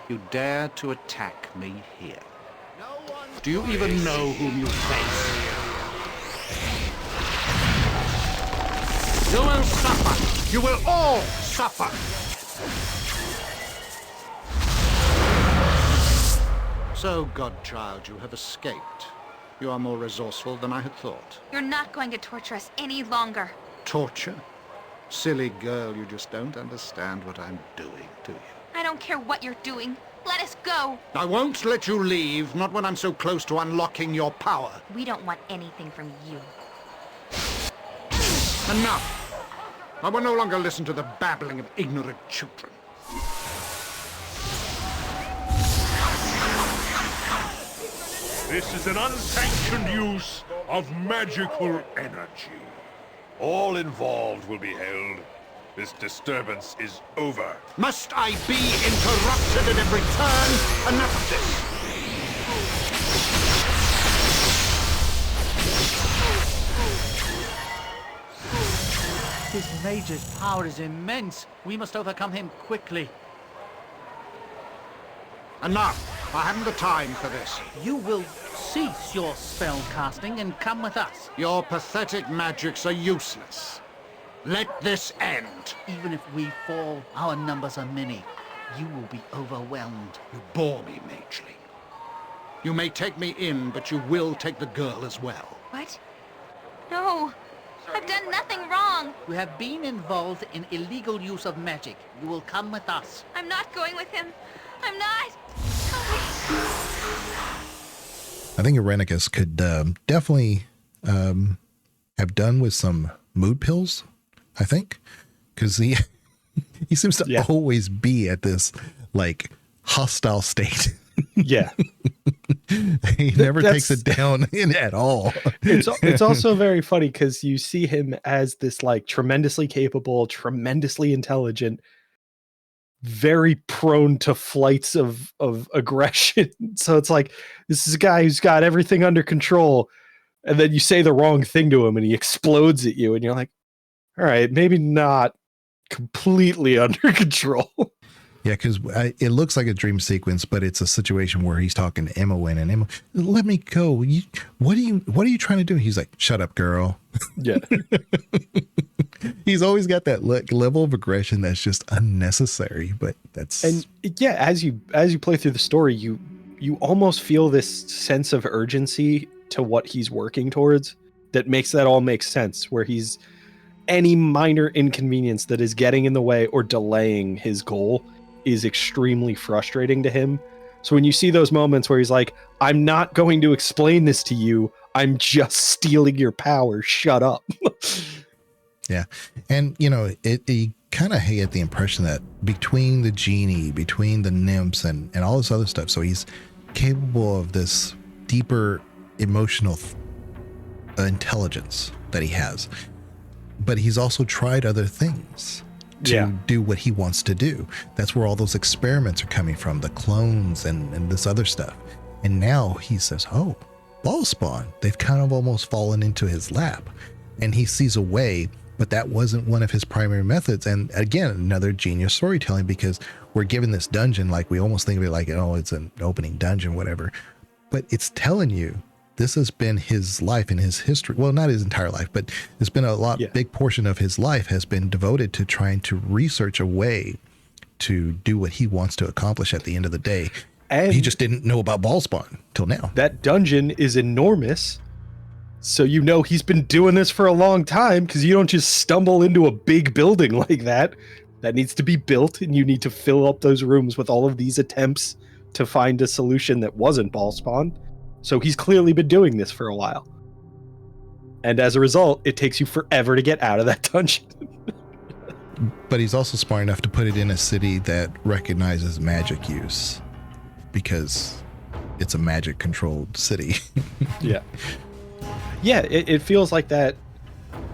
You dare to attack me here. Do you even know whom you face? You will suffer. You will all suffer. So, godchild, you have escaped. You are more resourceful than I had thought. You're not going to torture us any longer. Torture? Silly girl, you just don't understand what I'm doing, do you? I don't care what you're doing. Let us go. I won't let you leave, not when I'm so close to unlocking your power. We don't want anything from you. Enough! I will no longer listen to the babbling of ignorant children. This is an unsanctioned use of magical energy. All involved will be held This disturbance is over. Must I be interrupted at every turn? Enough of this. This mage's power is immense. We must overcome him quickly. Enough. I haven't the time for this. You will cease your spell casting and come with us. Your pathetic magics are useless. Let this end. Even if we fall, our numbers are many. You will be overwhelmed. You bore me, Mageling. You may take me in, but you will take the girl as well. What? No. I've done nothing wrong. You have been involved in illegal use of magic. You will come with us. I'm not going with him. I'm not. I think Irenicus could definitely have done with some mood pills, I think, because he seems to always be at this like hostile state. Yeah. He never takes it down at all. It's also very funny because you see him as this like tremendously capable, tremendously intelligent, very prone to flights of aggression. So it's like, this is a guy who's got everything under control. And then you say the wrong thing to him and he explodes at you. And you're like, all right, maybe not completely under control. Yeah, because it looks like a dream sequence, but it's a situation where he's talking to Emma and Emma, let me go. What are you trying to do? He's like, shut up, girl. Yeah. He's always got that level of aggression that's just unnecessary, but that's... And yeah, as you play through the story, you almost feel this sense of urgency to what he's working towards that makes that all make sense, where he's any minor inconvenience that is getting in the way or delaying his goal is extremely frustrating to him. So when you see those moments where he's like, I'm not going to explain this to you, I'm just stealing your power, shut up. Yeah. And, you kind of get the impression that between the genie, between the nymphs and all this other stuff, so he's capable of this deeper emotional intelligence that he has. But he's also tried other things to do what he wants to do. That's where all those experiments are coming from, the clones and this other stuff. And now he says, oh, ball spawn. They've kind of almost fallen into his lap. And he sees a way, but that wasn't one of his primary methods. And again, another genius storytelling, because we're given this dungeon, like we almost think of it like, oh, it's an opening dungeon, whatever. But it's telling you, this has been his life and his history. Well, not his entire life, but it's been big portion of his life has been devoted to trying to research a way to do what he wants to accomplish at the end of the day. And he just didn't know about ball spawn till now. That dungeon is enormous. So he's been doing this for a long time, because you don't just stumble into a big building like that. That needs to be built, and you need to fill up those rooms with all of these attempts to find a solution that wasn't ball spawn. So he's clearly been doing this for a while. And as a result, it takes you forever to get out of that dungeon. But he's also smart enough to put it in a city that recognizes magic use, because it's a magic controlled city. Yeah. Yeah, it feels like that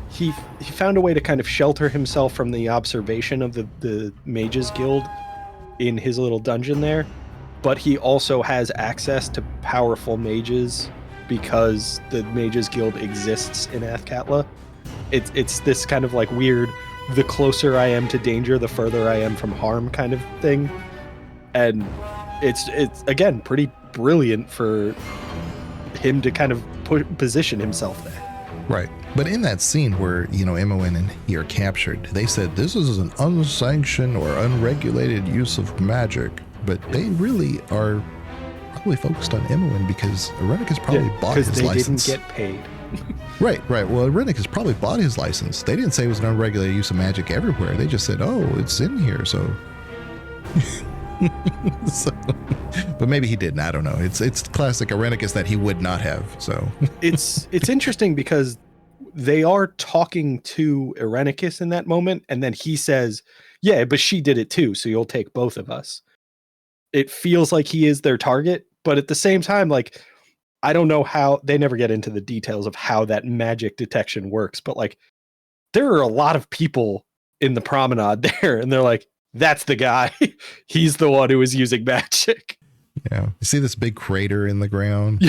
he found a way to kind of shelter himself from the observation of the Mages Guild in his little dungeon there. But he also has access to powerful mages because the Mages Guild exists in Athkatla. It's this kind of like weird, the closer I am to danger, the further I am from harm kind of thing. And it's again, pretty brilliant for him to kind of position himself there. Right. But in that scene where, Imoen and he are captured, they said this is an unsanctioned or unregulated use of magic. But they really are probably focused on Imoen because Irenicus probably bought his license. Because they didn't get paid. Right. Well, Irenicus probably bought his license. They didn't say it was an unregulated use of magic everywhere. They just said, oh, it's in here, so... But maybe he didn't. I don't know. It's classic Irenicus that he would not have, so... It's interesting because they are talking to Irenicus in that moment, and then he says, yeah, but she did it too, so you'll take both of us. It feels like he is their target, but at the same time, like, I don't know how they never get into the details of how that magic detection works, but like, there are a lot of people in the promenade there, and they're like, "That's the guy. He's the one who was using magic." Yeah. You see this big crater in the ground?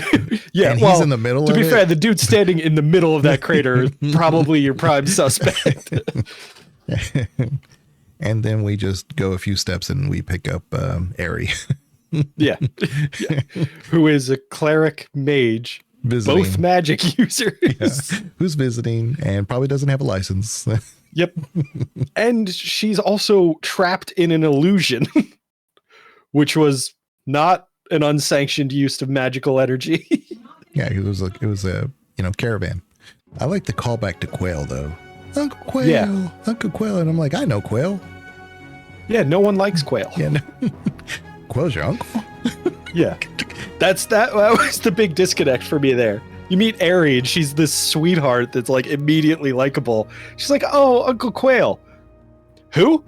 Yeah. And well, he's in the middle to of be it? fair, the dude standing in the middle of that crater is probably your prime suspect. And then we just go a few steps and we pick up Ari. Yeah. Who is a cleric mage, Visiting. both magic users. Yeah. Who's visiting and probably doesn't have a license. Yep. And she's also trapped in an illusion, which was not an unsanctioned use of magical energy. Yeah, it was a caravan. I like the callback to Quail though. Uncle Quail, Yeah. Uncle Quail, and I'm like, I know Quail. Yeah, no one likes Quail. Yeah, no. Quail's your uncle. Yeah. That was the big disconnect for me there. You meet Ari and she's this sweetheart that's like immediately likable. She's like, "Oh, Uncle Quail." Who?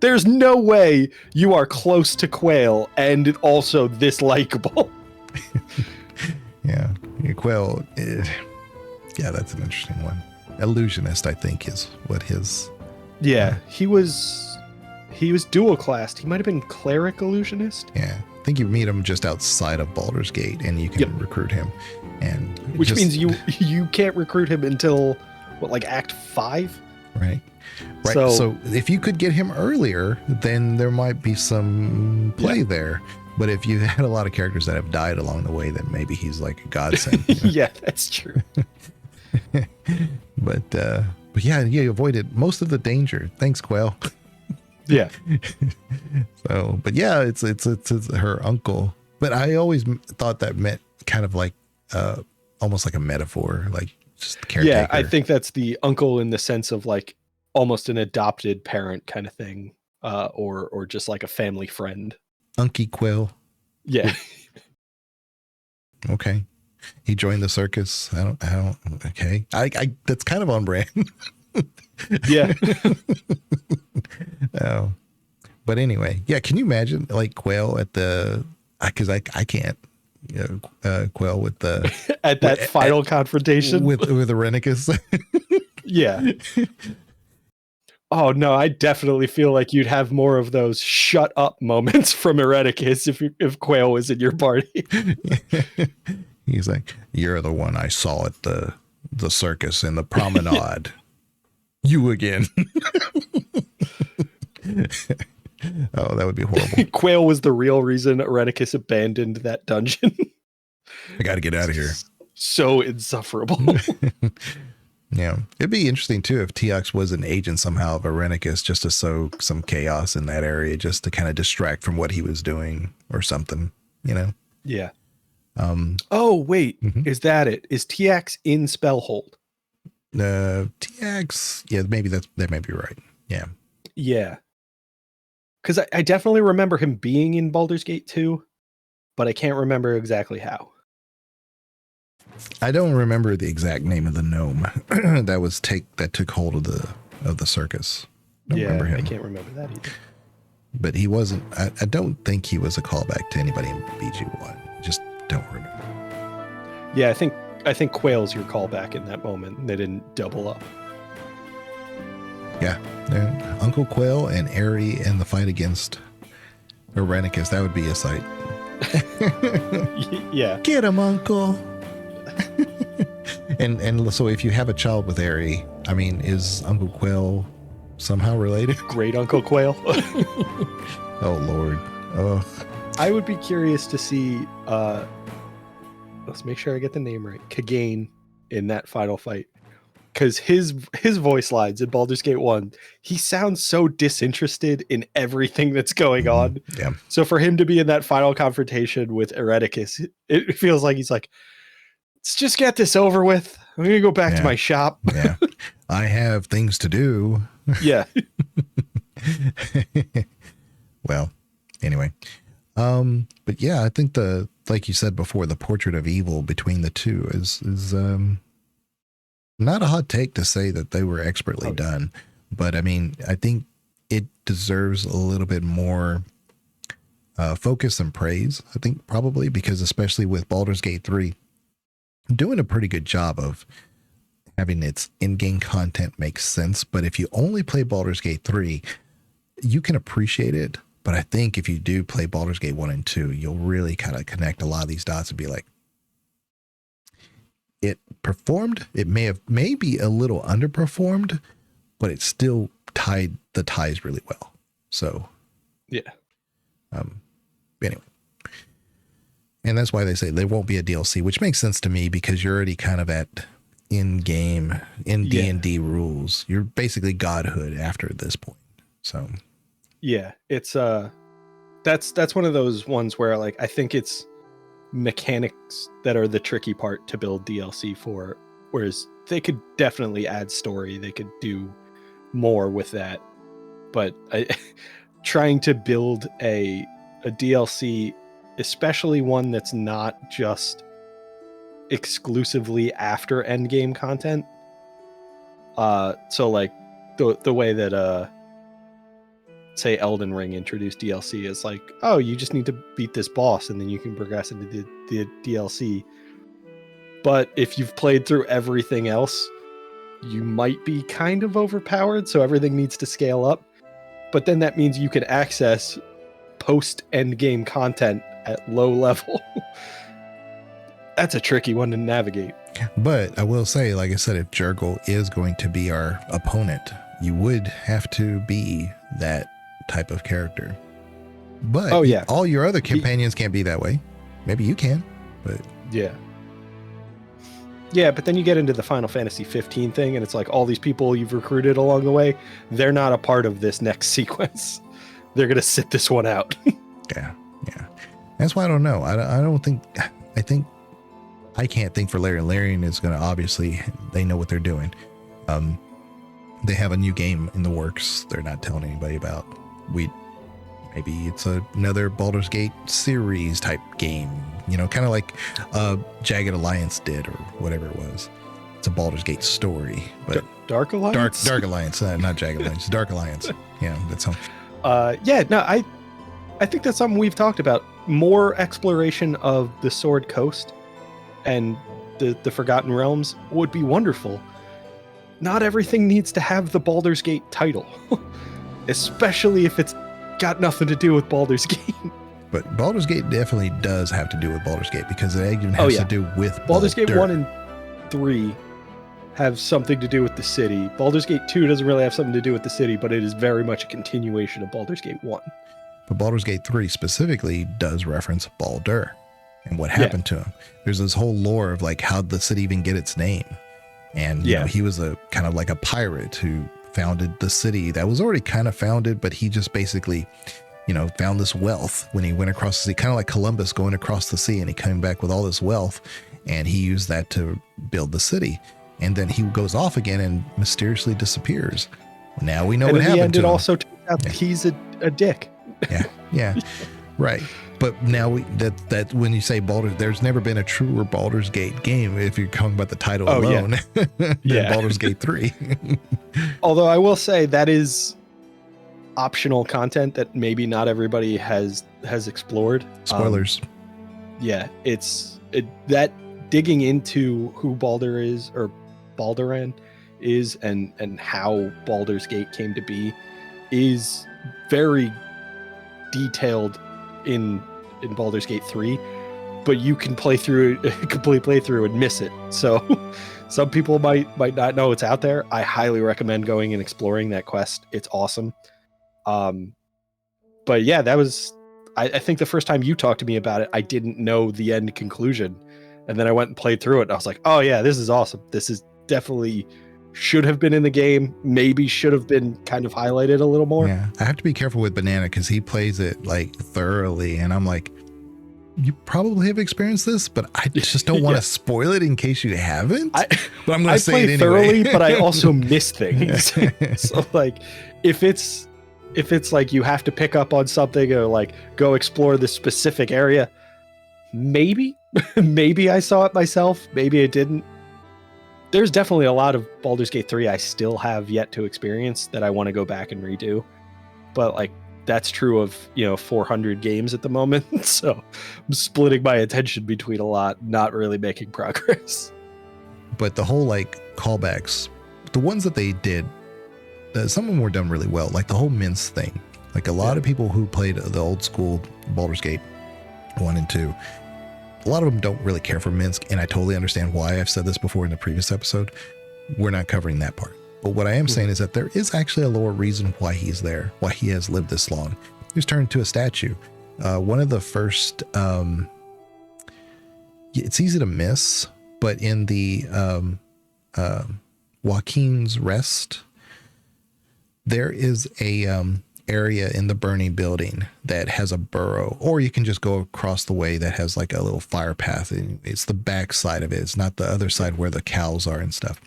There's no way you are close to Quail and also this likable. Yeah, Quail. Yeah, that's an interesting one. Illusionist, I think, is what his. Yeah, he was dual classed. He might have been cleric illusionist. Yeah, I think you meet him just outside of Baldur's Gate, and you can recruit him. And which means you can't recruit him until what, like Act 5? Right. So- So if you could get him earlier, then there might be some play there. But if you had a lot of characters that have died along the way, then maybe he's like a godsend. You know? Yeah, that's true. But yeah, you avoided most of the danger. Thanks, Quail. Yeah. So, but yeah, it's her uncle. But I always thought that meant kind of like almost like a metaphor, like just caretaker. Yeah, I think that's the uncle in the sense of like almost an adopted parent kind of thing, or just like a family friend. Unky Quill. Yeah. Okay. He joined the circus. I don't. Okay. I that's kind of on brand. Yeah. Oh, but anyway, yeah. Can you imagine like Quail at the? Because I can't. Quail with the At that final confrontation with Irenicus. Yeah. Oh no, I definitely feel like you'd have more of those shut up moments from Irenicus if Quail was in your party. He's like, "You're the one I saw at the circus in the promenade." You again. Oh, that would be horrible. Quail was the real reason Irenicus abandoned that dungeon. I got to get out of here. So insufferable. Yeah. It'd be interesting too if Teox was an agent somehow of Irenicus just to sow some chaos in that area, just to kind of distract from what he was doing or something, you know? Yeah. Oh, wait. Is that it? Is TX in Spellhold? TX. Yeah, maybe that may be right. Yeah. Yeah. Because I definitely remember him being in Baldur's Gate 2, but I can't remember exactly how. I don't remember the exact name of the gnome that took hold of the circus. Don't remember him. I can't remember that either. But he wasn't. I don't think he was a callback to anybody in BG1. Just don't remember. Yeah, I think Quail's your callback in that moment. They didn't double up. Yeah, Uncle Quail and Ari and the fight against Irenicus. That would be a sight. Yeah. Get him, Uncle. and so if you have a child with Ari, I mean, is Uncle Quail somehow related? Great Uncle Quail. Oh Lord. Oh. I would be curious to see let's make sure I get the name right. Kagain in that final fight. Because his voice lines in Baldur's Gate 1, he sounds so disinterested in everything that's going on. Yeah. So for him to be in that final confrontation with Irenicus, it feels like he's like, let's just get this over with. I'm going to go back to my shop. Yeah. I have things to do. Yeah. Well, anyway. But yeah, I think like you said before, the portrait of evil between the two is not a hot take to say that they were expertly done, but I mean, I think it deserves a little bit more focus and praise. I think probably because especially with Baldur's Gate 3, doing a pretty good job of having its in-game content makes sense. But if you only play Baldur's Gate 3, you can appreciate it. But I think if you do play Baldur's Gate 1 and 2, you'll really kind of connect a lot of these dots and be like, it performed. It may be a little underperformed, but it still tied the ties really well. So, yeah. Anyway. And that's why they say there won't be a DLC, which makes sense to me because you're already kind of at in-game, in D&D rules. You're basically godhood after this point. So, yeah, it's that's one of those ones where like I think it's mechanics that are the tricky part to build DLC for, whereas they could definitely add story. They could do more with that. But trying to build a DLC, especially one that's not just exclusively after endgame content. So like the way that say Elden Ring introduced DLC is like, oh, you just need to beat this boss and then you can progress into the DLC. But if you've played through everything else, you might be kind of overpowered, so everything needs to scale up. But then that means you can access post-endgame content at low level. That's a tricky one to navigate. but I will say, like I said, if Jurgle is going to be our opponent, you would have to be that type of character. But all your other companions can't be that way. Maybe you can, but yeah, but then you get into the Final Fantasy 15 thing, and it's like all these people you've recruited along the way, they're not a part of this next sequence. They're going to sit this one out. yeah. That's why I don't know. I can't think for Larian. Larian is going to, obviously, they know what they're doing. They have a new game in the works they're not telling anybody about. Maybe it's another Baldur's Gate series type game, kind of like Jagged Alliance did or whatever it was. It's a Baldur's Gate story, but Dark Alliance, Dark Alliance, not Jagged Alliance, Dark Alliance. Yeah, that's something. I think that's something we've talked about. More exploration of the Sword Coast and the Forgotten Realms would be wonderful. Not everything needs to have the Baldur's Gate title, especially if it's got nothing to do with Baldur's Gate. But Baldur's Gate definitely does have to do with Baldur's Gate because it even has to do with Baldur's Gate Baldur. 1 and 3 have something to do with the city. Baldur's Gate 2 doesn't really have something to do with the city, but it is very much a continuation of Baldur's Gate 1. But Baldur's Gate 3 specifically does reference Baldur and what happened to him. There's this whole lore of like how the city even get its name. And he was a kind of like a pirate who founded the city that was already kind of founded, but he just basically, found this wealth when he went across the sea, kind of like Columbus going across the sea, and he came back with all this wealth, and he used that to build the city. And then he goes off again and mysteriously disappears. Now we know what happened to him. It also turns out that he's a dick. Yeah, right. But now that when you say Baldur, there's never been a truer Baldur's Gate game if you're talking about the title alone than Baldur's Gate 3. Although I will say that is optional content that maybe not everybody has explored. Spoilers. That digging into who Baldur is or Balduran is and how Baldur's Gate came to be is very detailed in Baldur's Gate 3, but you can play through a complete playthrough and miss it. So some people might not know it's out there. I highly recommend going and exploring that quest. It's awesome. But yeah, that was, I think the first time you talked to me about it, I didn't know the end conclusion. And then I went and played through it and I was like, oh yeah, this is awesome. This is definitely should have been in the game, maybe should have been kind of highlighted a little more. Yeah, I have to be careful with Banana because he plays it like thoroughly, and I'm like, you probably have experienced this, but I just don't want to spoil it in case you haven't. But I'm going to say it anyway. Thoroughly, but I also miss things. So like, if it's like you have to pick up on something or like go explore this specific area, maybe I saw it myself, maybe I didn't. There's definitely a lot of Baldur's Gate 3 I still have yet to experience that I want to go back and redo. But like that's true of, 400 games at the moment. So I'm splitting my attention between a lot, not really making progress. But the whole like callbacks, the ones that they did, some of them were done really well. Like the whole Minsk thing. Like a lot of people who played the old school Baldur's Gate 1 and 2, a lot of them don't really care for Minsk, and I totally understand why. I've said this before in the previous episode. We're not covering that part. But what I am saying is that there is actually a lower reason why he's there, why he has lived this long. He was turned into a statue. One of the first, it's easy to miss, but in the Joaquin's Rest, there is a area in the burning building that has a burrow, or you can just go across the way that has like a little fire path. And it's the back side of it. It's not the other side where the cows are and stuff.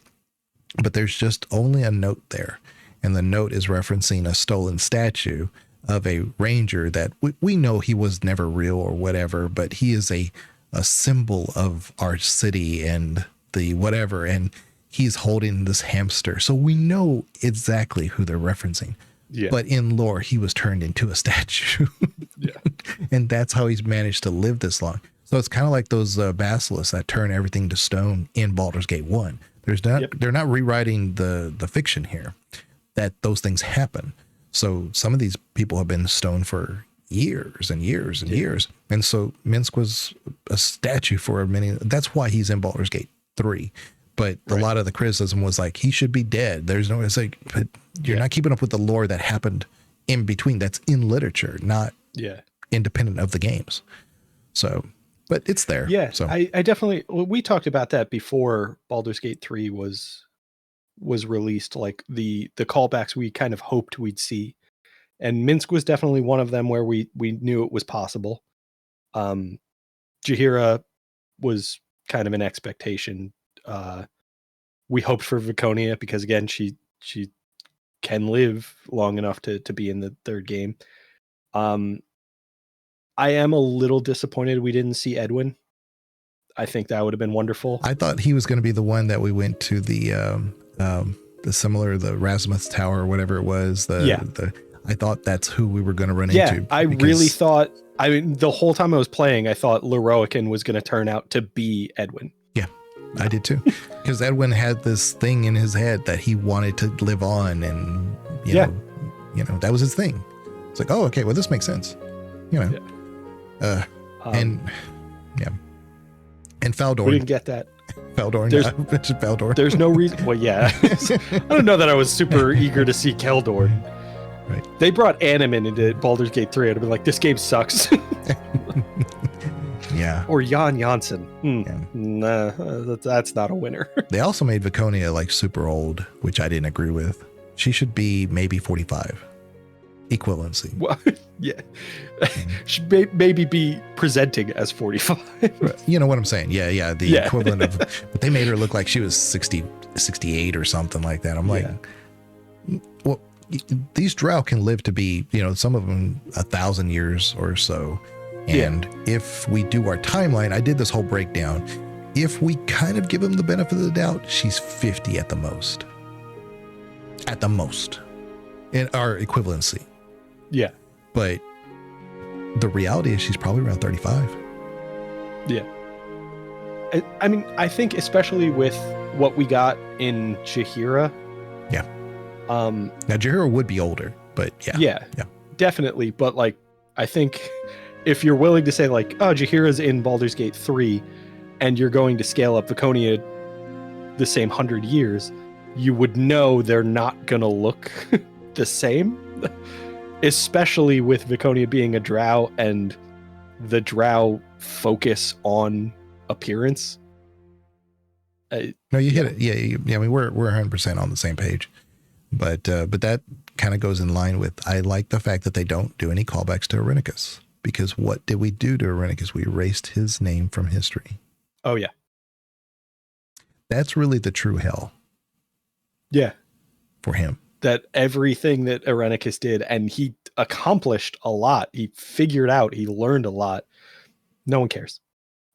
But there's just only a note there. And the note is referencing a stolen statue of a ranger that we know he was never real or whatever, but he is a symbol of our city and the whatever. And he's holding this hamster. So we know exactly who they're referencing. Yeah. But in lore, he was turned into a statue. Yeah. And that's how he's managed to live this long. So it's kind of like those basilisks that turn everything to stone in Baldur's Gate 1. They're not rewriting the fiction here, that those things happen. So some of these people have been stoned for years and years and years. And so Minsk was a statue for many. That's why he's in Baldur's Gate 3. But a lot of the criticism was like, he should be dead. There's no, it's like, but you're not keeping up with the lore that happened in between. That's in literature, not independent of the games. So, but it's there. Yeah. So I definitely, we talked about that before Baldur's Gate 3 was released, like the callbacks we kind of hoped we'd see. And Minsk was definitely one of them where we knew it was possible. Jaheira was kind of an expectation. We hoped for Viconia because again, she can live long enough to be in the third game. I am a little disappointed we didn't see Edwin. I think that would have been wonderful. I thought he was going to be the one that we went to the Rasmus Tower or whatever it was. I thought that's who we were going to run into. I really thought, I mean, the whole time I was playing, I thought Leroican was going to turn out to be Edwin. Yeah, I did too. Because Edwin had this thing in his head that he wanted to live on, and you know, that was his thing. It's like, oh, okay, well, this makes sense. And Faldor. We didn't get that. Faldor. Faldor. There's no reason. Well, yeah. I don't know that I was super eager to see Keldor. Right. They brought Animin into Baldur's Gate 3. I'd have been like, this game sucks. Yeah. Or Jan Janssen. Nah, that's not a winner. They also made Viconia like super old, which I didn't agree with. She should be maybe 45. Equivalency. Well, yeah. Should maybe be presenting as 45. You know what I'm saying? Yeah. The equivalent of, but they made her look like she was 60, 68 or something like that. I'm like, well, these drow can live to be, some of them 1,000 years or so. And if we do our timeline, I did this whole breakdown. If we kind of give them the benefit of the doubt, she's 50 at the most. At the most. In our equivalency. Yeah. But the reality is she's probably around 35. Yeah. I mean, I think especially with what we got in Jaheira. Yeah. Now Jaheira would be older, but yeah. Definitely. But like, I think if you're willing to say like, oh, Jaheira's in Baldur's Gate 3 and you're going to scale up Viconia the same 100 years, you would know they're not going to look the same. Especially with Viconia being a drow and the drow focus on appearance. No, you hit it. Yeah. I mean, we're 100% on the same page, but that kind of goes in line with, I like the fact that they don't do any callbacks to Irenicus, because what did we do to Irenicus? We erased his name from history. Oh yeah. That's really the true hell. Yeah. For him. That everything that Irenicus did, and he accomplished a lot. He figured out, he learned a lot. No one cares.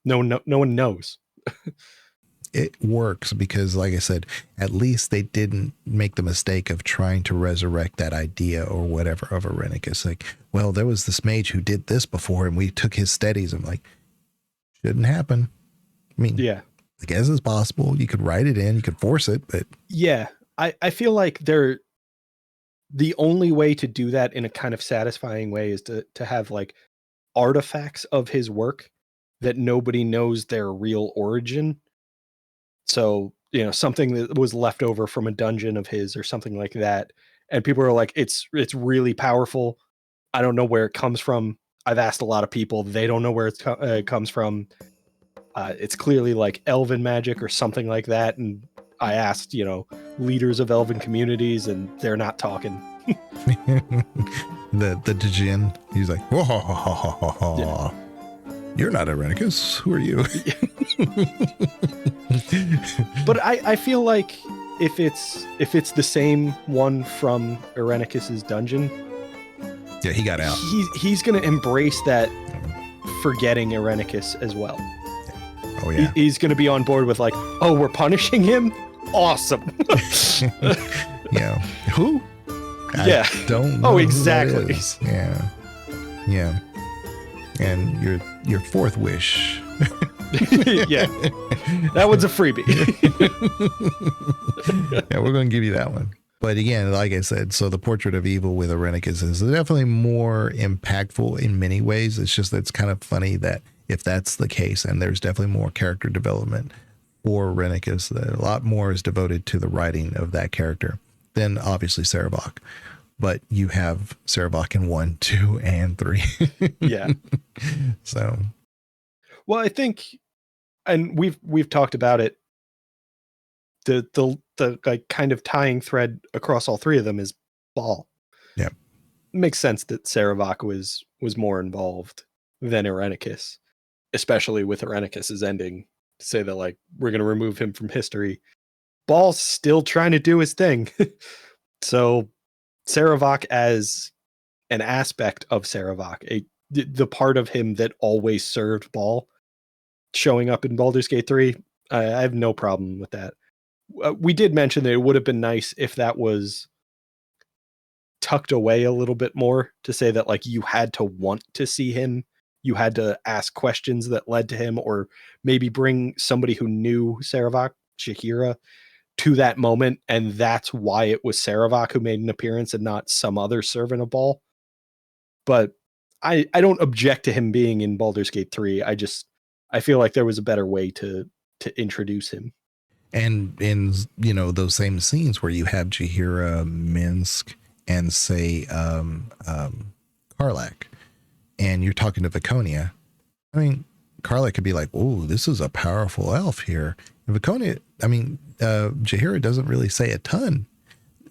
No one knows. It works because, like I said, at least they didn't make the mistake of trying to resurrect that idea or whatever of Irenicus. Like, well, there was this mage who did this before and we took his steadies. I'm like, shouldn't happen. I mean, I guess it's possible. You could write it in, you could force it, but Yeah, I feel like the only way to do that in a kind of satisfying way is to have like artifacts of his work that nobody knows their real origin. So, something that was left over from a dungeon of his or something like that. And people are like, it's really powerful. I don't know where it comes from. I've asked a lot of people. They don't know where it comes from. It's clearly like elven magic or something like that. And I asked, leaders of elven communities, and they're not talking. the Djinn, he's like, whoa, ho, ho, ho, ho, ho. Yeah. You're not Irenicus. Who are you? But I feel like if it's the same one from Irenicus's dungeon, yeah, he got out. He's gonna embrace that forgetting Irenicus as well. Oh yeah, he's gonna be on board with like, oh, we're punishing him. Awesome. Yeah. Who? I don't know. Oh, exactly. Yeah. Yeah. And your fourth wish. Yeah. That one's a freebie. Yeah, we're going to give you that one. But again, like I said, so the Portrait of Evil with Irenicus is definitely more impactful in many ways. It's just that it's kind of funny that if that's the case, and there's definitely more character development for Irenicus, a lot more is devoted to the writing of that character than obviously Sarevok. But you have Sarevok in 1, 2, and 3. Yeah. So, well, I think, and we've talked about it. The like kind of tying thread across all three of them is Ball. Yeah, it makes sense that Sarevok was more involved than Irenicus, especially with Irenicus's ending. To say that like we're going to remove him from history, Ball's still trying to do his thing. So Sarevok as an aspect of Sarevok, the part of him that always served Ball, showing up in Baldur's Gate 3, I have no problem with that. We did mention that it would have been nice if that was tucked away a little bit more, to say that like you had to want to see him, you had to ask questions that led to him, or maybe bring somebody who knew Sarevok, Jaheira, to that moment, and that's why it was Sarevok who made an appearance and not some other servant of Ball. But I don't object to him being in Baldur's Gate 3. I feel like there was a better way to introduce him. And in those same scenes where you have Jaheira, Minsk, and say Karlach, and you're talking to Viconia, I mean, Karlach could be like, "Oh, this is a powerful elf here." And Viconia, Jaheira doesn't really say a ton.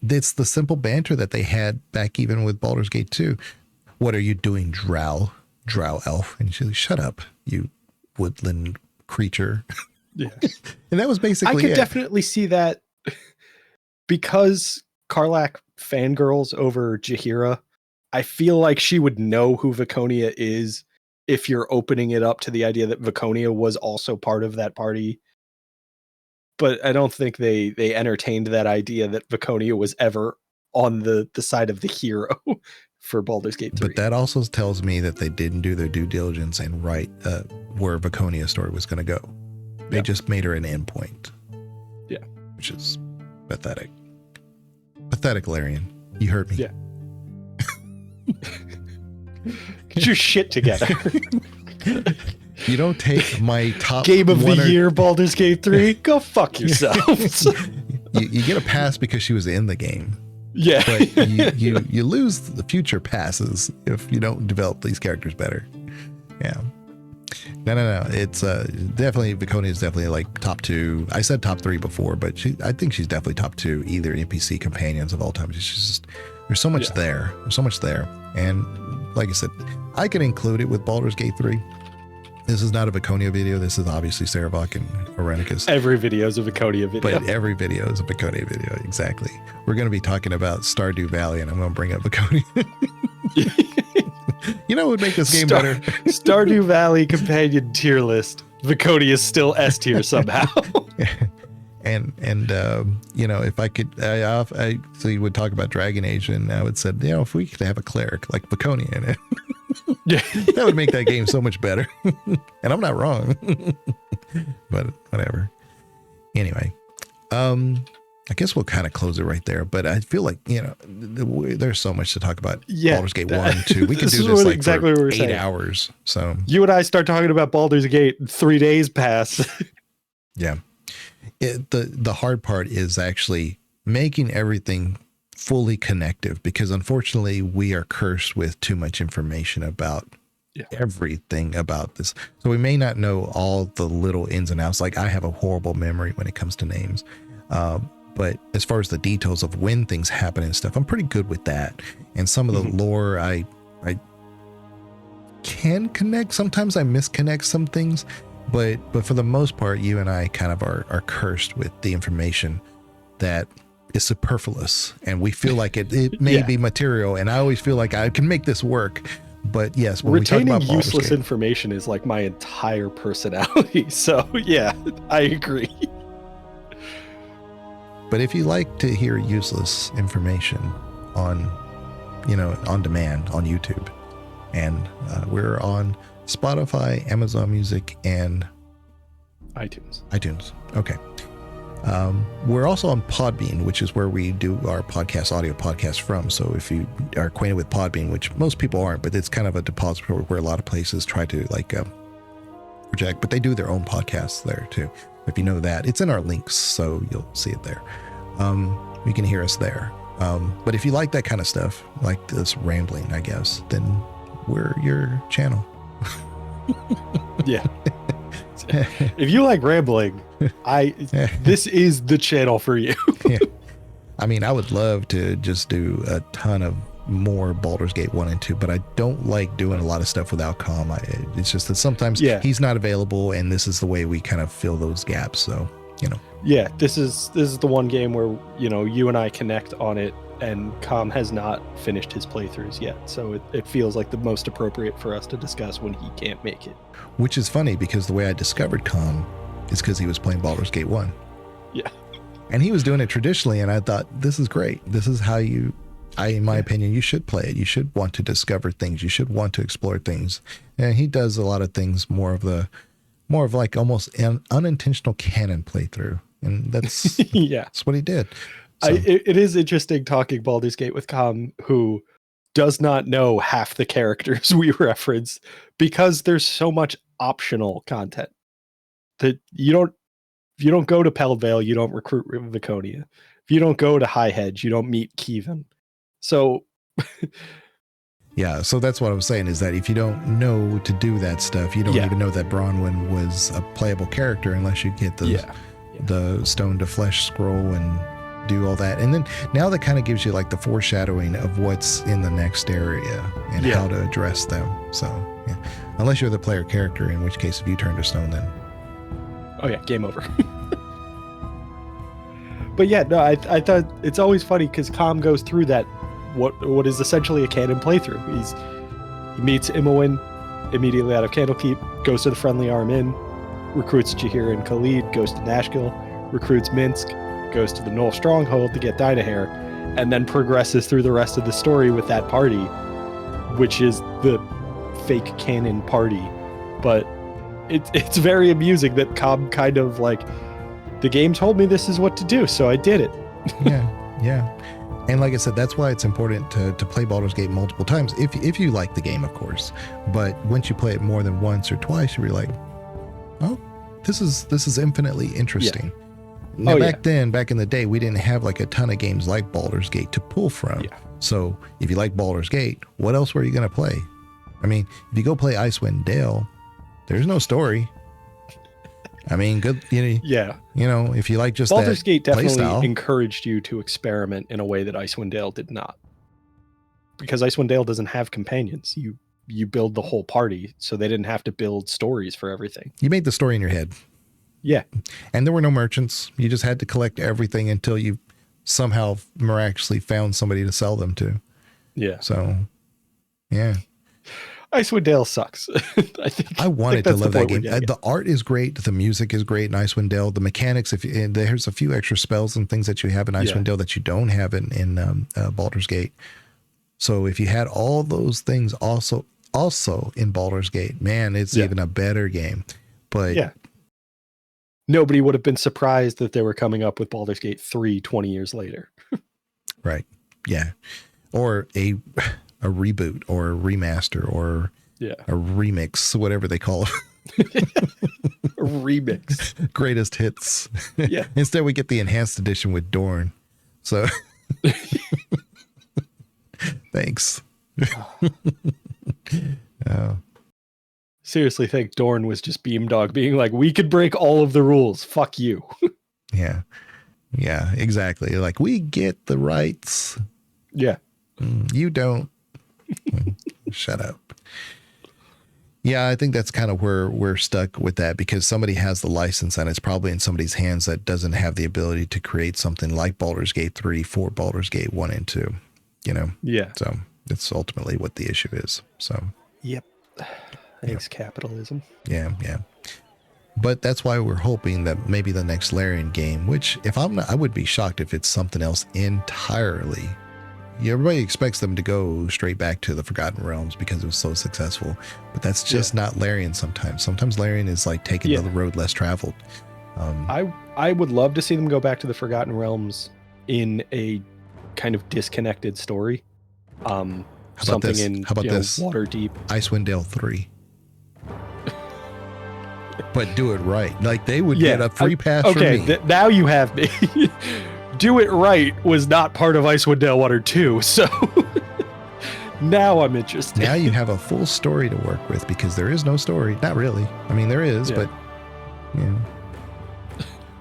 It's the simple banter that they had back even with Baldur's Gate 2. What are you doing, drow elf? And she's like, "Shut up, you woodland creature." Yeah. And that was basically I could definitely see that, because Karlach fangirls over Jaheira. I feel like she would know who Viconia is if you're opening it up to the idea that Viconia was also part of that party. But I don't think they entertained that idea that Viconia was ever on the side of the hero for Baldur's Gate 3. But that also tells me that they didn't do their due diligence and write where Viconia's story was going to go. They just made her an endpoint. Yeah. Which is pathetic. Pathetic, Larian. You heard me. Yeah. Get your shit together. You don't take my top game of the year, Baldur's Gate 3. Go fuck yourselves. you get a pass because she was in the game. Yeah. But you lose the future passes if you don't develop these characters better. Yeah. No. It's definitely, Viconia is definitely like top 2. I said top 3 before, but I think she's definitely top 2 either NPC companions of all time. She's just, there's so much there. There's so much there. And like I said, I can include it with Baldur's Gate 3. This is not a Viconia video. This is obviously Sarevok and Irenicus. Every video is a Viconia video. But every video is a Viconia video. Exactly. We're going to be talking about Stardew Valley, and I'm going to bring up Viconia. You know what would make this game better? Stardew Valley companion tier list. Viconia is still S tier somehow. And if I could, so you would talk about Dragon Age, and I would say, if we could have a cleric like Viconia in it, yeah, that would make that game so much better. And I'm not wrong. But whatever. Anyway, I guess we'll kind of close it right there, but I feel like, there's so much to talk about. Baldur's Gate 1, 2. We could do this like exactly for 8 hours. So you and I start talking about Baldur's Gate, 3 days pass. Yeah. The hard part is actually making everything fully connective, because unfortunately we are cursed with too much information about everything about this. So we may not know all the little ins and outs. Like I have a horrible memory when it comes to names. But as far as the details of when things happen and stuff, I'm pretty good with that. And some of the lore, I can connect. Sometimes I misconnect some things, but for the most part, you and I kind of are cursed with the information that is superfluous, and we feel like it may be material. And I always feel like I can make this work. But yes, when retaining we talk about useless information is like my entire personality. So yeah, I agree. But if you like to hear useless information on demand on YouTube, and we're on Spotify, Amazon Music, and iTunes. Okay. We're also on Podbean, which is where we do our audio podcast from. So if you are acquainted with Podbean, which most people aren't, but it's kind of a depository where a lot of places try to project, but they do their own podcasts there too. If you know that, it's in our links, so you'll see it there. You can hear us there. But if you like that kind of stuff, like this rambling, I guess, then we're your channel. Yeah. If you like rambling, this is the channel for you. Yeah. I mean, I would love to just do a ton of more Baldur's Gate 1 and 2, but I don't like doing a lot of stuff without Com. It's just that sometimes he's not available, and this is the way we kind of fill those gaps. So, Yeah, this is the one game where, you and I connect on it, and Com has not finished his playthroughs yet. So it feels like the most appropriate for us to discuss when he can't make it. Which is funny, because the way I discovered Com is because he was playing Baldur's Gate 1. Yeah. And he was doing it traditionally, and I thought, this is great. This is how in my opinion, you should play it. You should want to discover things. You should want to explore things. And he does a lot of things more of like almost an unintentional canon playthrough. And that's, that's what he did. So. It is interesting talking Baldur's Gate with Com, who does not know half the characters we reference, because there's so much optional content that you don't go to Peldvale, you don't recruit Viconia. If you don't go to High Hedge, you don't meet Kevin. So yeah, so that's what I was saying, is that if you don't know to do that stuff, you don't even know that Bronwyn was a playable character unless you get the stone to flesh scroll and do all that. And then now that kind of gives you like the foreshadowing of what's in the next area and how to address them. So unless you're the player character, in which case if you turn to stone, then game over. But I thought it's always funny because Com goes through that what is essentially a canon playthrough. He meets Imoen immediately out of Candlekeep, goes to the Friendly Arm Inn, recruits Jahir and Khalid, goes to Nashkel, recruits Minsk, goes to the Knoll Stronghold to get Dynahair, and then progresses through the rest of the story with that party, which is the fake canon party. But it's very amusing that Com kind of like, the game told me this is what to do, so I did it. Yeah. And like I said, that's why it's important to play Baldur's Gate multiple times, if you like the game, of course. But once you play it more than once or twice, you'll be like, oh, this is infinitely interesting. Now, back in the day, we didn't have like a ton of games like Baldur's Gate to pull from. Yeah. So if you like Baldur's Gate, what else were you going to play? I mean, if you go play Icewind Dale, there's no story. I mean, good. If you like just Baldur's that Gate definitely playstyle, encouraged you to experiment in a way that Icewind Dale did not, because Icewind Dale doesn't have companions. You build the whole party, so they didn't have to build stories for everything. You made the story in your head. Yeah, and there were no merchants. You just had to collect everything until you somehow miraculously found somebody to sell them to. Yeah. So, yeah. Icewind Dale sucks. I wanted to love that game. The art is great. The music is great in Icewind Dale. The mechanics, there's a few extra spells and things that you have in Icewind Dale that you don't have in Baldur's Gate. So if you had all those things also in Baldur's Gate, man, it's even a better game. But nobody would have been surprised that they were coming up with Baldur's Gate 3 20 years later. Right. Yeah. Or a reboot or a remaster or a remix, whatever they call it. A remix. Greatest hits. Yeah. Instead, we get the enhanced edition with Dorn. So thanks. Oh. Seriously think Dorn was just Beamdog being like, we could break all of the rules. Fuck you. Yeah. Yeah, exactly. Like, we get the rights. Yeah. You don't. Shut up. Yeah, I think that's kind of where we're stuck with that, because somebody has the license and it's probably in somebody's hands that doesn't have the ability to create something like Baldur's Gate 3 for Baldur's Gate 1 and 2, you know? Yeah. So that's ultimately what the issue is. So, Yep. Thanks, capitalism. yeah. But that's why we're hoping that maybe the next Larian game, which if I'm not, I would be shocked if it's something else entirely. Everybody expects them to go straight back to the Forgotten Realms because it was so successful, but that's just not Larian sometimes. Sometimes Larian is like taking the road less traveled. I would love to see them go back to the Forgotten Realms in a kind of disconnected story. Something this? in How about this? Waterdeep. Icewind Dale 3. But do it right. Like, they would get a free pass from me. Now you have me. Do it right was not part of Icewind Dale Water 2, so now I'm interested. Now you have a full story to work with, because there is no story. Not really. I mean, there is, but yeah.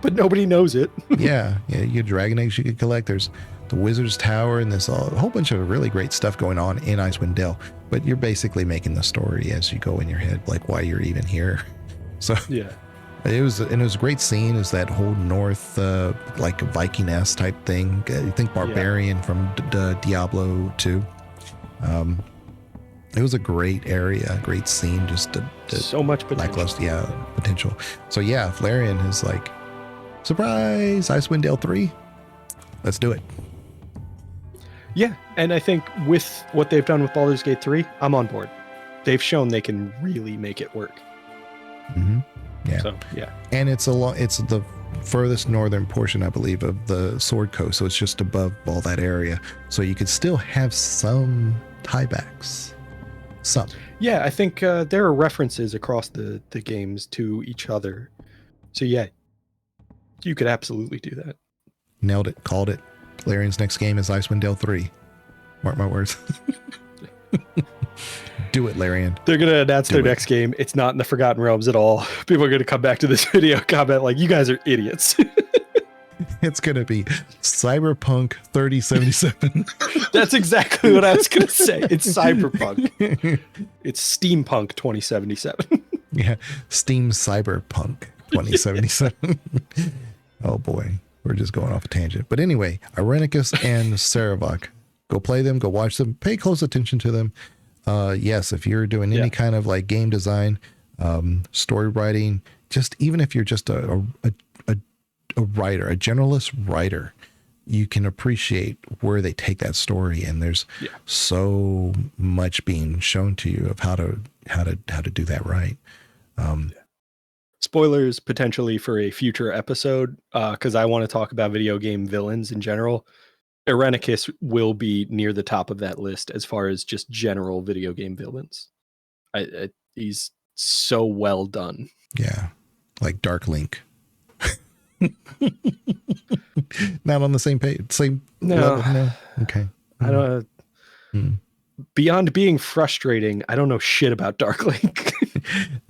But nobody knows it. Yeah. You get dragon eggs you could collect. There's the Wizard's Tower, and there's a whole bunch of really great stuff going on in Icewind Dale. But you're basically making the story as you go in your head, like why you're even here. So yeah. It was a great scene. Is that whole north, like Viking-esque type thing. I think Barbarian from Diablo 2. It was a great area, great scene. Just so much potential. Potential. So yeah, Larian is like, surprise, Icewind Dale 3. Let's do it. Yeah, and I think with what they've done with Baldur's Gate 3, I'm on board. They've shown they can really make it work. Mm-hmm. Yeah. So, yeah. And it's the furthest northern portion, I believe, of the Sword Coast. So it's just above all that area. So you could still have some tiebacks. Some. Yeah, I think there are references across the games to each other. So yeah, you could absolutely do that. Nailed it. Called it. Larian's next game is Icewind Dale 3. Mark my words. Do it, Larian. They're going to announce their next game. It's not in the Forgotten Realms at all. People are going to come back to this video, comment like, you guys are idiots. It's going to be Cyberpunk 3077. That's exactly what I was going to say. It's Cyberpunk. It's Steampunk 2077. Yeah, Steam Cyberpunk 2077. Oh boy, we're just going off a tangent. But anyway, Irenicus and Sarevok. Go play them, go watch them, pay close attention to them. Yes, if you're doing any kind of like game design, story writing, just even if you're just a writer, a generalist writer, you can appreciate where they take that story. And there's so much being shown to you of how to do that right. Spoilers potentially for a future episode, because I want to talk about video game villains in general. Irenicus will be near the top of that list as far as just general video game villains. He's so well done. Yeah, like Dark Link. Not on the same page, same level. No. Okay. I don't. Beyond being frustrating, I don't know shit about Dark Link.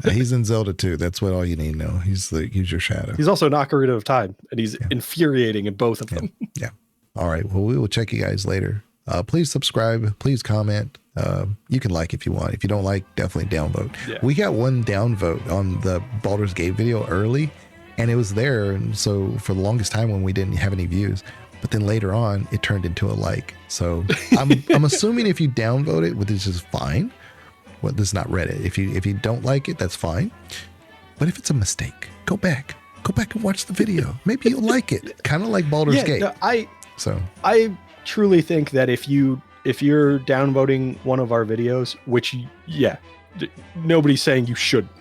He's in Zelda 2. That's what all you need to know. He's your shadow. He's also in Ocarina of Time, and he's infuriating in both of them. Yeah. All right. Well, we will check you guys later. Please subscribe. Please comment. You can like if you want. If you don't like, definitely downvote. Yeah. We got one downvote on the Baldur's Gate video early, and it was there. And so for the longest time when we didn't have any views, but then later on it turned into a like. So I'm assuming if you downvote it, which is fine. Well, this is not Reddit. If you don't like it, that's fine. But if it's a mistake, go back and watch the video. Maybe you'll like it. Kind of like Baldur's Gate. No, I truly think that if you're downvoting one of our videos, which nobody's saying you shouldn't.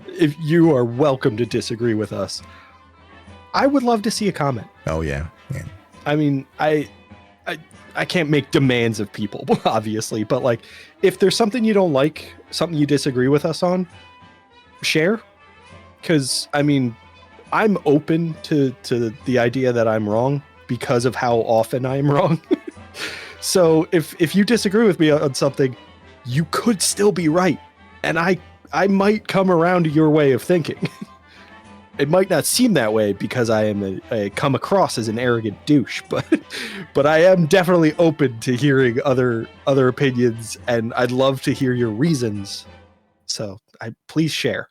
if you are welcome to disagree with us. I would love to see a comment. Oh yeah. I mean, I can't make demands of people, obviously, but like, if there's something you don't like, something you disagree with us on, share. Because I mean, I'm open to the idea that I'm wrong because of how often I'm wrong. So if you disagree with me on something, you could still be right, and I might come around to your way of thinking. It might not seem that way because I come across as an arrogant douche, but I am definitely open to hearing other opinions, and I'd love to hear your reasons. So please share.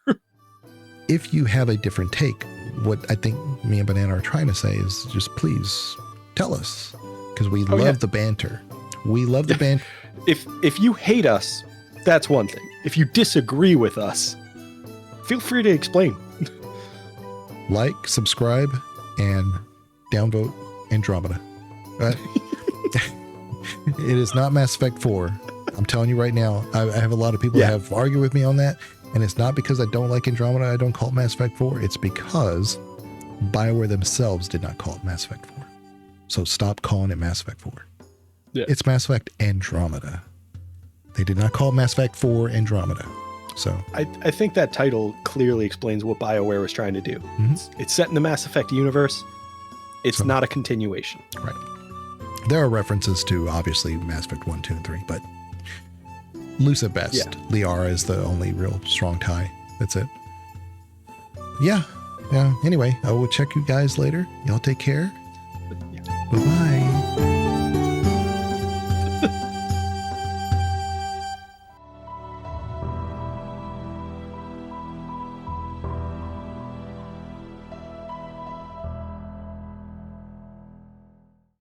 If you have a different take, what I think me and Banana are trying to say is just please tell us, because we love the banter. We love the banter. If you hate us, that's one thing. If you disagree with us, feel free to explain. Like, subscribe, and downvote Andromeda. It is not Mass Effect 4. I'm telling you right now. I have a lot of people that have argued with me on that, and it's not because I don't like Andromeda, I don't call it Mass Effect 4. It's because BioWare themselves did not call it Mass Effect 4. So stop calling it Mass Effect 4. Yeah. It's Mass Effect Andromeda. They did not call it Mass Effect 4 Andromeda. So I think that title clearly explains what BioWare was trying to do. Mm-hmm. It's set in the Mass Effect universe. It's not a continuation. Right. There are references to, obviously, Mass Effect 1, 2, and 3, but loose at best. Yeah. Liara is the only real strong tie. That's it. Yeah. Anyway, I will check you guys later. Y'all take care. Yeah. Bye-bye.